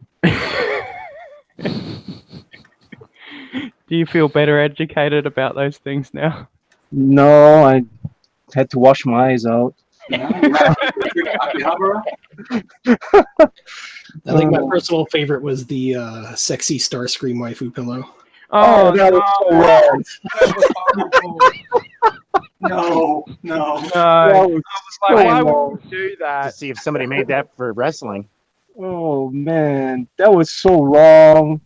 Do you feel better educated about those things now? No, I had to wash my eyes out. Akihabara? I think my personal favorite was the sexy Starscream waifu pillow. Oh, that was so wrong. That was horrible. No, no. No, That I was was so like, why wrong. would you do To that? see if somebody made that for wrestling. Oh man, that was so wrong.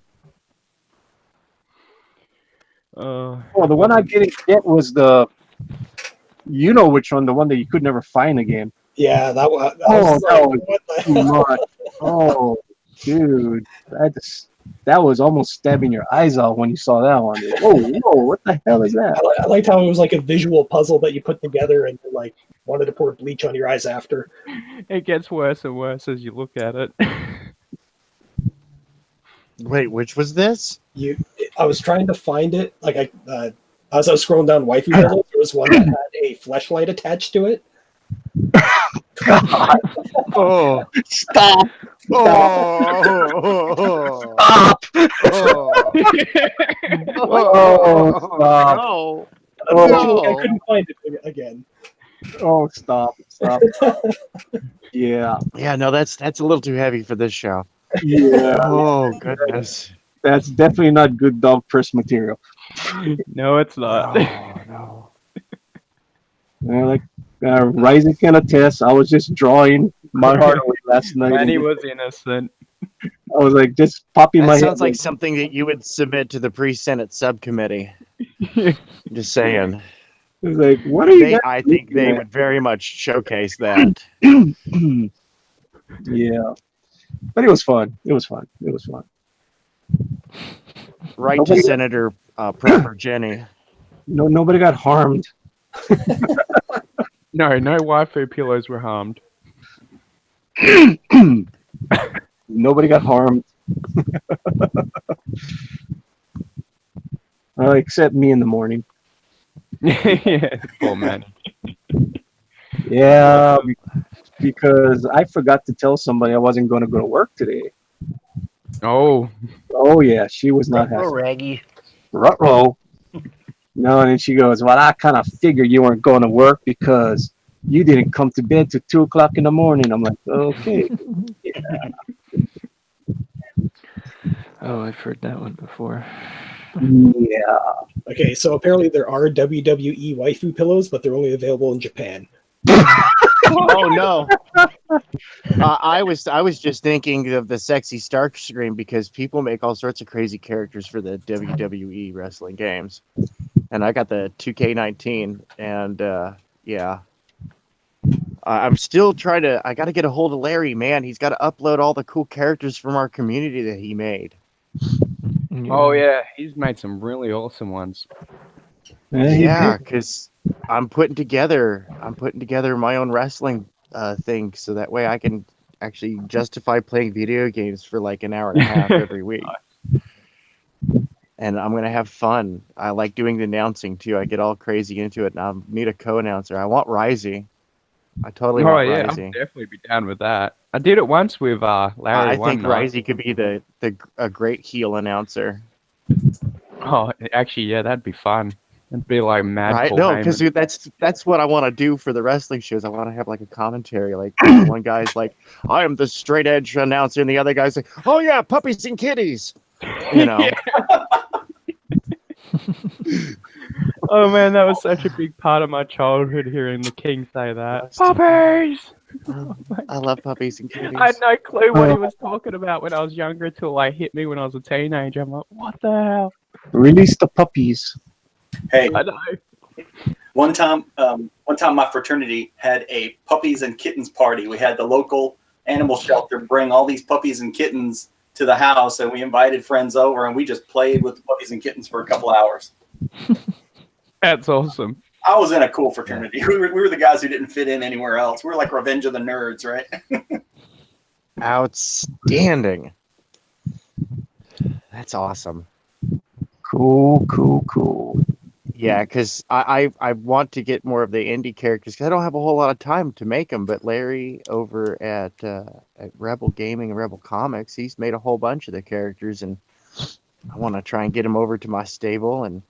Oh, the one I didn't get was the, you know which one, the one that you could never find again. Yeah, that was. Oh, that was what the too much. Oh, dude, that was almost stabbing your eyes out when you saw that one. Whoa, what the hell is that? I liked how it was like a visual puzzle that you put together and like wanted to pour bleach on your eyes after. It gets worse and worse as you look at it. Wait, which was this? I was trying to find it. Like as I was scrolling down waifu pillows, there was one that had a fleshlight attached to it. Oh, Stop! oh, Stop! oh, stop. no. Unfortunately, I couldn't find it again. Oh, stop! Yeah, Yeah, no, that's a little too heavy for this show. yeah. Oh goodness. That's definitely not good dog press material. No, it's not. Oh no. Like Rising can attest, I was just drawing my heart away last night. Manny and was innocent. I was like just popping my That head. sounds like something that you would submit to the pre-Senate subcommittee. Just saying. It was like, what are you guys I think they looking would very much showcase that. at? Yeah, but it was fun. It was fun. Right Nobody- to Senator Proper Jenny. No, nobody got harmed. No waifu pillows were harmed. Nobody got harmed, except me in the morning. Yeah, poor man. Yeah, because I forgot to tell somebody I wasn't going to go to work today. Oh, Oh yeah, she was not Oh, happy. Raggy. Ruh-roh. No, and then she goes, "Well, I kind of figured you weren't going to work because you didn't come to bed till 2 o'clock in the morning." I'm like, "Okay, Oh, I've heard that one before. yeah." Okay, so apparently there are WWE waifu pillows, but they're only available in Japan. Oh no. I was just thinking of the sexy Stark screen because people make all sorts of crazy characters for the WWE wrestling games, and I got the 2K19, and yeah, I'm still trying to. I got to get a hold of Larry, man. He's got to upload all the cool characters from our community that he made. oh yeah, he's made some really awesome ones. Yeah, he Yeah, did. because I'm putting together my own wrestling thing, so that way I can actually justify playing video games for like an hour and a half every week. And I'm gonna have fun. I like doing the announcing too. I get all crazy into it, and I need a co-announcer. I want Risey. I totally Oh want yeah, I'll Risey. definitely be down with that. I did it once with Larry I one think night. Risey could be a great heel announcer. Oh, actually, yeah, that'd be fun. It'd be like Mad Right? Paul No, because Heyman. that's what I want to do for the wrestling shows. I want to have like a commentary. Like one guy's like, "I am the straight edge announcer," and the other guy's like, "Oh yeah, puppies and kitties." You know. Oh man, that was such a big part of my childhood hearing the King say that. Yes. Puppies! I love puppies and kitties. I had no clue what he was talking about when I was younger till like hit me when I was a teenager. I'm like, what the hell? Release the puppies. Hey, I know. one time my fraternity had a puppies and kittens party. We had the local animal shelter bring all these puppies and kittens to the house, and we invited friends over, and we just played with the puppies and kittens for a couple hours. That's awesome. I was in a cool fraternity. We were the guys who didn't fit in anywhere else. We were like Revenge of the Nerds, right? Outstanding. That's awesome. Cool. Yeah, because I want to get more of the indie characters because I don't have a whole lot of time to make them. But Larry over at Rebel Gaming and Rebel Comics, he's made a whole bunch of the characters, and I want to try and get them over to my stable. And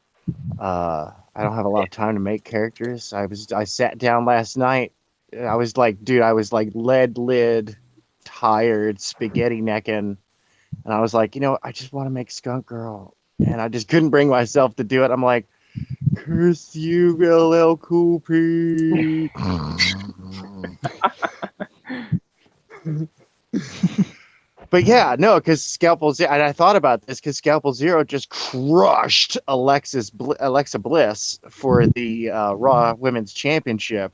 I don't have a lot of time to make characters. I sat down last night. I was like, dude, I was like lead lid, tired, spaghetti necking, and I was like, I just want to make Skunk Girl, and I just couldn't bring myself to do it. I'm like, curse you, LL Cool P. But yeah, no, because Scalpel Zero, and I thought about this because Scalpel Zero just crushed Alexa Bliss for the Raw Women's Championship.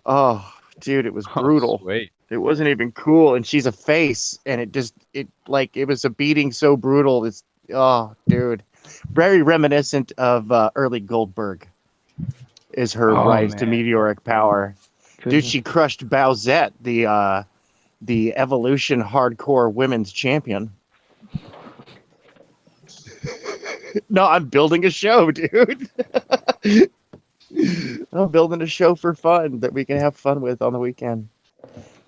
Oh, dude, it was brutal. Sweet. It wasn't even cool, and she's a face, and it was a beating so brutal. It's dude, very reminiscent of early Goldberg. Is her rise to meteoric power? Dude, she crushed Bowsette, the Evolution Hardcore Women's Champion. No, I'm building a show, dude. I'm building a show for fun that we can have fun with on the weekend.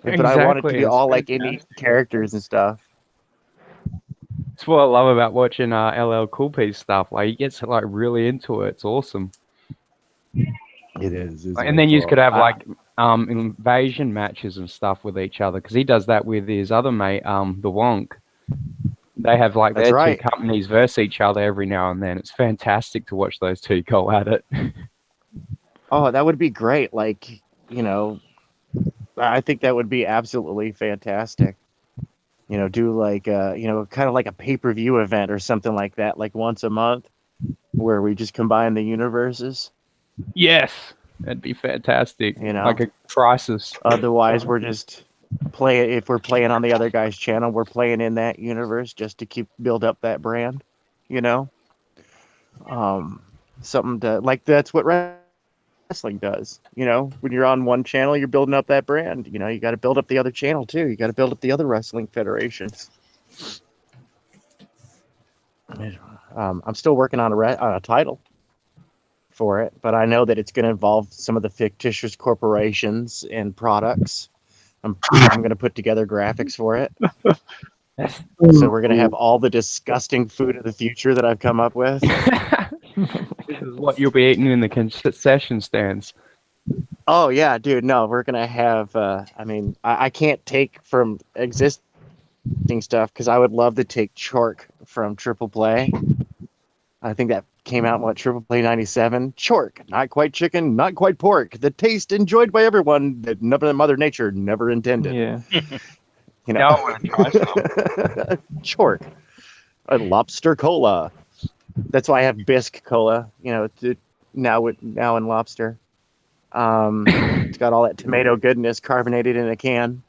But I want it to be all like indie characters and stuff. That's what I love about watching LL Cool P's stuff. Like he gets like really into it. It's awesome. It is. And then you could have like invasion matches and stuff with each other because he does that with his other mate, the Wonk. They have like their two companies verse each other every now and then. It's fantastic to watch those two go at it. Oh, that would be great. Like, I think that would be absolutely fantastic. Do like kind of like a pay-per-view event or something like that, like once a month, where we just combine the universes. Yes, that'd be fantastic. Like a crisis. Otherwise, we're just playing. If we're playing on the other guy's channel, we're playing in that universe just to build up that brand. Something to like. That's what wrestling does. You know, when you're on one channel, you're building up that brand. You know, you got to build up the other channel too. You got to build up the other wrestling federations. I'm still working on a title for it, but I know that it's going to involve some of the fictitious corporations and products. I'm going to put together graphics for it. So we're going to have all the disgusting food of the future that I've come up with. This is what you'll be eating in the concession stands. Oh yeah, dude. No, we're going to have. I mean, I can't take from existing stuff because I would love to take Chork from Triple Play. I think that came out in what, Triple Play 97. Chork, not quite chicken, not quite pork. The taste enjoyed by everyone that Mother Nature never intended. Yeah. You know, Now I want to try some. Chork, a lobster cola. That's why I have bisque cola. You know, now in lobster. It's got all that tomato goodness carbonated in a can.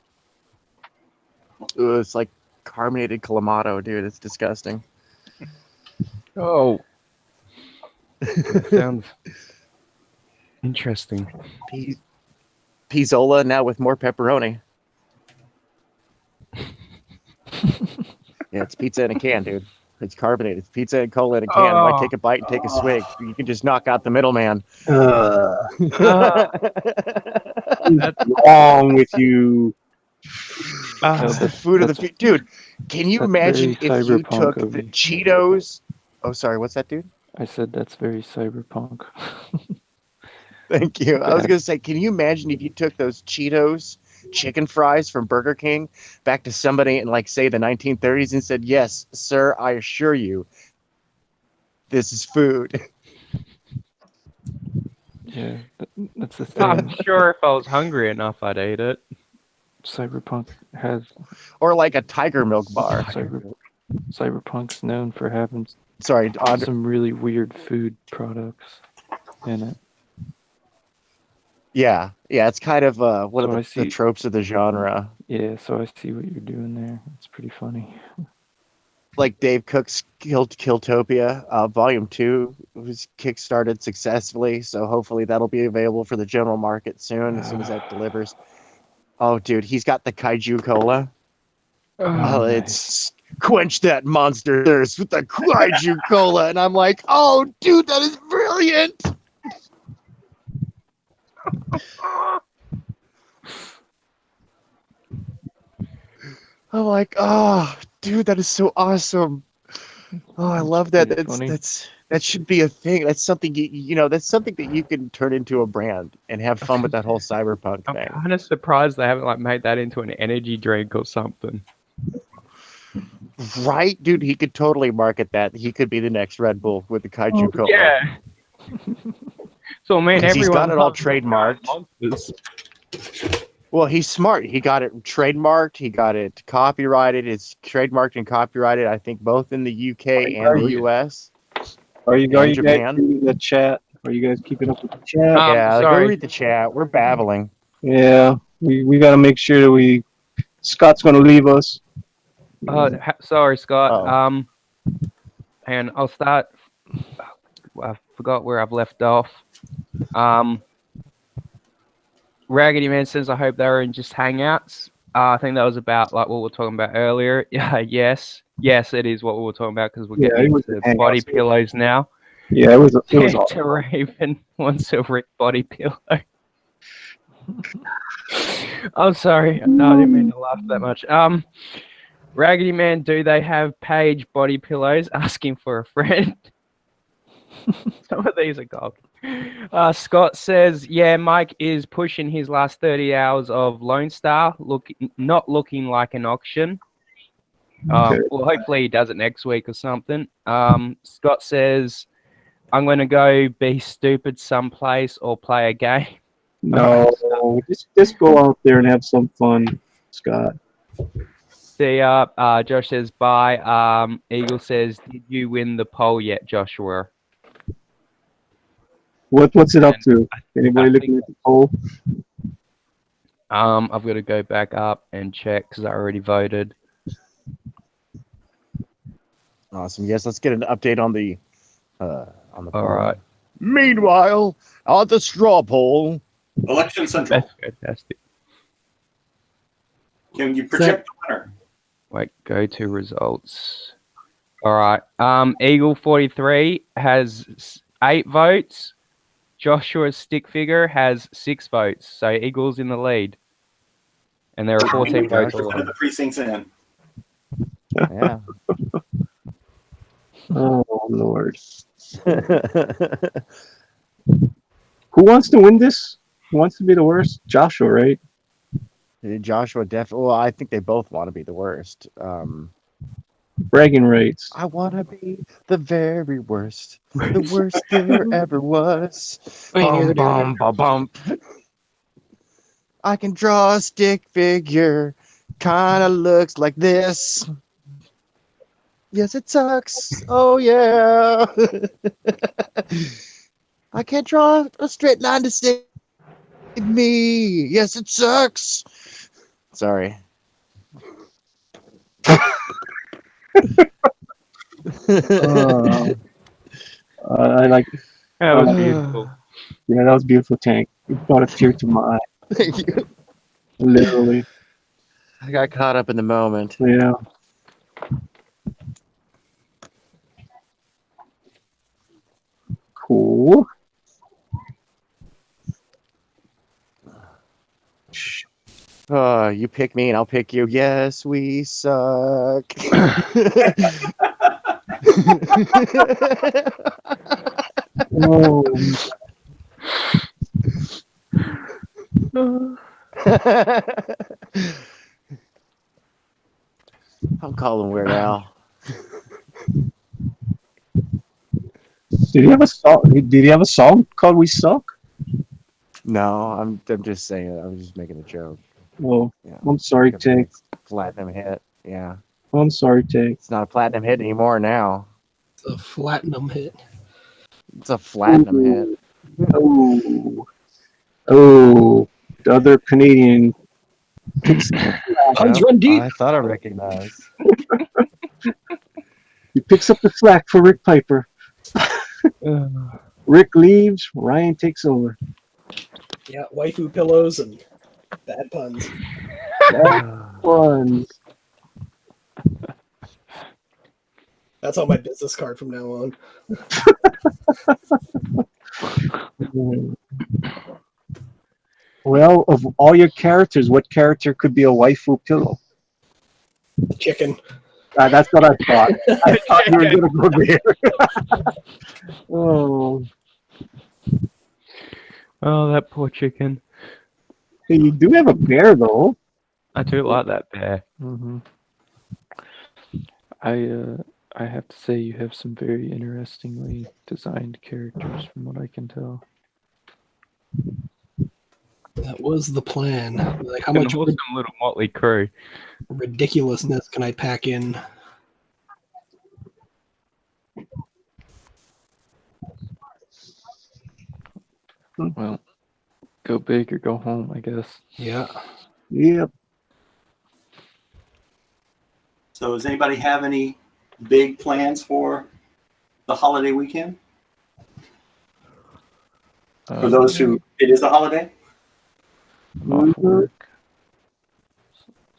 Ooh, it's like carbonated clamato, dude. It's disgusting. Oh, that sounds interesting. Pizzola now with more pepperoni. Yeah, it's pizza in a can, dude. It's carbonated. It's pizza and cola in a can. Oh. Why take a bite and take a swig? You can just knock out the middleman. What's wrong with you? It's the food of the future. Dude, can you that's imagine very if you cyberpunk took of the you. Cheetos? Oh, sorry. What's that, dude? I said that's very cyberpunk. Thank you. I was going to say, can you imagine if you took those Cheetos chicken fries from Burger King back to somebody in, like, say, the 1930s and said, yes, sir, I assure you, this is food. Yeah, that's the thing. I'm sure if I was hungry enough, I'd eat it. Cyberpunk has Or like a Tiger Milk bar. Cyberpunk's known for having Sorry, some really weird food products in it. yeah, it's kind of one So I of the see- tropes of the genre. Yeah, so I see what you're doing there. It's pretty funny. Like Dave Cook's Killtopia, Volume 2 was kickstarted successfully, so hopefully that'll be available for the general market soon, as soon as that delivers. Oh, dude, he's got the Kaiju Cola. Oh, It's quench that monster thirst with the Kaiju Cola, and I'm like, oh, dude, that is brilliant. I'm like, oh, dude, that is so awesome. Oh, I love that. pretty funny. That should be a thing. That's something you know. That's something that you can turn into a brand and have fun with that whole cyberpunk I'm thing. kind of surprised they haven't like made that into an energy drink or something. Right, dude? He could totally market that. He could be the next Red Bull with the Kaiju Cola. Yeah. So man, 'Cause he's got everyone it all loves trademarked. monsters. Well, he's smart. He got it trademarked. He got it copyrighted. It's trademarked and copyrighted, I think, both in the UK and the US. Are you And guys Japan. reading the chat? Are you guys keeping up with the chat? Yeah, go sorry. read the chat. We're babbling. Yeah, we got to make sure that Scott's going to leave us. Sorry, Scott. Oh. And I'll start. I forgot where I've left off. Raggedy Man says, I hope they were in just hangouts. I think that was about like what we were talking about earlier. Yeah, yes, it is what we were talking about because we're Yeah, getting it was into the body hangouts. pillows now. Yeah, it was To awesome. Raven wants a Rick body pillow. I'm sorry. No, I didn't mean to laugh that much. Raggedy Man, do they have Paige body pillows? Asking for a friend. Some of these are gold. Scott says, yeah, Mike is pushing his last 30 hours of Lone Star, not looking like an auction. Okay. Well, hopefully he does it next week or something. Scott says, I'm going to go be stupid someplace or play a game. No, just go out there and have some fun, Scott. See ya. Josh says, bye. Eagle says, did you win the poll yet, Joshua? What's it up to? Anybody looking at the poll? I've got to go back up and check because I already voted. Awesome. Yes, let's get an update on the All right. Meanwhile, On the straw poll. Election Central. That's fantastic. Can you project the winner? Wait, go to results. All right. Eagle 43 has 8 votes. Joshua's stick figure has 6 votes. So Eagle's in the lead. And there are 14 votes. 50% of the precincts in. Yeah. Oh Lord. Who wants to win this? Who wants to be the worst? Joshua, right? Joshua definitely. Well, I think they both want to be the worst. Bragging rights. I want to be the very worst. The worst there ever was. Bum, bum, bum, bum. I can draw a stick figure. Kind of looks like this. Yes, it sucks. Oh, yeah. I can't draw a straight line to save me. Yes, it sucks. Sorry. I like. That was beautiful. Yeah, that was beautiful, Tank. It brought a tear to my eye. Thank you. Literally. I got caught up in the moment. Yeah. Cool. You pick me and I'll pick you. Yes, we suck. Oh. I'm calling Weird Al. Did he have a song? Did he have a song called "We Suck"? No, I'm just saying it. I was just making a joke. Well, Yeah. I'm sorry, Tank. Platinum hit. Yeah. I'm sorry, Tank. It's not a platinum hit anymore now. It's a platinum hit. It's a platinum hit. Oh. Oh. The other Canadian. Puns run deep. I thought I recognized. He picks up the slack for Rick Piper. Rick leaves. Ryan takes over. Yeah, waifu pillows and bad puns. Fun. That's on my business card from now on. Well, of all your characters, what character could be a waifu pillow? Chicken. That's what I thought. I thought you were going to go there. Oh. Oh, that poor chicken. Hey, you do have a bear, though. I do like that bear. Mm-hmm. I have to say you have some very interestingly designed characters from what I can tell. That was the plan. Like, how An much awesome little motley crew. ridiculousness can I pack in? Well, go big or go home, I guess. Yeah. Yep. So does anybody have any big plans for the holiday weekend? For those who it is a holiday? I'm off work.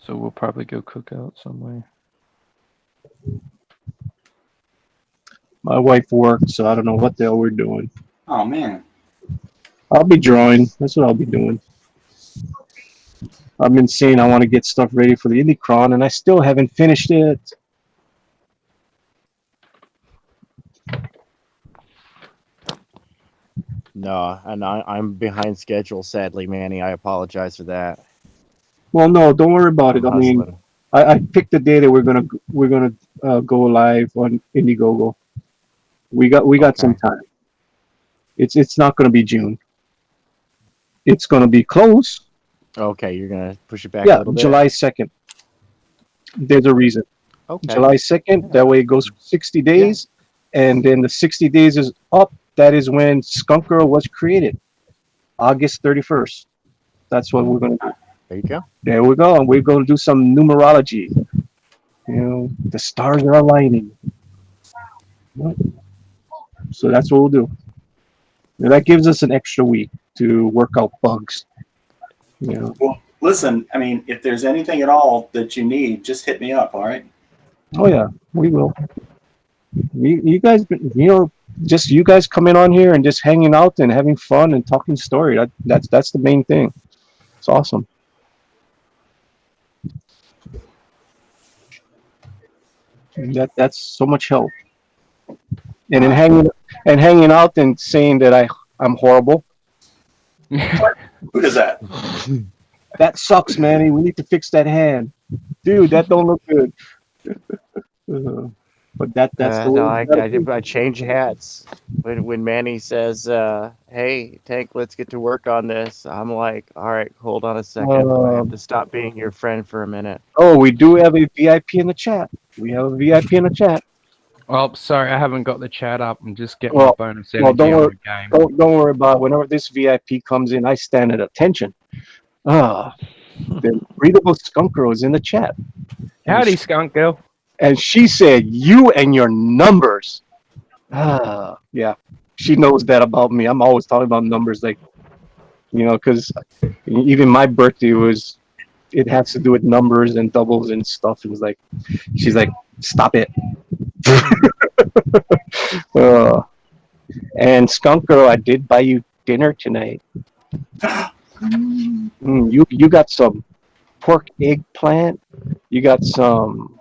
So we'll probably go cook out somewhere. My wife worked, so I don't know what the hell we're doing. Oh man. I'll be drawing. That's what I'll be doing. I've been saying I want to get stuff ready for the Indicron, and I still haven't finished it. No, and I'm behind schedule, sadly, Manny. I apologize for that. Well, no, don't worry about it. I mean, Hustling. I picked the day that we're gonna go live on Indiegogo. We got some time. It's not gonna be June. It's gonna be close. Okay, you're gonna push it back a Yeah, little bit. July 2nd. There's a reason. Okay. July 2nd. That way it goes 60 days, and then the 60 days is up. That is when Skunk Girl was created, August 31st. That's what we're gonna do. There you go. There we go. And we're going to do some numerology. You know, the stars are aligning. So that's what we'll do. That gives us an extra week to work out bugs. You know. Well, listen, I mean, if there's anything at all that you need, just hit me up, all right? Oh yeah, we will. You guys, just you guys coming on here and just hanging out and having fun and talking story. That's the main thing. It's awesome. That's so much help. And then hanging out and saying that I'm horrible. Who does that? That sucks, Manny. We need to fix that hand, dude. That don't look good. But that's the no, way. I change hats when Manny says, "Hey, Tank, let's get to work on this." I'm like, "All right, hold on a second. I have to stop being your friend for a minute." Oh, we do have a VIP in the chat. We have a VIP in the chat. Oh, sorry, I haven't got the chat up. I'm just getting Well, my bonus well, energy don't on worry. the game. Don't worry about it. Whenever this VIP comes in, I stand at attention. The readable skunk girl is in the chat. Howdy, skunk girl. And she said, "You and your numbers." Yeah, she knows that about me. I'm always talking about numbers, like, because even my birthday it has to do with numbers and doubles and stuff. It was like, she's like, "Stop it." And skunk girl, I did buy you dinner tonight. You got some pork eggplant. You got some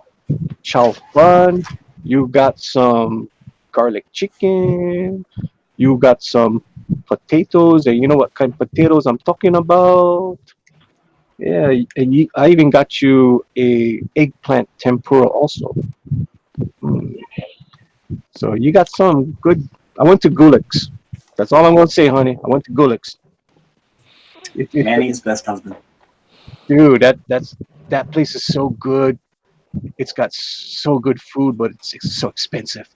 chow fun. You got some garlic chicken. You got some potatoes, and you know what kind of potatoes I'm talking about. Yeah, and I even got you a eggplant tempura also. So you got some good. I went to Gulix. That's all I'm gonna say, honey. I went to Gulix. Manny's best husband. Dude, that place is so good. It's got so good food, but it's so expensive.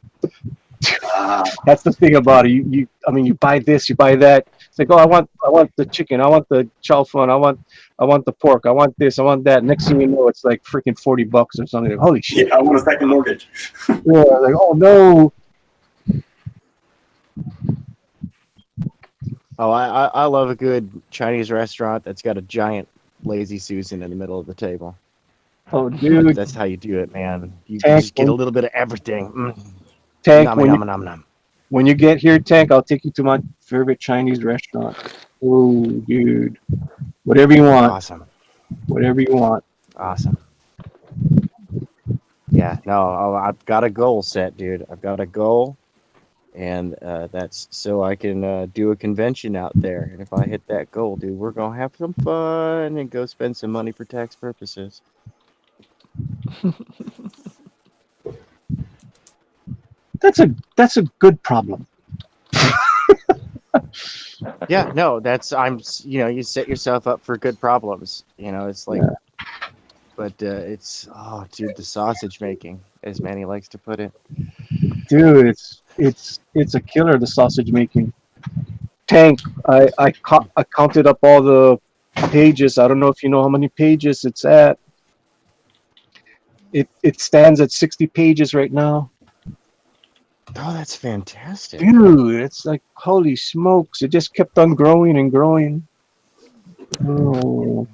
That's the thing about it. I mean, you buy this, you buy that. It's like, oh, I want the chicken, I want the chow fun, I want the pork, I want this, I want that. Next thing you know, it's like freaking $40 or something. Like, holy shit! Yeah, I want a second mortgage. Yeah, like, oh no. Oh, I love a good Chinese restaurant that's got a giant lazy Susan in the middle of the table. Oh, dude. That's how you do it, man. You Tank, just get a little bit of everything. Tank, Nom, when nom, nom, nom. when you get here, Tank, I'll take you to my favorite Chinese restaurant. Oh, dude. Whatever you want. Awesome. Whatever you want. Awesome. Yeah, no, I've got a goal set, dude. I've got a goal, and that's so I can do a convention out there. And if I hit that goal, dude, we're gonna have some fun and go spend some money for tax purposes. That's a good problem. Yeah, no, you set yourself up for good problems. It's like, but it's, oh, dude, the sausage making, as Manny likes to put it. Dude, it's a killer, the sausage making. Tank, I counted up all the pages. I don't know if you know how many pages it's at. It stands at 60 pages right now. Oh, that's fantastic. Dude, it's like, holy smokes. It just kept on growing and growing. Oh.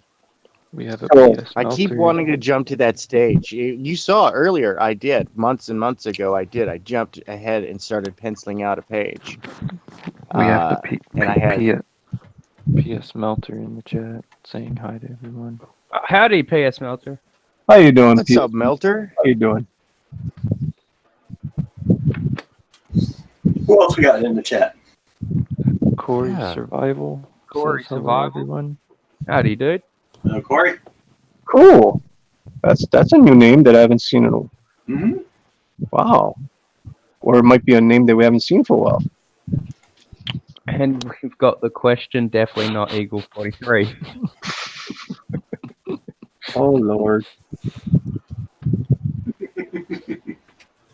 We have a PS I keep Melter. wanting to jump to that stage. You saw earlier, I did. Months and months ago, I did. I jumped ahead and started penciling out a page. We have the and I had PS Melter in the chat saying hi to everyone. Howdy, PS Melter. How you doing, What's up, Melter? How you doing? Who else we got in the chat? Corey Survival. Corey says hello, Survival. everyone. Howdy, dude. Corey? Cool. That's a new name that I haven't seen in a while. Mm-hmm. Wow. Or it might be a name that we haven't seen for a while. And we've got the question, definitely not Eagle 43. Oh, Lord.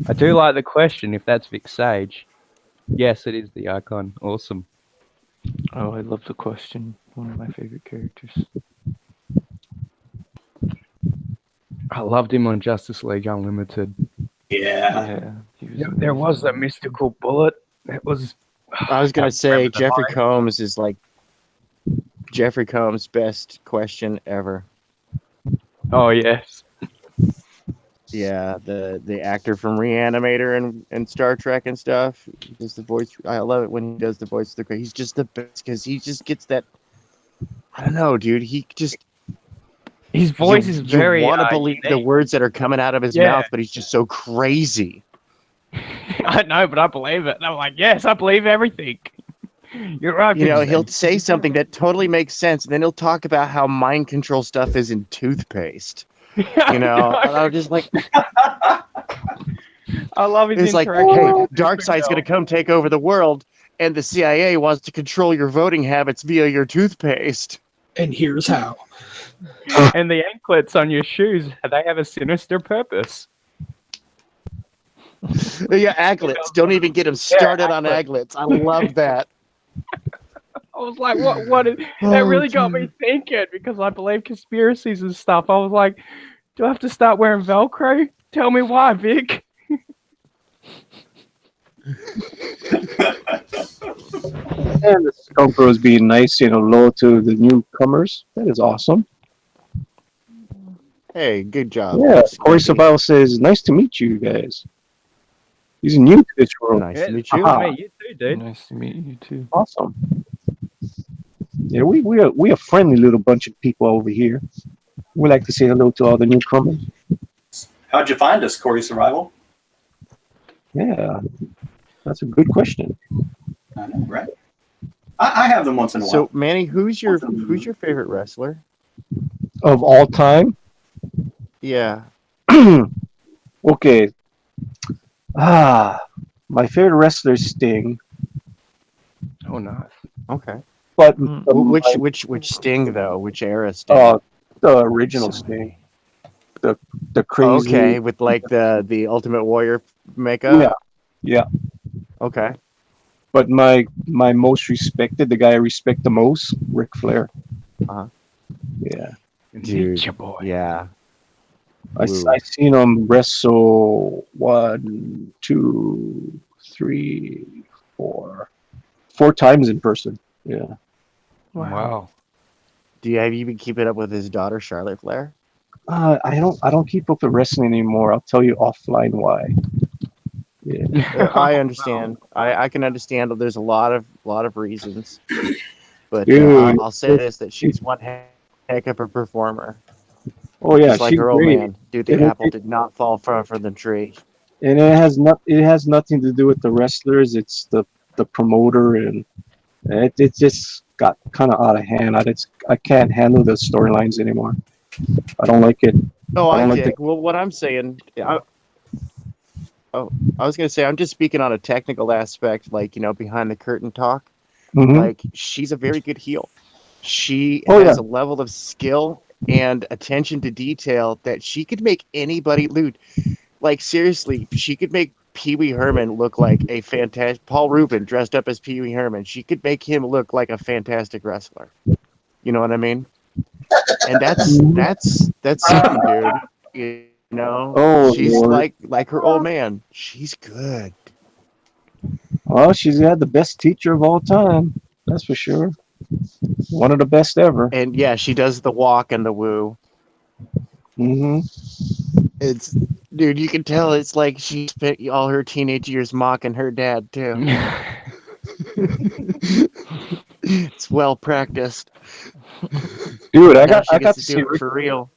I do like the question, if that's Vic Sage. Yes, it is the icon. Awesome. Oh, I love the question. One of my favorite characters. I loved him on Justice League Unlimited. Yeah. There was that mystical bullet. It was I was gonna say Remember the Jeffrey line? Combs is like Jeffrey Combs' best question ever. Oh yes. Yeah, the actor from Reanimator and Star Trek and stuff. He does the voice. I love it when he does the voice of the. He's just the best because he just gets that. I don't know, dude. He just His voice is you very want to believe the unique. words that are coming out of his Yeah. mouth, but he's just so crazy. I know, but I believe it. And I'm like, yes, I believe everything. You're right. You know, Vincent. he'll say something that totally makes sense, and then he'll talk about how mind control stuff is in toothpaste. You know, and I'm just like, I love his it's like, interaction. hey, with Darkseid's going to come take over the world, and the CIA wants to control your voting habits via your toothpaste. And here's how. And the anklets on your shoes, they have a sinister purpose. Yeah, aglets. Don't even get him started on aglets. I love that. I was like, what is Oh, that really got me dude. thinking because I believe conspiracies and stuff. I was like, do I have to start wearing Velcro? Tell me why, Vic. And the skunk bros being nice, hello to the newcomers. That is awesome. Hey, good job. Yeah, Corey Skunky. Sabao says, nice to meet you guys. He's new to this room. Nice Yeah, to meet I you. Aha. meet you too, dude. Nice to meet you too. Awesome. Yeah, we a friendly little bunch of people over here. We like to say hello to all the newcomers. How'd you find us, Corey Survival? Yeah, that's a good question. I know, right? I have them once in a So, while. Manny, who's your favorite wrestler? Of all time, Yeah. okay. My favorite wrestler is Sting, Oh, nice. Okay. but Which Sting though? Which era Sting? the original So Sting, many. the crazy. Okay, with like the Ultimate Warrior makeup. Yeah, yeah. Okay. But my most respected, the guy I respect the most, Ric Flair. Uh-huh. Yeah, Dude. Ninja boy. Yeah. I Woo. seen him wrestle 1, 2, 3, 4 times in person. Yeah. Wow. Have you been keeping up with his daughter Charlotte Flair? I don't keep up with wrestling anymore. I'll tell you offline why. Yeah. I understand. I can understand that there's a lot of reasons, but Dude, I'll say this: that she's one heck of a performer. oh yeah, Just like she's her old great. man, dude. The And apple did not fall far from the tree. it has nothing to do with the wrestlers. It's the promoter, and it just got kind of out of hand. I can't handle the storylines anymore. I don't like it. Oh, I I don't like dig. Well, what I'm saying, I was gonna say, I'm just speaking on a technical aspect, like behind the curtain talk. Mhm. Like she's a very good heel. She Oh, has yeah. a level of skill and attention to detail that she could make anybody lewd. Like seriously, she could make Pee Wee Herman look like a fantastic Paul Rubin dressed up as Pee Wee Herman. She could make him look like a fantastic wrestler. You know what I mean? And that's something, dude. You know, Oh, she's Lord. like her old man. She's good. Well, she's had the best teacher of all time. That's for sure. One of the best ever. And yeah, she does the walk and the woo. Hmm. It's dude, you can tell it's like she spent all her teenage years mocking her dad too. It's well practiced. Dude, I Now she got gets to to see do it for real.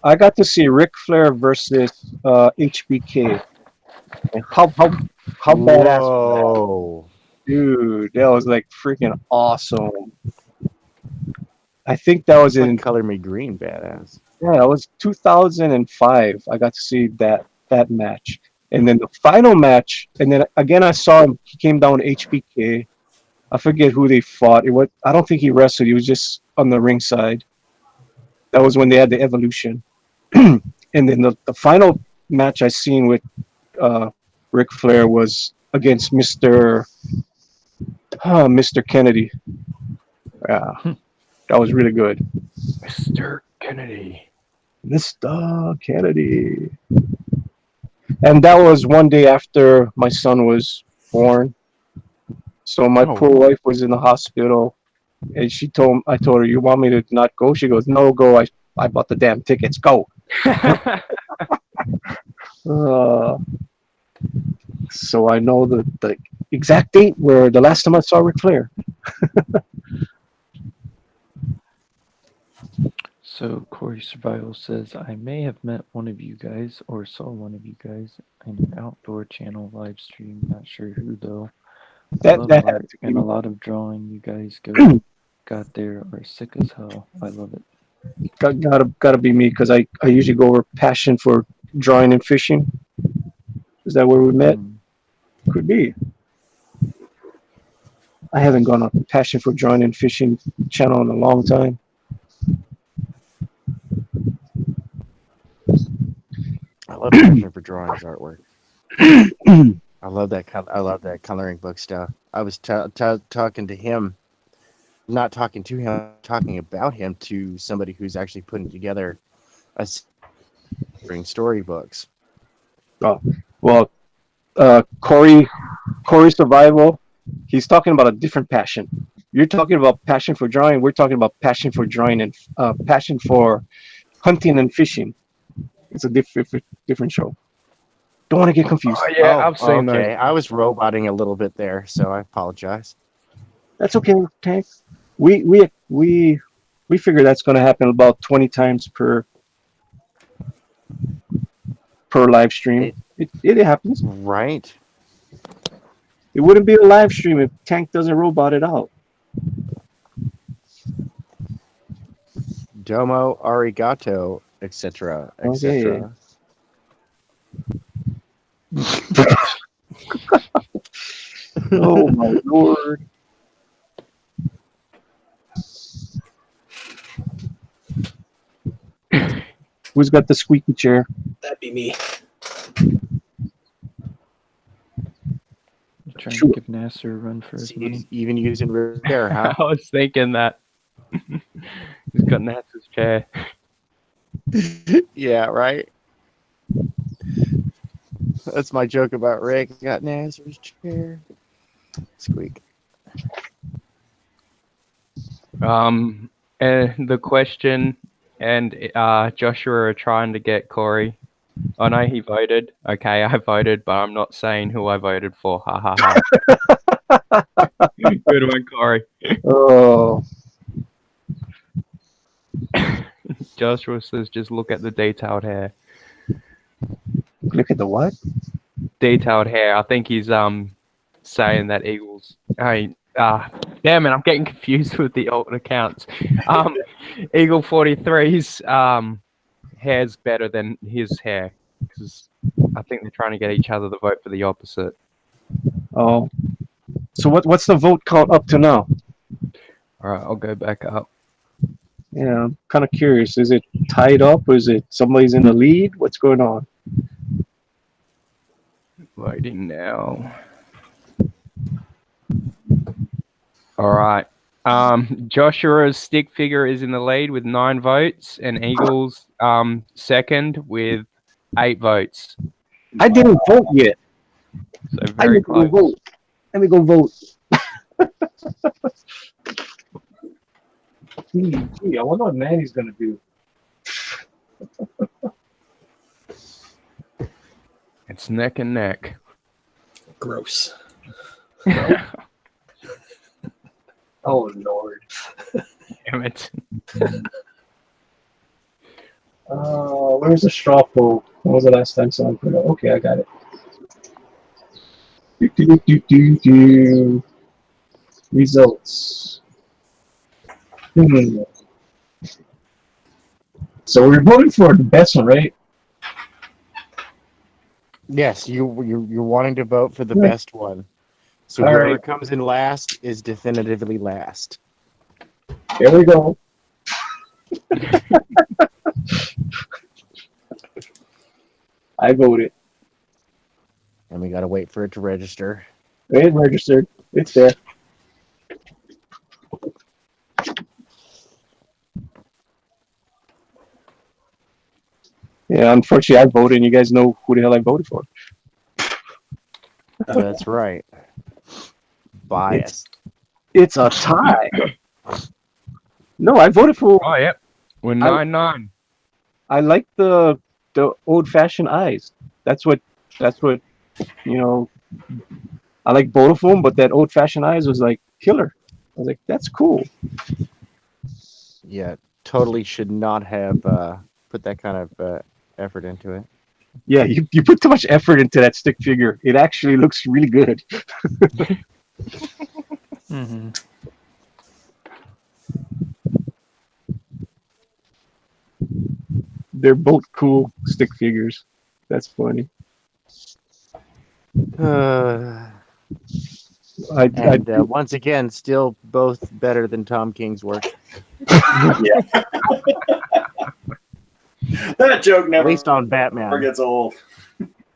I got to see Ric Flair versus HBK. And how badass was that? Whoa. Dude, that was like freaking awesome. I think that was It's like in Color Me Green badass. yeah, it was 2005. I got to see that match. And then the final match, and then again I saw him. He came down HBK. I forget who they fought. I don't think he wrestled. He was just on the ringside. That was when they had the evolution. And then the final match I seen with Ric Flair was against Mr. Kennedy. Yeah, that was really good. Mr. Kennedy. Mr. Kennedy. And that was one day after my son was born. So my Oh. poor wife was in the hospital, and I told her, "You want me to not go?" She goes, "No, go. I bought the damn tickets. Go." Uh, so I know the exact date where the last time I saw Ric Flair. So Corey Survival says, I may have met one of you guys or saw one of you guys in an outdoor channel live stream. Not sure who though. I That love that art had to and be a lot of drawing. You guys got there are sick as hell. I love it. gotta be me because I usually go over passion for drawing and fishing. Is that where we met? Hmm. Could be. I haven't gone on passion for drawing and fishing channel in a long time. I love passion for drawings artwork. I love that. I love that coloring book stuff. I was talking to him, not talking to him, talking about him to somebody who's actually putting together a storybooks. Oh, well, Corey Survival, he's talking about a different passion. You're talking about passion for drawing. We're talking about passion for drawing and passion for hunting and fishing. It's a different show. Don't want to get confused. Oh yeah, Oh, I've seen those. okay. I was roboting a little bit there, so I apologize. That's okay, Tank. We figure that's going to happen about 20 times per live stream. It happens. Right? It wouldn't be a live stream if Tank doesn't robot it out. Domo, arigato, etc., Okay. etc. Oh my lord. Who's got the squeaky chair? That'd be me. You trying Sure. to give Nasser a run for his money? Even using repair, huh? I was thinking that. He's got Nats's chair. Yeah, right. That's my joke about Rick. Got Nazar's chair. Squeak. And the question and Joshua are trying to get Corey. I know he voted. Okay, I voted, but I'm not saying who I voted for. Ha ha ha. Good one, Corey. Oh, Joshua says just look at the detailed hair. look at the what? Detailed hair. I think he's saying that Eagles. Damn it, I'm getting confused with the old accounts. Eagle 43's hair's better than his hair because I think they're trying to get each other to vote for the opposite. Oh, so what's the vote count up to now? All right, I'll go back up. Yeah, I'm kind of curious. Is it tied up, or is it somebody's in the lead? What's going on? Voting now. All right. Joshua's stick figure is in the lead with 9 votes, and Eagles second with 8 votes. I didn't vote yet. So I very need to go close. vote. Let me go vote. Gee, I wonder what Manny's gonna do. It's neck and neck. Gross. Oh Lord. Damn it. Where's the straw poll? When was the last time someone put it? Okay, I got it. Results. So we're voting for the best one, right? Yes, you're wanting to vote for the Yeah. best one. So All whoever right. comes in last is definitively last. Here we go. I voted. And we gotta wait for it to register. It registered. It's there. Yeah, unfortunately, I voted, and you guys know who the hell I voted for. That's right. biased. It's a tie. No, I voted for. Oh, yep. We're 9-9. I like the old fashioned eyes. That's what. You know. I like both of them, but that old fashioned eyes was like killer. I was like, that's cool. Yeah, totally should not have put that kind of effort into it. Yeah, you put too much effort into that stick figure. It actually looks really good. Mm-hmm. They're both cool stick figures. That's funny. And once again, still both better than Tom King's work. Yeah. That joke At never least on Batman. gets old.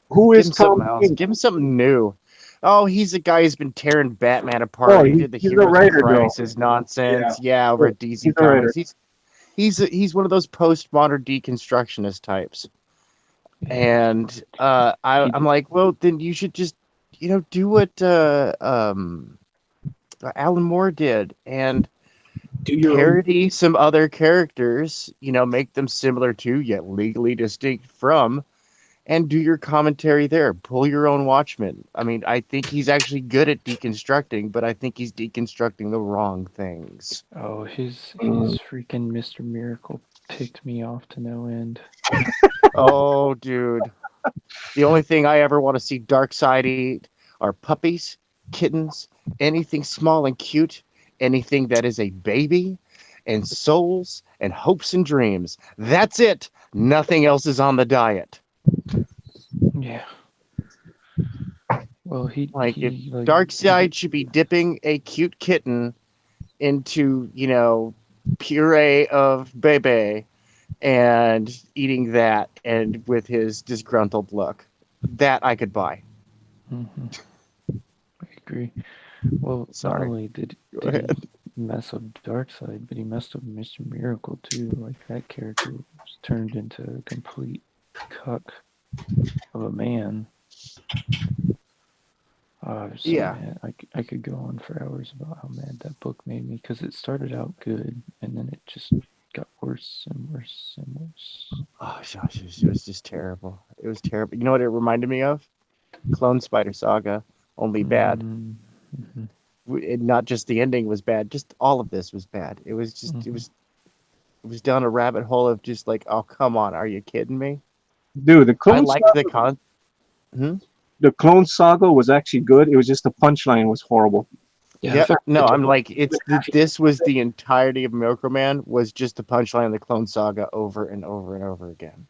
Who Give is him something Tom else. King? Give him something new. Oh, he's the guy who's been tearing Batman apart. He did the he's a Heroes writer, though. Crisis nonsense. Yeah, over at DC He's a writer. Comics. He's one of those postmodern deconstructionist types. And I'm like, well, then you should just, do what Alan Moore did and Do your own. parody some other characters, make them similar to yet legally distinct from, and do your commentary there. Pull your own Watchmen. I mean, I think he's actually good at deconstructing, but I think he's deconstructing the wrong things. Oh, his freaking Mr. Miracle ticked me off to no end. Oh, dude. The only thing I ever want to see Darkseid eat are puppies, kittens, anything small and cute, anything that is a baby, and souls, and hopes and dreams. That's it. Nothing else is on the diet. Yeah. Well, Darkseid should be dipping a cute kitten into, puree of bebe and eating that, and with his disgruntled look. That I could buy. Mm-hmm. I agree. Well, Sorry. not only did he mess up Darkseid, but he messed up Mr. Miracle too. Like, that character was turned into a complete cuck of a man. Man, I could go on for hours about how mad that book made me, because it started out good and then it just got worse and worse and worse. Oh gosh, it was just terrible. It was terrible. You know what it reminded me of? Clone Spider Saga, only bad. Mm-hmm. Not just the ending was bad, just all of this was bad. It was just it was down a rabbit hole of just like, oh come on, are you kidding me? Dude, the Clone I liked Saga, the Clone Saga was actually good. It was just the punchline was horrible. Yeah, no, I'm like, this was the entirety of Milkman was just the punchline of the Clone Saga over and over and over again.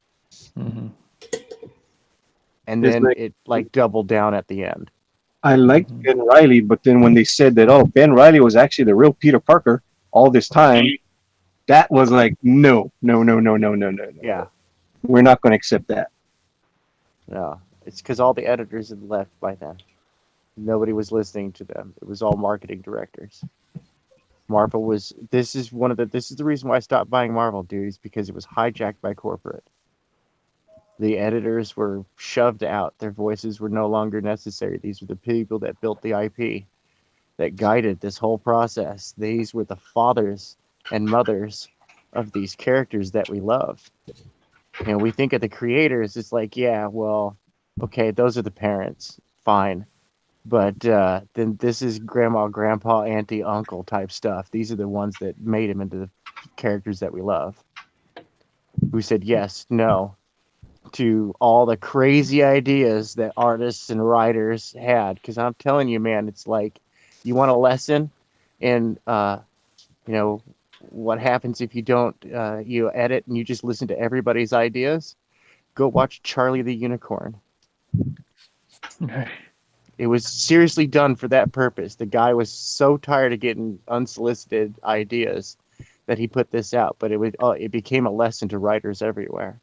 Mm-hmm. And then it doubled down at the end. I liked Ben Reilly, but then when they said that, Ben Reilly was actually the real Peter Parker all this time, that was like, no. Yeah. We're not going to accept that. No, it's because all the editors had left by then. Nobody was listening to them. It was all marketing directors. Marvel was. This is the reason why I stopped buying Marvel, dudes, because it was hijacked by corporate. The editors were shoved out. Their voices were no longer necessary. These were the people that built the IP, that guided this whole process. These were the fathers and mothers of these characters that we love. We think of the creators, it's like, yeah, well, okay, those are the parents, fine. But then this is grandma, grandpa, auntie, uncle type stuff. These are the ones that made him into the characters that we love. Who said yes, no, to all the crazy ideas that artists and writers had. Because I'm telling you, man, it's like, you want a lesson in, what happens if you don't, edit and you just listen to everybody's ideas? Go watch Charlie the Unicorn. It was seriously done for that purpose. The guy was so tired of getting unsolicited ideas that he put this out, but it became a lesson to writers everywhere.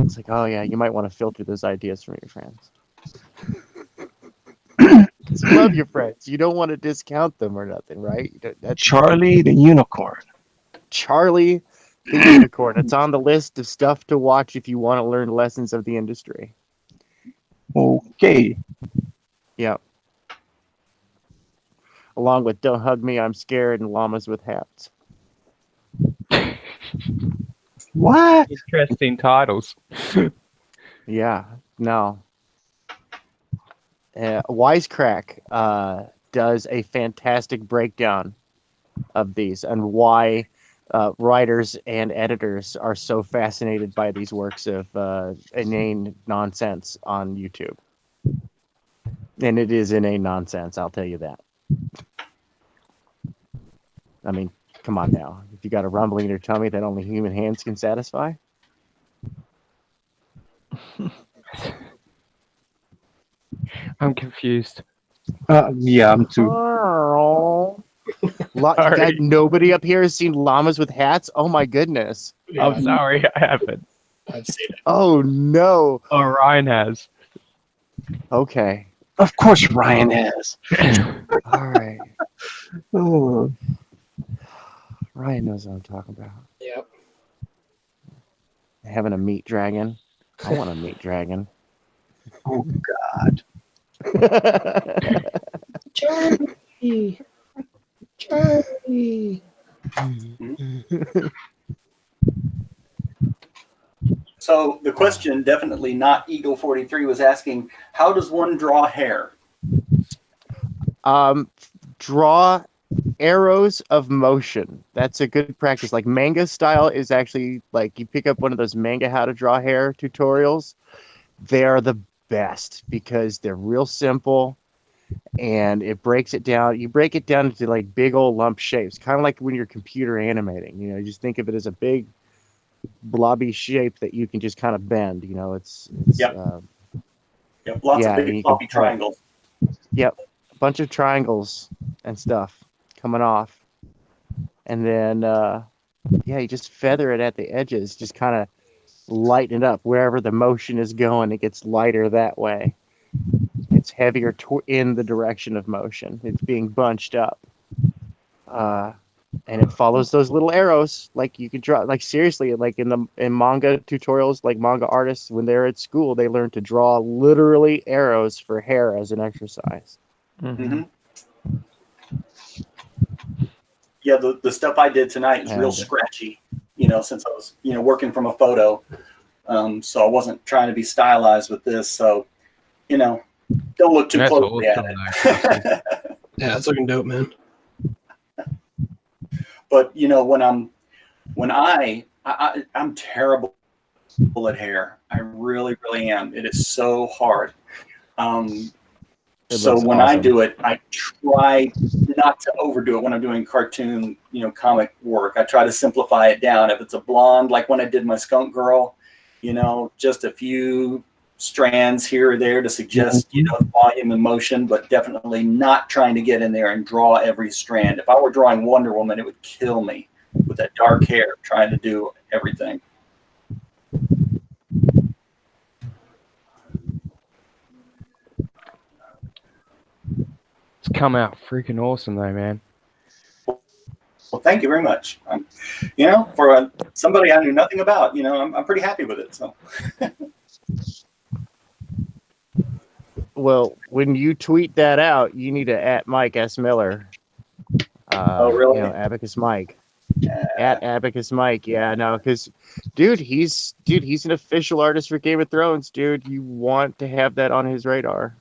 It's like, oh yeah, you might want to filter those ideas from your friends. Because you love your friends. You don't want to discount them or nothing, right? Charlie the Unicorn. Charlie the Unicorn. It's on the list of stuff to watch if you want to learn lessons of the industry. Okay. Yeah. along with "Don't Hug Me, I'm Scared" and "Llamas with Hats." What? Interesting titles. Yeah, no. Wisecrack does a fantastic breakdown of these and why writers and editors are so fascinated by these works of inane nonsense on YouTube. And it is inane nonsense, I'll tell you that. I mean, come on now. If you got a rumbling in your tummy that only human hands can satisfy. I'm confused. Yeah, I'm too. Sorry. Nobody up here has seen llamas with hats? Oh my goodness. Yeah, I'm sorry, I haven't. I've seen it. Oh no. Oh, Ryan has. Okay. Of course, Ryan has. All right. Oh, Ryan knows what I'm talking about. Yep. Having a meat dragon. I want a meat dragon. oh God. Charlie. Charlie. So the question, definitely not Eagle 43, was asking, how does one draw hair? Draw arrows of motion. That's a good practice. Like manga style is actually like you pick up one of those manga how to draw hair tutorials. They are the best because they're real simple and it breaks it down. You break it down into like big old lump shapes, kind of like when you're computer animating. You know, you just think of it as a big blobby shape that you can just kind of bend. You know, Yep. Yep. Lots yeah, of and big you floppy can cut- triangles. Yep, a bunch of triangles and stuff coming off, and then yeah, you just feather it at the edges, just kind of lighten it up wherever the motion is going. It gets lighter that way. It's heavier in the direction of motion. It's being bunched up. And it follows those little arrows like you could draw, like seriously, like in manga tutorials, like manga artists when they're at school they learn to draw literally arrows for hair as an exercise. Mm-hmm. Yeah, the stuff I did tonight was real scratchy, you know, since I was, you know, working from a photo. So I wasn't trying to be stylized with this. So, you know, don't look too That's closely awesome, at it. Yeah, it's looking dope, man. But you know, I'm terrible at hair. I really, really am. It is so hard. So when I do it, I try not to overdo it when I'm doing cartoon, you know, comic work. I try to simplify it down. If it's a blonde, like when I did my skunk girl, you know, just a few strands here or there to suggest, you know, volume and motion, but definitely not trying to get in there and draw every strand. If I were drawing Wonder Woman, it would kill me with that dark hair trying to do everything. It's come out freaking awesome, though, man. Well, thank you very much. You know, for somebody I knew nothing about, you know, I'm pretty happy with it. So. Well, when you tweet that out, you need to at Mike S. Miller. Oh, really? You know, Abacus Mike. At Abacus Mike, yeah, no, because, he's an official artist for Game of Thrones, dude. You want to have that on his radar.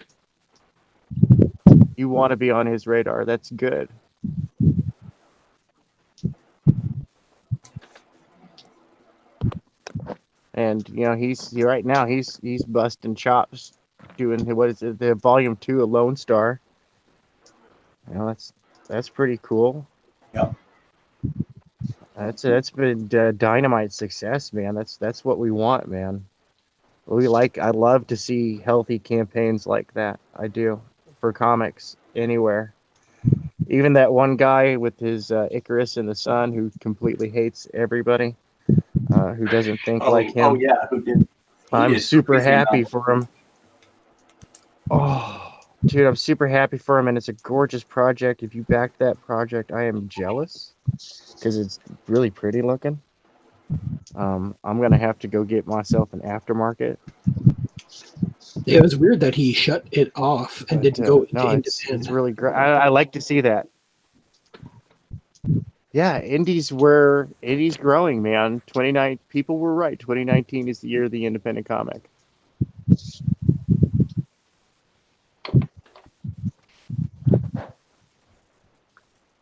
You want to be on his radar. That's good. And you know, he's busting chops, doing what is it, the Volume 2 of Lone Star. You know, that's pretty cool. Yeah. That's been dynamite success, man. That's what we want, man. I love to see healthy campaigns like that. I do, for comics anywhere. Even that one guy with his Icarus in the Sun who completely hates everybody, who doesn't think like him. Oh yeah, who did? I'm super happy for him. Oh, dude, I'm super happy for him, and it's a gorgeous project. If you backed that project, I am jealous because it's really pretty looking. I'm gonna have to go get myself an aftermarket Yeah, it was weird that he shut it off and But didn't go no, into it's really great. I like to see that. Yeah, indies growing, man. 29 people were right. 2019 is the year of the independent comic.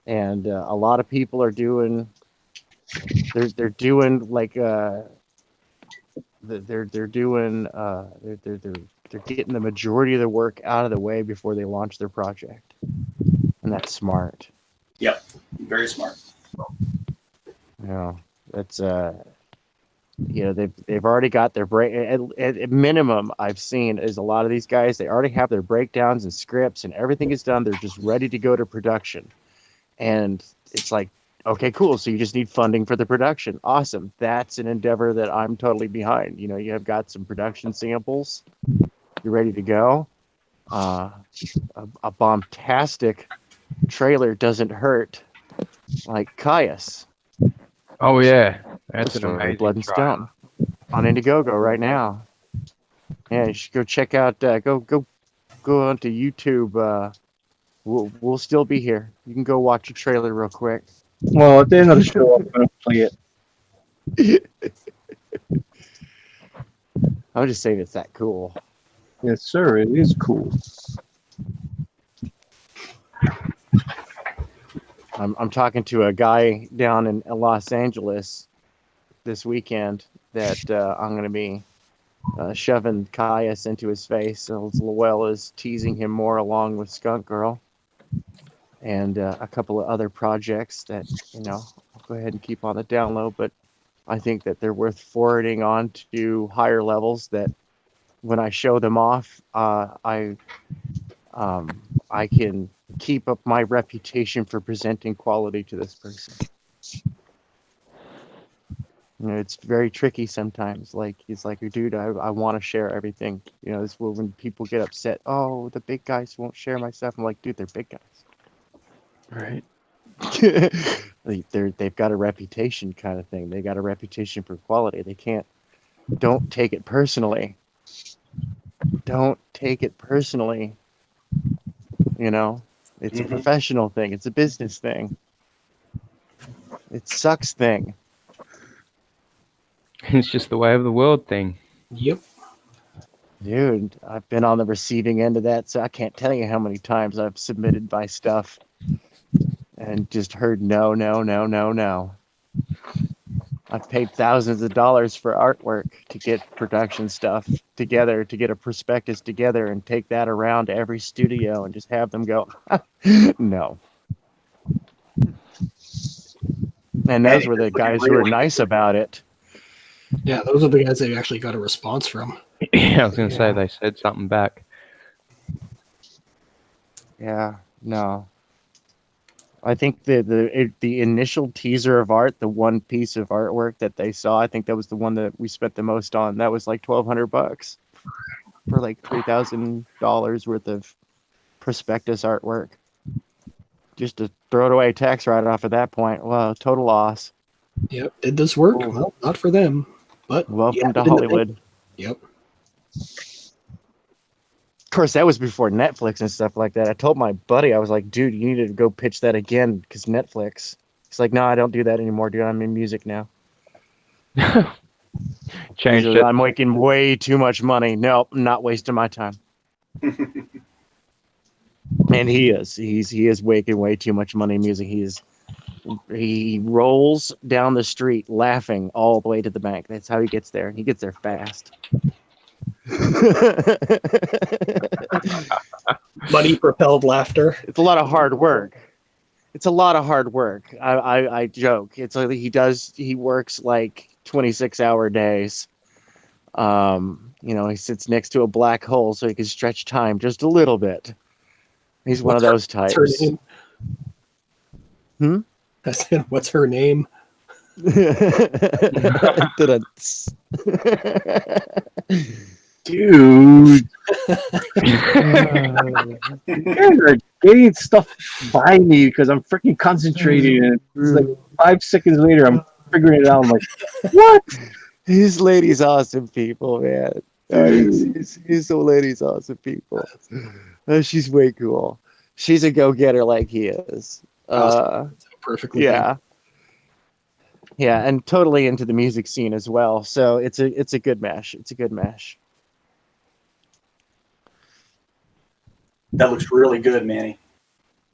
And a lot of people are doing they're doing like they're doing they're getting the majority of their work out of the way before they launch their project. And that's smart. Yep, very smart. You know, that's they've already got their break at minimum. I've seen is a lot of these guys, they already have their breakdowns and scripts and everything is done. They're just ready to go to production. And it's like, okay, cool. So you just need funding for the production. Awesome. That's an endeavor that I'm totally behind. You know, you have got some production samples. You're ready to go. A bombastic trailer doesn't hurt, like Caius. Oh yeah, that's an Story of amazing Blood and trailer. Stone on Indiegogo right now. Yeah, you should go check out. Go onto YouTube. We'll still be here. You can go watch a trailer real quick. Well, at the end of the show, I'm gonna play it. I'll just say it's that cool. Yes, sir. It is cool. I'm talking to a guy down in Los Angeles this weekend that I'm going to be shoving Caius into his face as well as teasing him more along with Skunk Girl and a couple of other projects that, I'll go ahead and keep on the down low, but I think that they're worth forwarding on to higher levels that when I show them off, I can keep up my reputation for presenting quality to this person. It's very tricky sometimes. Like, he's like, dude, I want to share everything. This when people get upset, oh, the big guys won't share my stuff. I'm like, dude, they're big guys. Right. They've got a reputation kind of thing. They got a reputation for quality. Don't take it personally. Don't take it personally. It's a professional thing. It's a business thing. It sucks thing. It's just the way of the world thing. Yep. Dude, I've been on the receiving end of that, so I can't tell you how many times I've submitted my stuff and just heard no, no, no, no, no. I've paid thousands of dollars for artwork to get production stuff together, to get a prospectus together and take that around to every studio and just have them go, no. And those were the guys who were nice about it. Yeah, those are the guys that actually got a response from. Yeah, I was going to say they said something back. Yeah, no. I think the initial teaser of art, the one piece of artwork that they saw, I think that was the one that we spent the most on. That was like $1,200 for like $3,000 worth of prospectus artwork. Just to throw it away tax write-off at that point. Well, total loss. Yep. Did this work? Cool. Well, not for them. But welcome to Hollywood. Yep. Of course, that was before Netflix and stuff like that. I told my buddy, I was like, dude, you need to go pitch that again because Netflix. He's like, no, I don't do that anymore, dude. I'm in music now. Changed it. I'm making way too much money. Nope, I'm not wasting my time. And he is. He is making way too much money in music. He rolls down the street laughing all the way to the bank. That's how he gets there. He gets there fast. Money propelled laughter. It's a lot of hard work. I joke. It's like he works like 26-hour days. He sits next to a black hole so he can stretch time just a little bit. He's one of those types. What's her name? I said, what's her name? Dude. You guys are getting stuff by me because I'm freaking concentrating and it's like 5 seconds later I'm figuring it out. I'm like, what? These ladies awesome people, man. He's the lady's awesome people. She's way cool. She's a go-getter like he is. Perfectly. Yeah. Yeah, and totally into the music scene as well. So it's a good mash. It's a good mash. That looks really good, Manny.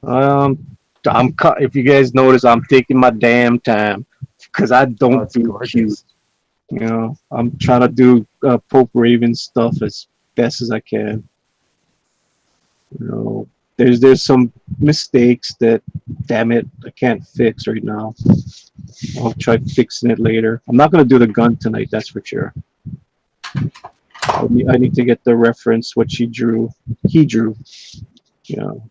If you guys notice, I'm taking my damn time because I don't it's do gorgeous. cute. You know, I'm trying to do Pope Raven stuff as best as I can. You know, there's some mistakes that, damn it, I can't fix right now. I'll try fixing it later. I'm not gonna do the gun tonight, that's for sure. I need to get the reference what he drew. You know.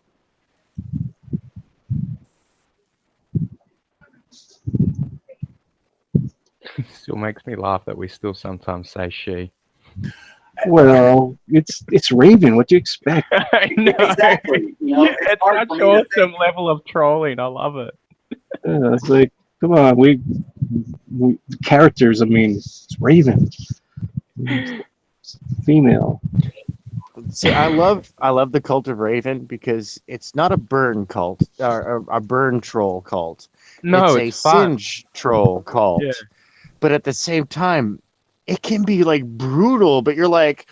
Still makes me laugh that we still sometimes say she. Well, it's Raven. What do you expect? I know. Exactly. You know, It's hard such for me to think. awesome level of trolling. I love it. Yeah, it's like, come on, we characters. I mean, it's Raven, it's female. See, I love the cult of Raven because it's not a burn cult or a burn troll cult. No, It's a it's fun. singe troll cult. Yeah. But at the same time, it can be like brutal, but you're like,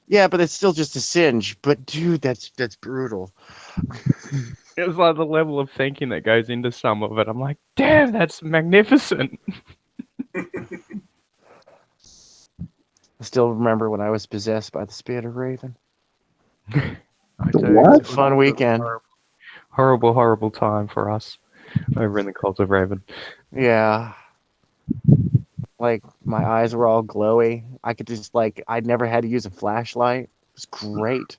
yeah, but it's still just a singe. But dude, that's brutal. It was like the level of thinking that goes into some of it. I'm like, damn, that's magnificent. I still remember when I was possessed by the spirit of Raven. I The do. what? It was Fun a weekend. horrible, horrible time for us over in the Cult of Raven. Yeah. Like my eyes were all glowy. I could just I'd never had to use a flashlight. It was great.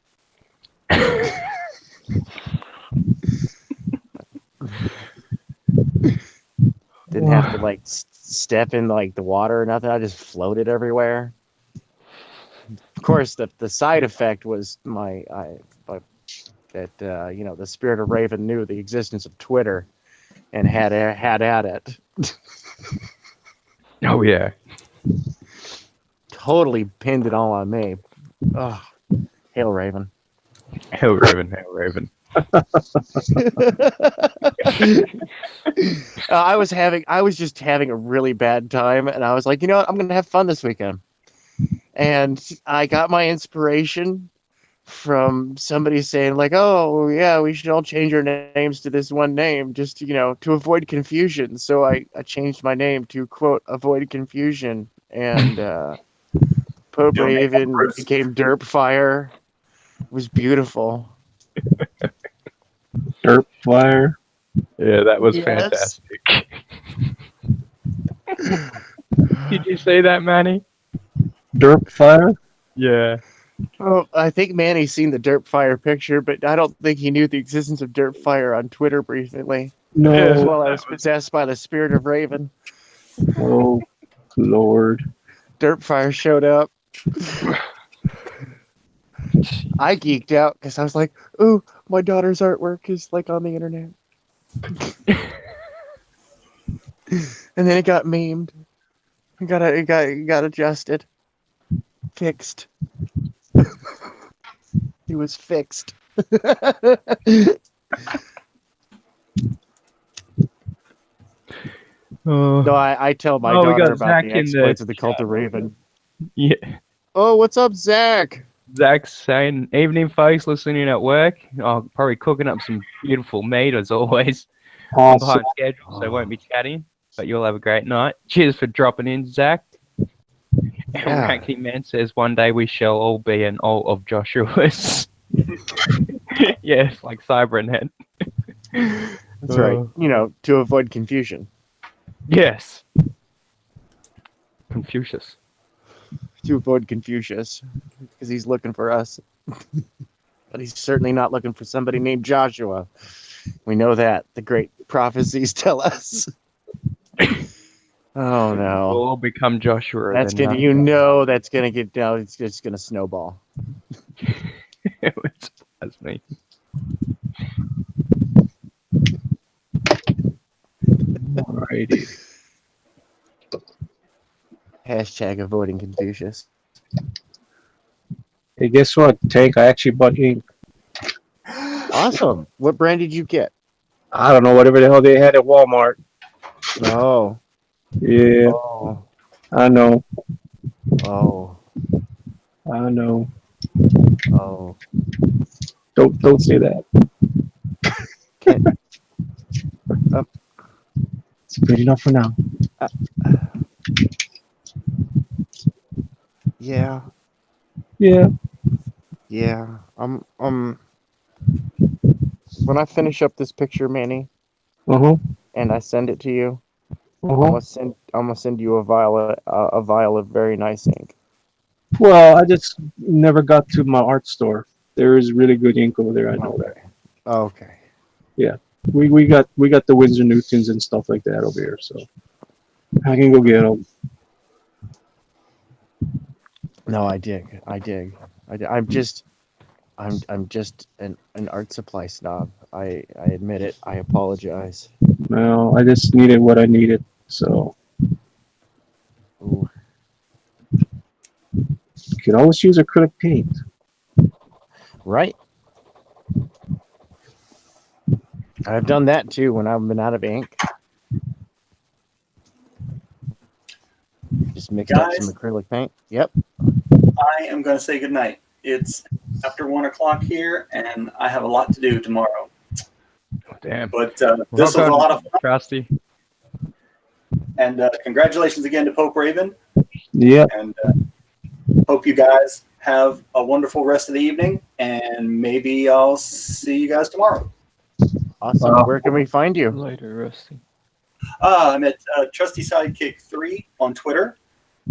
Didn't have to step in the water or nothing. I just floated everywhere. Of course, the side effect was that the spirit of Raven knew the existence of Twitter and had at it. Oh yeah. Totally pinned it all on me. Oh, hail Raven. Hell Raven, hell Raven. I was just having a really bad time, and I was like, you know what, I'm gonna have fun this weekend. And I got my inspiration from somebody saying oh yeah, we should all change our names to this one name just to avoid confusion. So I changed my name to quote avoid confusion, and Pope Raven became Derp Fire. It was beautiful. Derp Fire. Yeah, that was Yes. fantastic. Did you see that, Manny? Derp Fire. Yeah. Oh, I think Manny's seen the Derp Fire picture, but I don't think he knew the existence of Derp Fire on Twitter briefly. No. While I was possessed by the spirit of Raven, Oh, Lord. Derp Fire showed up. I geeked out because I was like, "Ooh, my daughter's artwork is on the internet," and then it got memed. It got adjusted, fixed. He was fixed. No, I tell my we daughter got about Zach the in exploits the of the cult of Raven. Yeah. Oh, what's up, Zach? Zach's saying, evening, folks, listening at work. Oh, probably cooking up some beautiful meat, as always. I'm Awesome. behind schedule, so I won't be chatting, but you'll have a great night. Cheers for dropping in, Zach. And Yeah. Ranking Man says, one day we shall all be an all of Joshua's. Yes, like Cybernet. That's right. To avoid confusion. Yes. Confucius. To avoid Confucius, because he's looking for us. But he's certainly not looking for somebody named Joshua. We know that. The great prophecies tell us. Oh no. We'll all become Joshua. That's then, gonna that's gonna get down, it's just gonna snowball. That's me. Alrighty. Hashtag avoiding Confucius. Hey, guess what, Tank? I actually bought ink. Awesome. What brand did you get? I don't know, whatever the hell they had at Walmart. Oh. Yeah, Oh. I know. Oh. I know. Oh. Don't say that. Can't. It's good enough for now. Uh, yeah. Yeah. Yeah. When I finish up this picture, Manny, Uh-huh. and I send it to you, Uh-huh. I'm gonna send you a vial of very nice ink. Well, I just never got to my art store. There is really good ink over there, I know that. Okay. Okay. Yeah. We got the Windsor Newtons and stuff like that over here, so I can go get them. No, I dig. I dig. I'm just an art supply snob. I admit it. I apologize. No, I just needed what I needed. So Ooh. you can always use acrylic paint. Right. I've done that too when I've been out of ink. Just mixed up some Guys, acrylic paint. Yep. I am going to say goodnight. It's after 1 o'clock here, and I have a lot to do tomorrow. Damn. But this was a lot of fun, Trusty. and congratulations again to Pope Raven. Yeah. And hope you guys have a wonderful rest of the evening, and maybe I'll see you guys tomorrow. Awesome. Where can we find you? Later, Rusty. I'm at Trusty Sidekick 3 on Twitter.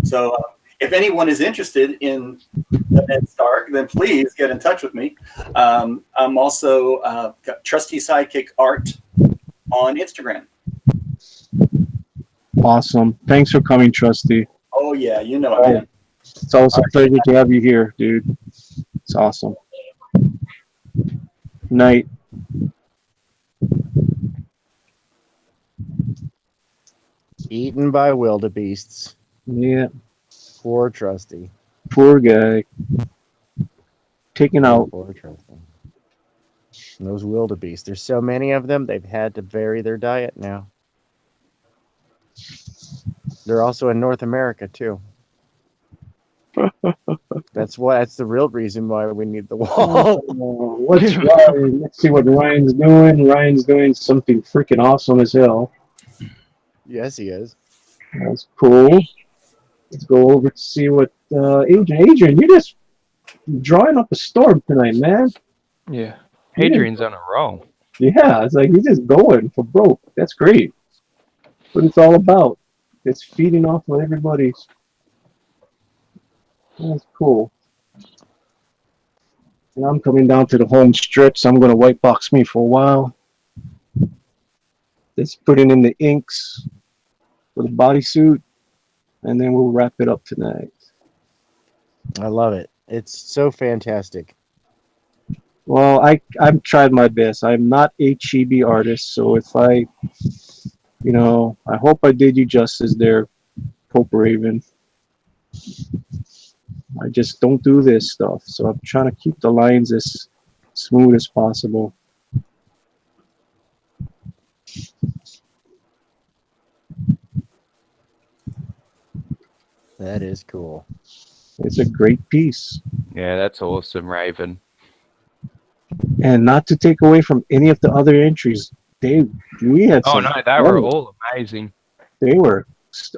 So if anyone is interested in the Ned Stark, then please get in touch with me. I'm also got Trusty Sidekick Art on Instagram. Awesome. Thanks for coming, Trusty. Oh, yeah, you know it, man. It's always a pleasure to have you here, dude. It's awesome. Night. Eaten by wildebeests. Yeah. Poor Trusty. Poor guy. Taken out. Poor Trusty. And those wildebeests. There's so many of them, they've had to vary their diet now. They're also in North America too. That's the real reason why we need the wall. What's Ryan? Let's see what Ryan's doing. Ryan's doing something freaking awesome as hell. Yes, he is. That's cool. Let's go over to see what Adrian, you're just drawing up a storm tonight, man. Yeah. Adrian's on a roll. Yeah, it's like he's just going for broke. That's great. What it's all about. It's feeding off of everybody's. That's cool. And I'm coming down to the home stretch, so I'm going to white box me for a while. Just putting in the inks for the bodysuit, and then we'll wrap it up tonight. I love it. It's so fantastic. Well, I've tried my best. I'm not a chibi artist, so if I hope I did you justice there, Pope Raven. I just don't do this stuff, so I'm trying to keep the lines as smooth as possible. That is cool. It's a great piece. Yeah, that's awesome, Raven. And not to take away from any of the other entries, we had Oh some. no, they were all amazing. They were.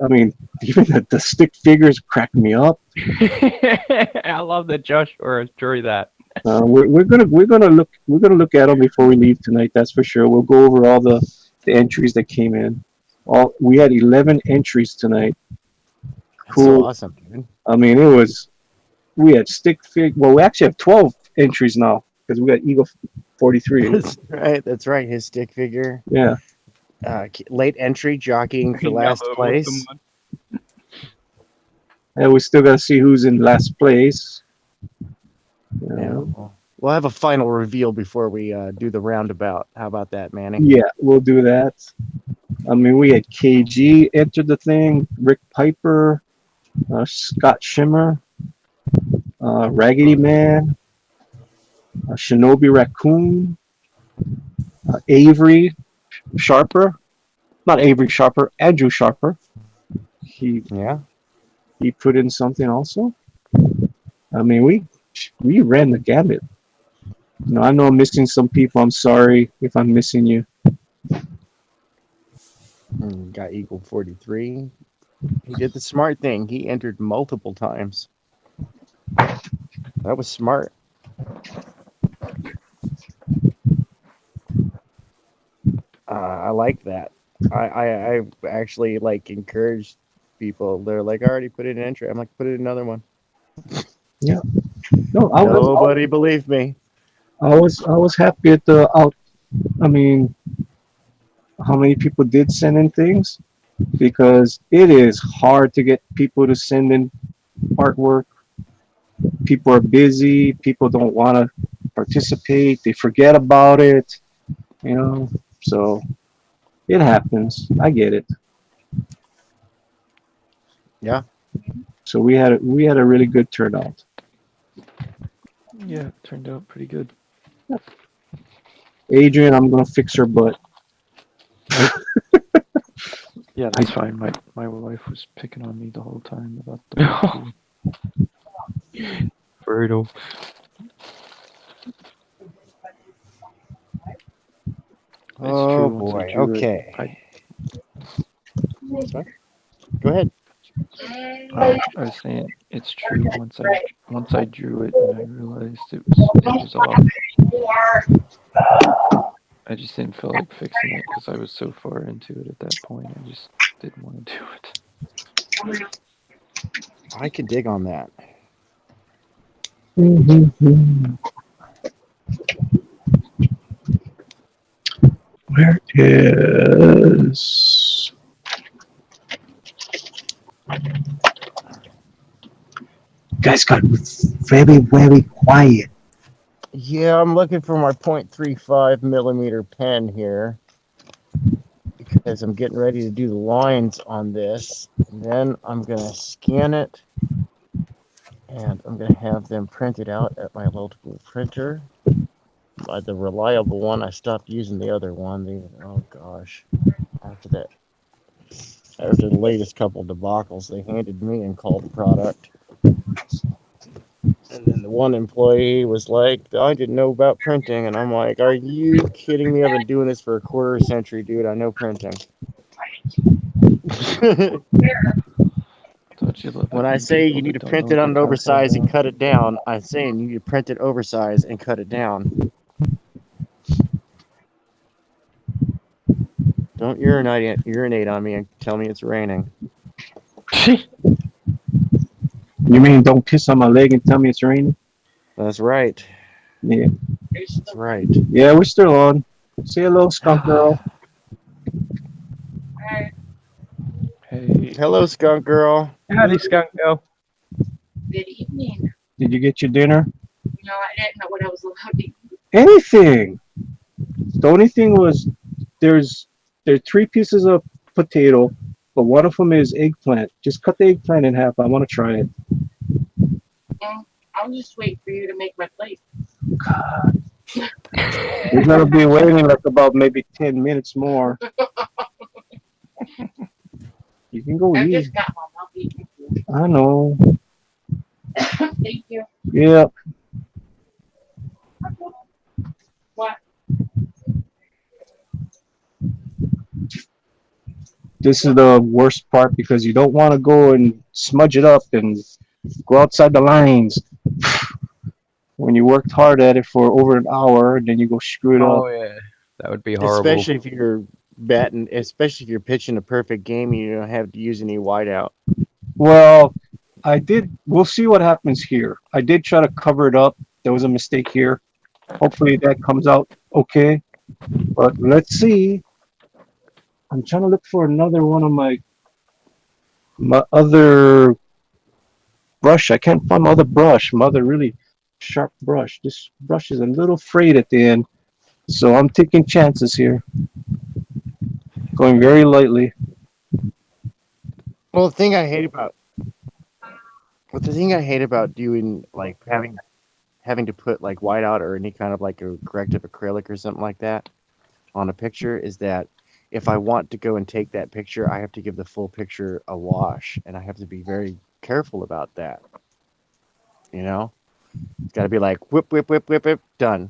I mean, even the stick figures cracked me up. I love that Joshua drew that. We're gonna look at them before we leave tonight. That's for sure. We'll go over all the entries that came in. We had 11 entries tonight. That's Cool. so awesome, dude. I mean, we had stick fig. Well, we actually have 12 entries now because we got Eagle 43. That's right. His stick figure. Yeah. Late entry jockeying for last Another place. awesome one. And we still got to see who's in last place. Yeah. We'll have a final reveal before we do the roundabout. How about that, Manny? Yeah, we'll do that. I mean, we had KG entered the thing, Rick Piper, Scott Shimmer, Raggedy Man, Shinobi Raccoon, Avery Sharper, not Avery Sharper, Andrew Sharper. Yeah. He put in something also. I mean, we ran the gamut. I know I'm missing some people. I'm sorry if I'm missing you. Got Eagle 43. He did the smart thing. He entered multiple times. That was smart. I like that. I actually like encouraged people. They're like, I already put in an entry. I'm like, put in another one. Yeah. No, Nobody believed me. I was happy at the out. I mean, how many people did send in things? Because it is hard to get people to send in artwork. People are busy. People don't want to participate. They forget about it. You know, so it happens. I get it. Yeah. So we had a really good turnout. Yeah, it turned out pretty good. Adrian, I'm gonna fix her butt. Yeah, that's fine. My wife was picking on me the whole time about the barbecue. Brutal. It's Oh true. Once I boy. drew it, Okay. I Sorry? Go ahead. I was saying it's true. Once I drew it and I realized it was off. I just didn't feel like fixing it because I was so far into it at that point. I just didn't want to do it. I can dig on that. Where is? Guys got very, very quiet. Yeah, I'm looking for my 0.35 millimeter pen here because I'm getting ready to do the lines on this. And then I'm gonna scan it and I'm gonna have them printed out at my local printer. The reliable one. I stopped using the other one. Oh gosh, after that, after the latest couple debacles, they handed me and called the product. And then the one employee was like, I didn't know about printing. And I'm like, are you kidding me? I've been doing this for a quarter century, dude. I know printing. Don't you love it When I when say you people need that to don't print know it on an about alcohol oversized and know? cut it down, I'm saying you need to print it oversized and cut it down. Don't urinate on me and tell me it's raining. You mean don't piss on my leg and tell me it's raining? That's right. Yeah. That's right. Yeah, we're still on. Say hello, skunk girl. Hey, Hello, skunk girl. Howdy, skunk girl. Good evening. Did you get your dinner? No, I didn't know what I was allowed to eat. Anything. The only thing was there's 3 pieces of potato, but one of them is eggplant. Just cut the eggplant in half. I want to try it. I'll just wait for you to make my plate. God. We're gonna be waiting like about maybe 10 minutes more. You can go I eat. just got home. I'll be with you. I know. Thank you. Yeah. What? This is the worst part because you don't want to go and smudge it up and go outside the lines. When you worked hard at it for over an hour, then you go screw it up. Oh yeah, that would be horrible. Especially if you're especially if you're pitching a perfect game and you don't have to use any whiteout. Well, I did. We'll see what happens here. I did try to cover it up. There was a mistake here. Hopefully that comes out okay. But let's see. I'm trying to look for another one of my other brush. I can't find my other brush. My other really sharp brush. This brush is a little frayed at the end, so I'm taking chances here. Going very lightly. Well, the thing I hate about But the thing I hate about doing like having to put like whiteout or any kind of like a corrective acrylic or something like that on a picture is that if I want to go and take that picture, I have to give the full picture a wash, and I have to be very careful about that. You know, it's got to be like whip, whip, whip, whip, whip, done,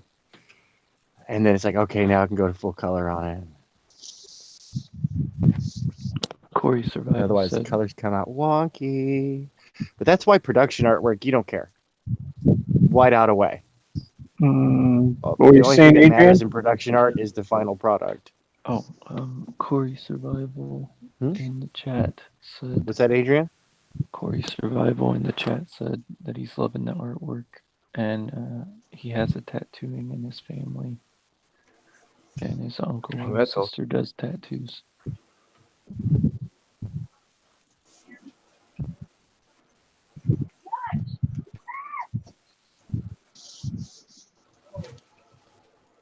and then it's like okay, now I can go to full color on it. Corey Survival Otherwise, the said, colors come out wonky. But that's why production artwork, you don't care. Whiteout away. What were The you only thing saying, that matters Adrian? in production art is the final product. "Oh, Corey Survival in the chat said What's that, Adrian? Corey Survival in the chat said that he's loving the artwork, and he has a tattooing in his family, and his uncle Oh, and that's awesome. sister does tattoos."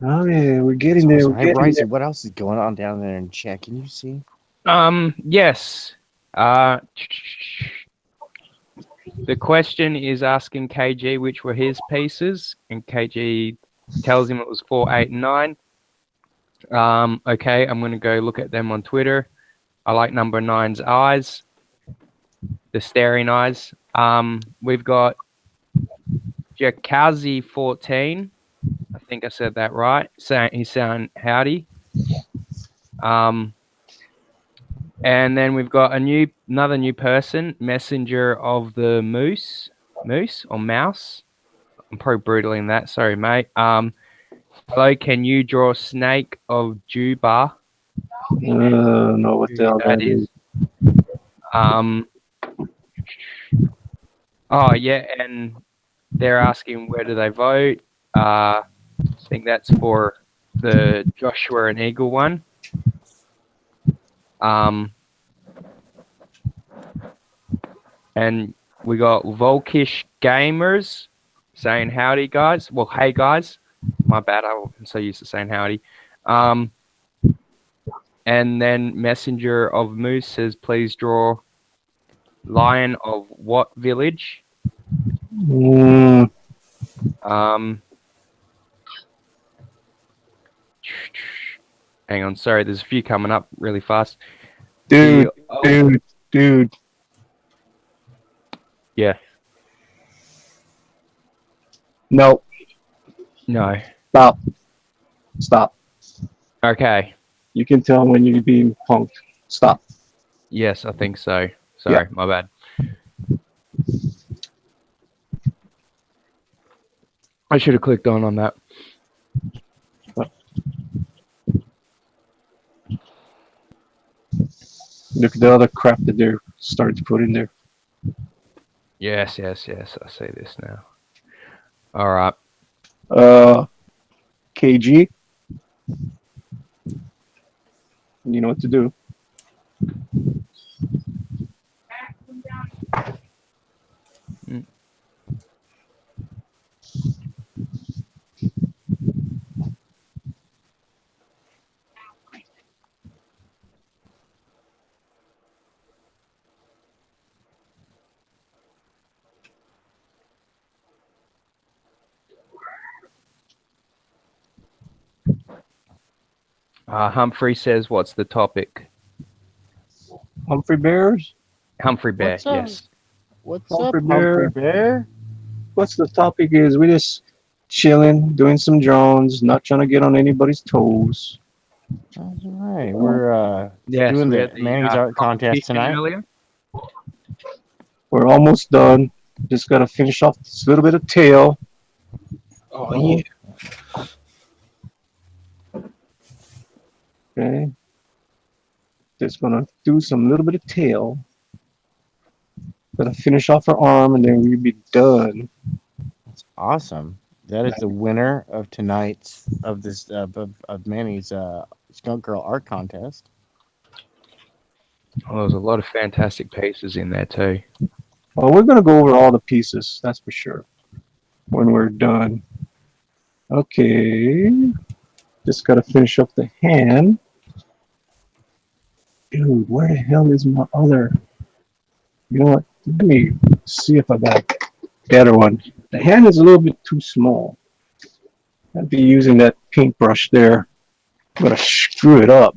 Oh yeah, we're getting So there. awesome. We're Hey, getting there. Bryson, what else is going on down there in chat? Can you see? Yes. The question is asking KG which were his pieces, and KG tells him it was 4, 8, and 9. Okay, I'm going to go look at them on Twitter. I like number 9's eyes, the staring eyes. We've got Jakazi 14. I think I said that right. He's saying howdy. And then we've got another new person, Messenger of the Moose or Mouse. I'm probably brutally that. Sorry, mate. Hello, can you draw Snake of Juba? Know what the hell That that is. is. Oh yeah, and they're asking where do they vote. I think that's for the Joshua and Eagle one. And we got Volkish Gamers saying howdy, guys. Well, hey, guys. My bad. I'm so used to saying howdy. And then Messenger of Moose says, please draw Lion of what village? Hang on. Sorry, there's a few coming up really fast. Dude. Yeah. No. No. Stop. Okay. You can tell when you're being punked. Stop. Yes, I think so. Sorry, my bad. I should have clicked on that. Look at the other crap that they're starting to put in there. Yes. I see this now. All right. KG. You know what to do. Humphrey says, what's the topic? Humphrey Bears? Humphrey Bear, What's up? yes. What's Humphrey up, Bear? Humphrey Bear? What's the topic is we just chilling, doing some drones, not trying to get on anybody's toes. That's right. We're Yes, doing we the had the Manny's art contest competition tonight. earlier. We're almost done. Just got to finish off this little bit of tail. Oh, yeah. Okay. Just gonna do some little bit of tail. Gonna finish off her arm and then we'll be done. That's awesome. That is the winner of tonight's of Manny's Skunk Girl art contest. Oh, there's a lot of fantastic pieces in there too. Oh, we're gonna go over all the pieces, that's for sure. When we're done. Okay. Just gotta finish up the hand. Dude, where the hell is my other? You know what? Let me See if I got a better one. The hand is a little bit too small. I'd be using that paintbrush there. I'm gonna screw it up.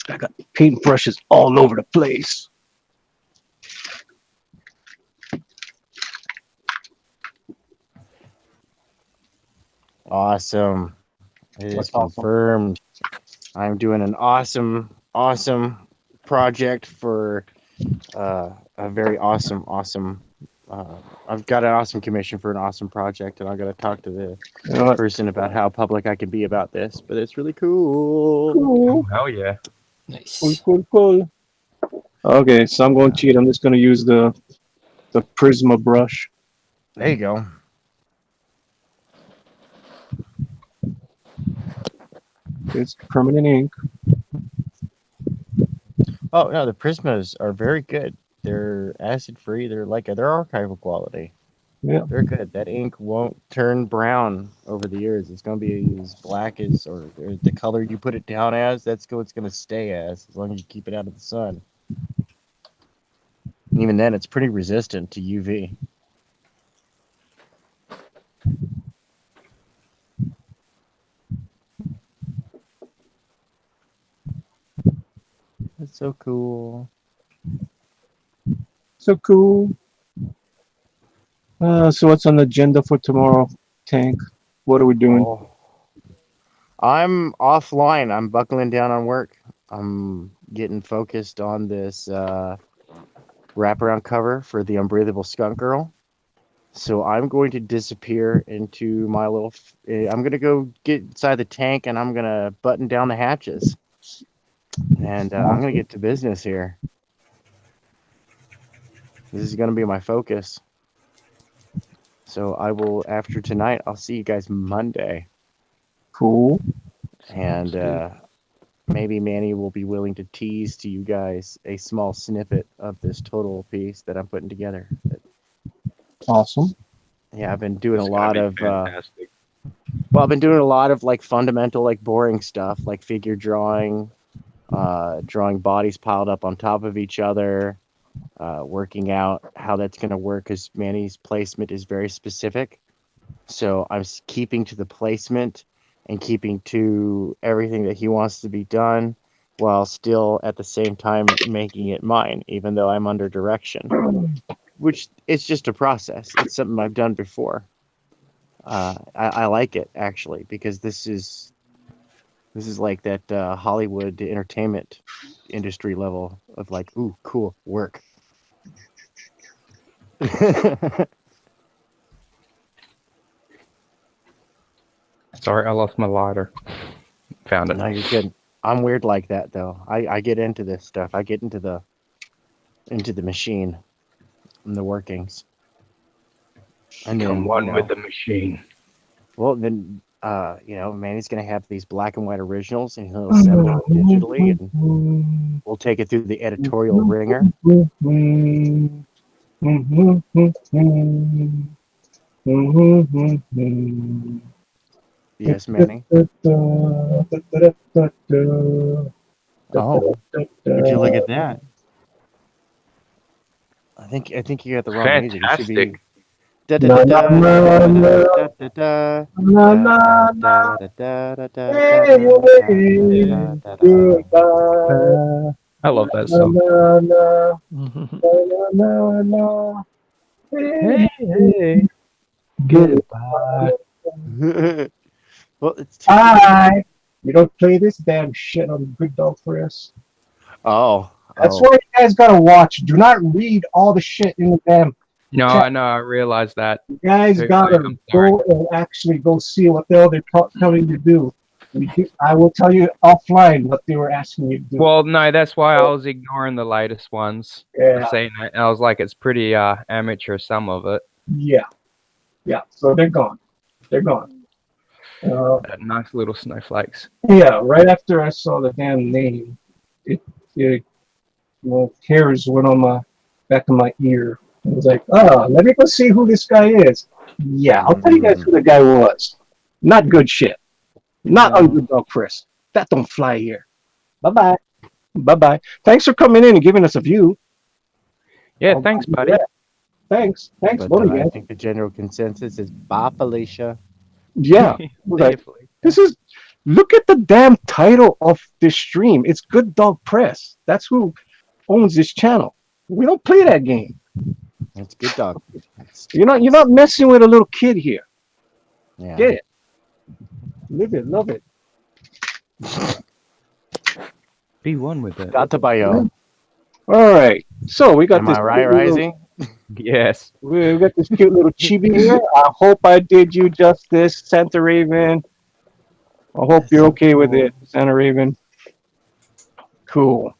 I got paintbrushes all over the place. Awesome. It is What's awesome? confirmed. I'm doing an awesome project for a very awesome. I've got an awesome commission for an awesome project, and I'm gonna talk to the You know what? person about how public I can be about this. But it's really cool. Oh, hell yeah. Nice. Cool. Okay, so I'm going to cheat. I'm just going to use the Prisma brush. There you go. It's permanent ink. Oh no, the Prismas are very good. They're acid free. They're archival quality. Yeah. They're good. That ink won't turn brown over the years. It's gonna be as black as or the color you put it down as. That's what it's gonna stay as long as you keep it out of the sun. And even then, it's pretty resistant to UV. That's so cool. So cool. So what's on the agenda for tomorrow, Tank? What are we doing? Oh. I'm offline. I'm buckling down on work. I'm getting focused on this wraparound cover for the Unbreathable Skunk Girl. So I'm going to disappear into my little. I'm going to go get inside the tank and I'm going to button down the hatches. And I'm going to get to business here. This is going to be my focus. So I will, after tonight, I'll see you guys Monday. Cool. And maybe Manny will be willing to tease to you guys a small snippet of this total piece that I'm putting together. Awesome. Yeah, I've been doing It's a gonna lot be of fantastic. I've been doing a lot of like fundamental, like boring stuff, like figure drawing, drawing bodies piled up on top of each other, working out how that's going to work because Manny's placement is very specific. So I'm keeping to the placement and keeping to everything that he wants to be done while still at the same time making it mine, even though I'm under direction, which it's just a process. It's something I've done before. I like it actually because this is like that Hollywood entertainment industry level of like, ooh, cool work. Sorry, I lost my lighter. Found it. No, you're good. I'm weird like that though. I get into this stuff. I get into the machine and the workings. And Come then one with the machine. well then Manny's gonna have these black and white originals and he'll assemble it digitally and we'll take it through the editorial ringer. Yes, Manny. Oh, would you look at that? I think you got the wrong music. It should be. I love that song. Hey, goodbye. Well, it's Hi. You don't play this damn shit on Good Dog Press. Oh, That's why you guys gotta watch. Do not read all the shit in the damn. No, I know. I realized that. You guys gotta go and actually go see what the hell they're telling you to do. I will tell you offline what they were asking you to do. Well, no, that's why I was ignoring the latest ones. Yeah. Saying that, I was like, it's pretty amateur, some of it. Yeah. So they're gone. Nice little snowflakes. Yeah. Right after I saw the damn name, hairs went on my back of my ear. I was like, let me go see who this guy is. Yeah, I'll tell you guys who the guy was. Not good shit. Not on Good Dog Chris. That don't fly here. Bye bye. Bye bye. Thanks for coming in and giving us a view. Yeah, I'll thanks, do buddy. that. Thanks. Thanks, But both of you I guys. think the general consensus is bye, Felicia. Yeah. Like, Definitely. this is look at the damn title of this stream. It's Good Dog Press. That's who owns this channel. We don't play that game. It's good dog. You're not messing with a little kid here. Yeah. Get it. Live it, love it. Be one with it. Got to buy All right. So we got Am this I right, cute little- Rising? Yes. we got this cute little chibi here. I hope I did you justice, Santa Raven. I hope you're okay with it, Santa Raven. Cool.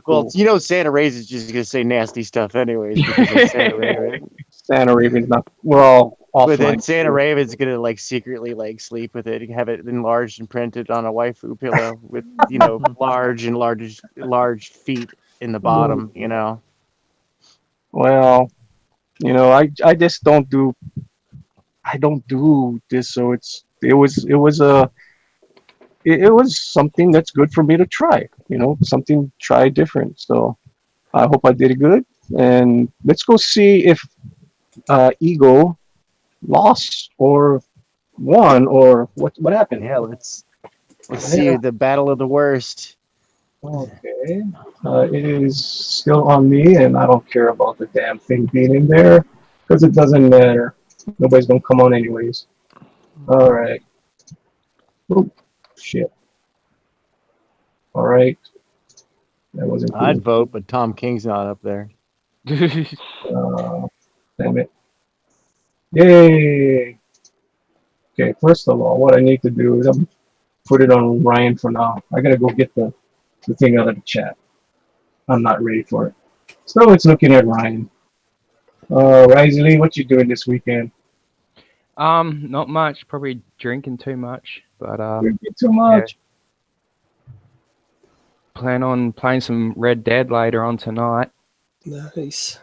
Well, Santa Raven is just gonna say nasty stuff anyways because it's Santa Raven. Santa Raven's not well But then offline. Santa Raven's gonna secretly sleep with it, have it enlarged and printed on a waifu pillow with large feet in the bottom. Well, I just don't do. I don't do this, so it was something that's good for me to try. Something try different. So I hope I did it good. And let's go see if Ego lost or won or what happened. Yeah, let's see the battle of the worst. Okay. It is still on me, and I don't care about the damn thing being in there because it doesn't matter. Nobody's gonna come on anyways. All right. Oh, shit. All right. That wasn't I'd cool. vote, but Tom King's not up there. Damn it. Yay. Okay, first of all, what I need to do is put it on Ryan for now. I gotta go get the thing out of the chat. I'm not ready for it. So it's looking at Ryan. Risley, what you doing this weekend? Not much. Probably drinking too much, but Drinking too much. plan on playing some Red Dead later on tonight. Nice.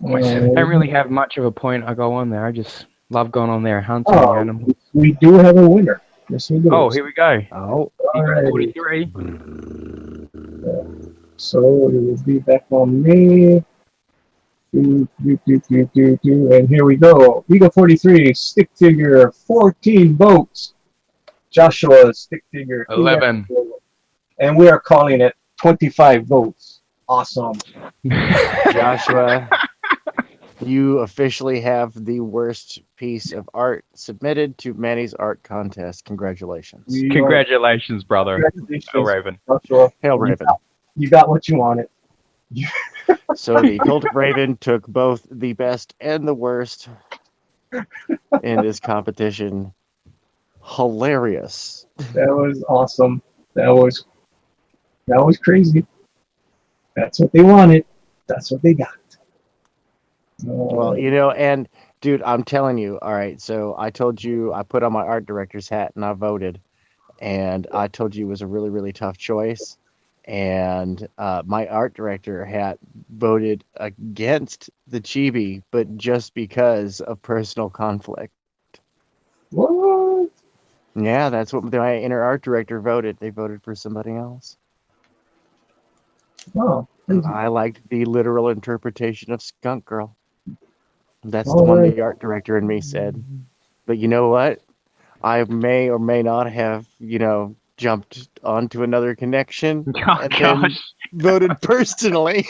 I don't really have much of a point I go on there. I just love going on there hunting Oh, animals. we do have a winner. Yes, we do. Oh, here we go. Oh, all right. 43. So it will be back on me. And here we go. Eagle 43, stick figure, 14 votes. Joshua, stick figure, 11. And we are calling it 25 votes. Awesome. Joshua, you officially have the worst piece of art submitted to Manny's art contest. Congratulations. Congratulations, brother. Congratulations, Oh, Raven. Joshua. Hail Raven. You got what you wanted. So the Cult of Raven took both the best and the worst in this competition. Hilarious. That was awesome. That was crazy. That's what they wanted. That's what they got. Well, and dude, I'm telling you, all right, so I told you I put on my art director's hat and I voted, and I told you it was a really, really tough choice. And my art director hat voted against the chibi, but just because of personal conflict. What? Yeah, that's what my inner art director voted. They voted for somebody else. Oh, I liked the literal interpretation of Skunk Girl. That's All the one right. the art director and me said. But you know what? I may or may not have, jumped onto another connection Oh, and then voted personally.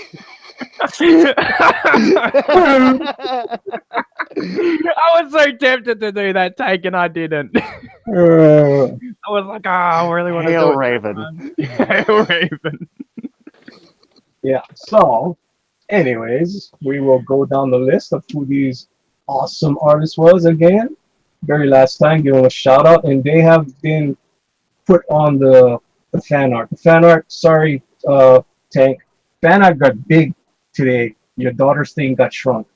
I was so tempted to do that take and I didn't. I was like, I really want to Hail do it. Raven. Hail Raven. Yeah. So, anyways, we will go down the list of who these awesome artists was again. Very last time, give them a shout out, and they have been put on the fan art. The fan art, sorry, Tank. Fan art got big today. Your daughter's thing got shrunk.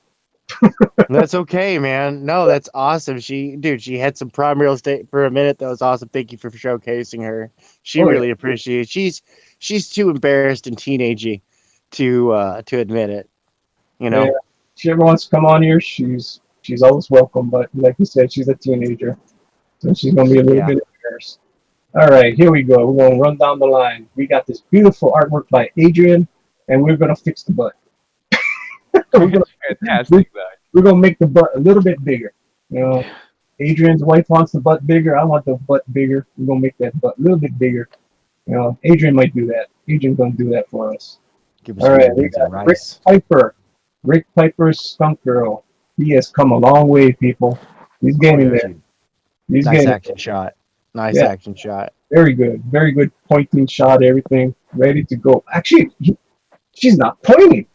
That's okay, man. No, that's awesome. She had some prime real estate for a minute. That was awesome. Thank you for showcasing her. She really appreciates. She's too embarrassed and teenagey to admit it. Yeah, she ever wants to come on here, she's always welcome. But like you said, she's a teenager, so she's gonna be a little bit embarrassed. All right, here we go. We're gonna run down the line. We got this beautiful artwork by Adrian, and we're gonna fix the butt. we're gonna Fantastic though. we're gonna make the butt a little bit bigger. You know, Adrian's wife wants the butt bigger. I want the butt bigger. We're gonna make that butt a little bit bigger. You know, Adrian might do that. Adrian's gonna do that for us. Give us All some right, more we beans and got Rick rice. Piper. Rick Piper's Skunk Girl. He has come a long way, people. He's getting there. He's Nice getting action shot. Nice yeah, action shot. very good. Very good pointing shot, everything. Ready to go. Actually, she's not pointing.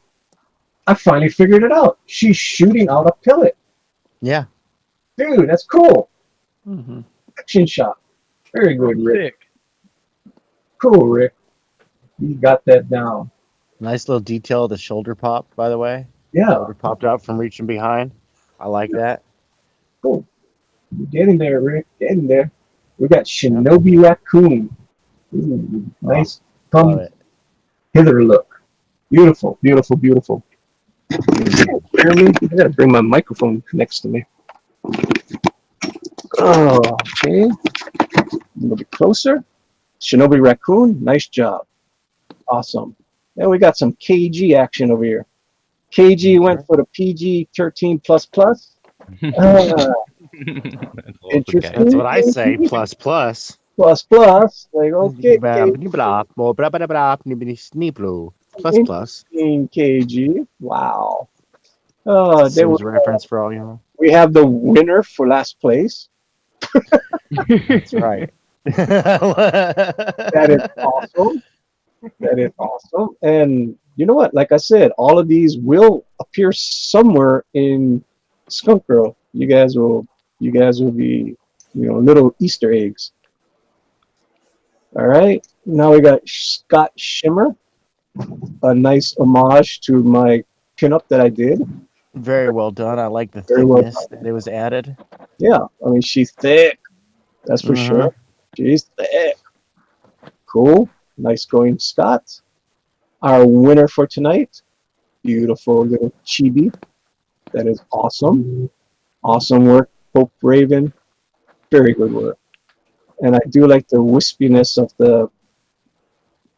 I finally figured it out. She's shooting out a pellet. Yeah. Dude, that's cool. Mm-hmm. Action shot. Very good, Rick. Sick. Cool, Rick. You got that down. Nice little detail of the shoulder pop, by the way. Yeah, Shoulder popped out from reaching behind. I like that. cool. You're getting there, Rick. Getting there. We got Shinobi Raccoon. Ooh, nice. Love Come it. hither look. Beautiful, beautiful, beautiful. Hear me? I gotta bring my microphone next to me. Oh, okay. A little bit closer. Shinobi Raccoon, nice job. Awesome. Then we got some KG action over here. KG went for the PG 13 plus plus. That's also Interesting. That's what I say. Plus plus. Plus plus. Like, okay, Plus plus. in KG. Wow. Then Sims reference for all you know. we have the winner for last place. That's right. That is awesome. That is awesome. And you know what? Like I said, all of these will appear somewhere in Skunk Girl. You guys will be, little Easter eggs. All right. Now we got Scott Shimmer, a nice homage to my pinup that I did. Very well done. I like the Very well thickness that it was added. Yeah, I mean she's thick. That's for Mhm. sure. She's thick. Cool. Nice going, Scott. Our winner for tonight, beautiful little chibi. That is awesome. Awesome work, Pope Raven. Very good work. And I do like the wispiness of the,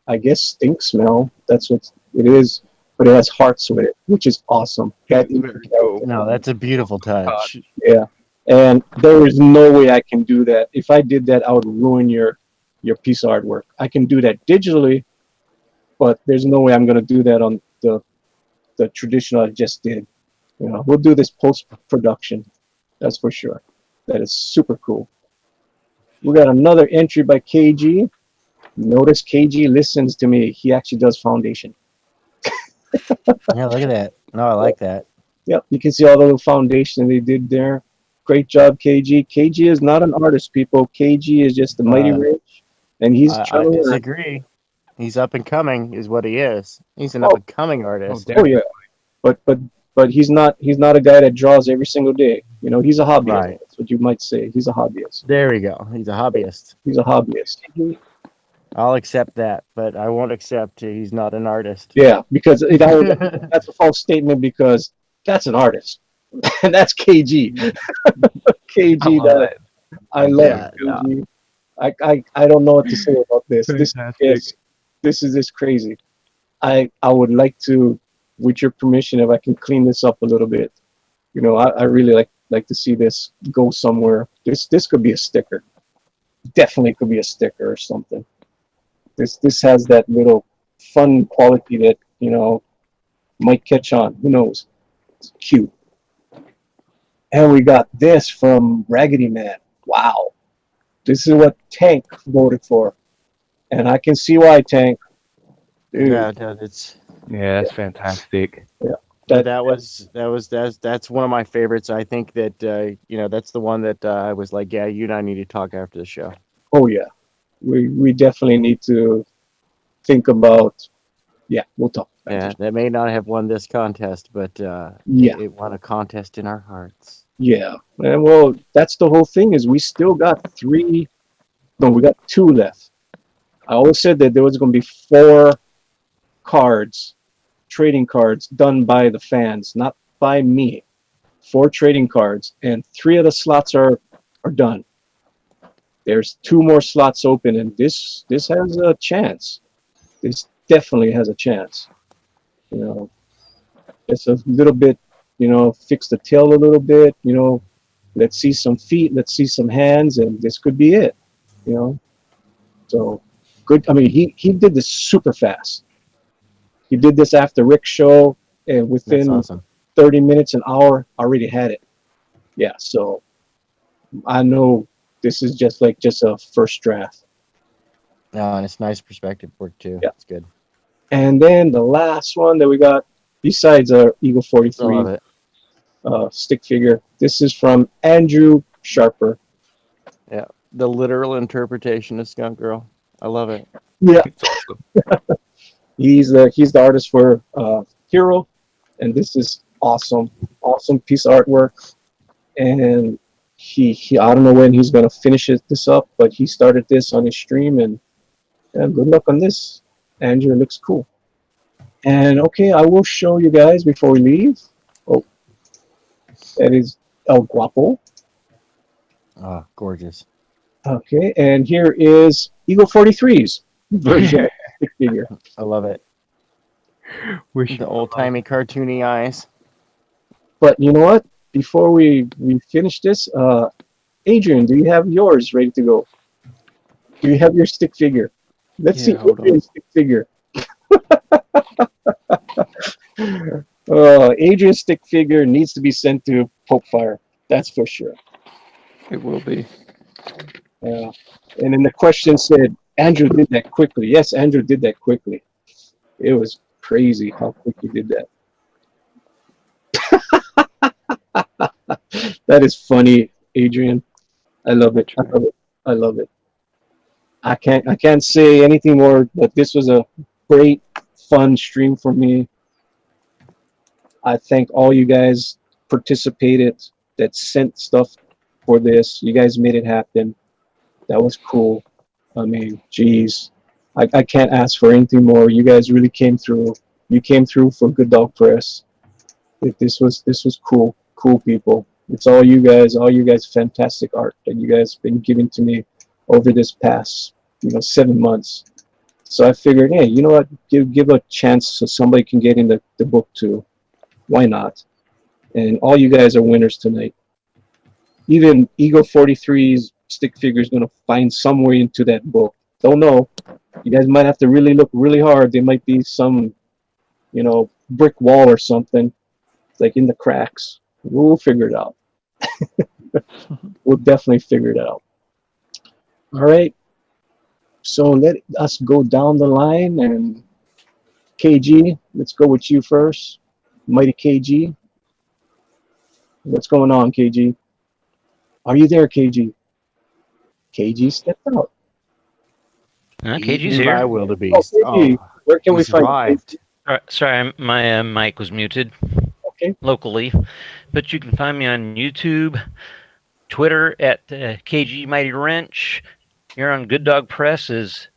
I guess, stink smell. That's what it is. But it has hearts with it, which is awesome. That is Very cool. No, that's a beautiful touch. yeah. And there is no way I can do that. If I did that, I would ruin your piece of artwork. I can do that digitally, but there's no way I'm gonna do that on the traditional I just did. We'll do this post production. That's for sure. That is super cool. We got another entry by KG. Notice KG listens to me. He actually does foundation. Yeah, look at that. No, I like that. Yep, you can see all the little foundation they did there. Great job, KG. KG is not an artist, people. KG is just the mighty rich, and he's I trying to learn. disagree. He's up and coming, is what he is. He's an Oh. up and coming artist. Oh yeah, but he's not a guy that draws every single day. He's a hobbyist. Right. That's what you might say. He's a hobbyist. There we go. He's a hobbyist. He's a hobbyist. I'll accept that, but I won't accept he's not an artist. Yeah, because that's a false statement because that's an artist, and that's KG. KG, I love KG. I don't know what to say about this. This is just crazy. I would like to, with your permission, if I can clean this up a little bit. I really like to see this go somewhere. This could be a sticker. Definitely could be a sticker or something. This has that little fun quality that might catch on. Who knows? It's cute. And we got this from Raggedy Man. Wow, this is what Tank voted for, and I can see why, Tank. Dude. Yeah, that's fantastic. Yeah, that's one of my favorites. I think that that's the one that I was like, yeah, you and I need to talk after the show. Oh yeah, we definitely need to think about. Yeah, we'll talk. Yeah, that may not have won this contest, but yeah, it won a contest in our hearts. Yeah, and well, that's the whole thing is we still got we got 2 left. I always said that there was going to be 4 cards, trading cards done by the fans, not by me. 4 trading cards, and 3 of the slots are done. There's 2 more slots open, and this has a chance. This definitely has a chance. You know, it's a little bit, fix the tail a little bit. Let's see some feet, let's see some hands, and this could be it. You know, so good. I mean, he did this super fast. He did this after Rick's show, and That's within awesome. 30 minutes, an hour, already had it. Yeah, so I know this is just a first draft. No, and it's nice perspective work too. Yeah. It's good. And then the last one that we got, besides our Eagle I 43 love it. stick figure, this is from Andrew Sharper. Yeah, the literal interpretation of Skunk Girl. I love it. Yeah, It's awesome. he's the artist for Hero, and this is awesome piece of artwork. And he I don't know when he's gonna finish this up, but he started this on his stream, and good luck on this. Andrew, it looks cool. And okay, I will show you guys before we leave. Oh, that is El Guapo. Oh, gorgeous. Okay, and here is Eagle 43's version stick figure. I love it. Wish The old timey cartoony eyes. But you know what? Before we finish this, Adrian, do you have yours ready to go? Do you have your stick figure? Let's see hold on. Adrian's stick figure. Adrian's stick figure needs to be sent to Pope Fire. That's for sure. It will be. Yeah. And then the question said, Andrew did that quickly. Yes, Andrew did that quickly. It was crazy how quick he did that. That is funny, Adrian. I love it. I love it. I love it. I can't say anything more, but this was a great, fun stream for me. I thank all you guys participated that sent stuff for this. You guys made it happen. That was cool. I mean, geez, I can't ask for anything more. You guys really came through. You came through for Good Dog Press. This was cool people. It's all you guys, fantastic art that you guys been giving to me over this past 7 months. So I figured, hey, you know what, give a chance so somebody can get in the book too. Why not? And all you guys are winners tonight. Even Eagle 43's stick figure is gonna find some way into that book. Don't know. You guys might have to really look really hard. There might be some, brick wall or something, like in the cracks. We'll figure it out. We'll definitely figure it out. All right. So let us go down the line, and KG, let's go with you first. Mighty KG. What's going on, KG? Are you there, KG? KG stepped out. KG's Eaten here. by wildebeest. Oh, KG, where can we he find you? survived. Sorry, my mic was muted Okay. locally, but you can find me on YouTube, Twitter at KG Mighty Wrench. Here on Good Dog Press is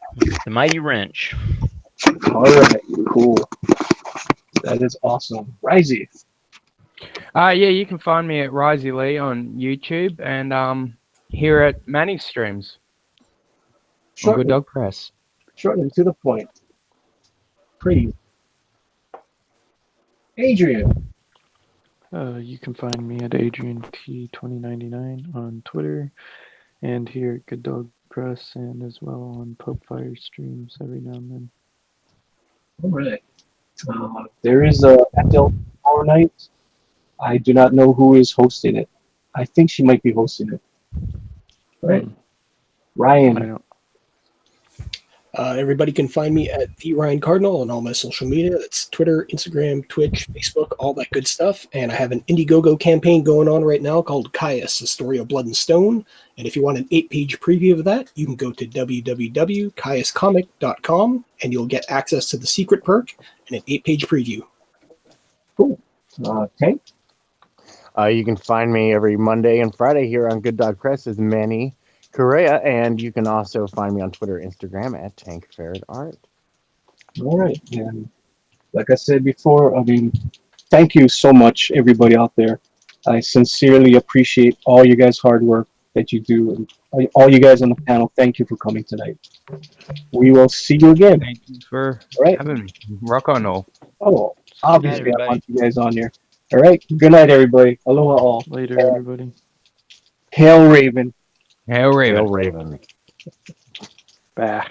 the Mighty Wrench. All right, cool. That is awesome. Risey. Yeah, you can find me at Risey Lee on YouTube and here at Manny Streams on Good Dog Press. Short and to the point. Pretty. Adrian. You can find me at AdrianT2099 on Twitter and here at Good Dog Press and as well on Pope Fire streams every now and then. All right. There is a Adult Power Night. I do not know who is hosting it. I think she might be hosting it. Right. I Ryan. don't. Everybody can find me at the Ryan Cardinal on all my social media. That's Twitter, Instagram, Twitch, Facebook, all that good stuff. And I have an Indiegogo campaign going on right now called Caius, A Story of Blood and Stone. And if you want an 8-page preview of that, you can go to www.caiuscomic.com and you'll get access to the secret perk and an 8-page preview. Cool. Tank. You can find me every Monday and Friday here on Good Dog Press as Manny Correa, and you can also find me on Twitter, Instagram at Tank Ferret Art. All right. And like I said before, I mean, thank you so much, everybody out there. I sincerely appreciate all you guys' hard work that you do. And all you guys on the panel, thank you for coming tonight. We will see you again. Thank you for All right. having me. Rock on all. Oh, obviously I everybody. want you guys on here. All right. Good night, everybody. Aloha all. Later, everybody. Hail Raven. Hail Raven. Raven. Bah.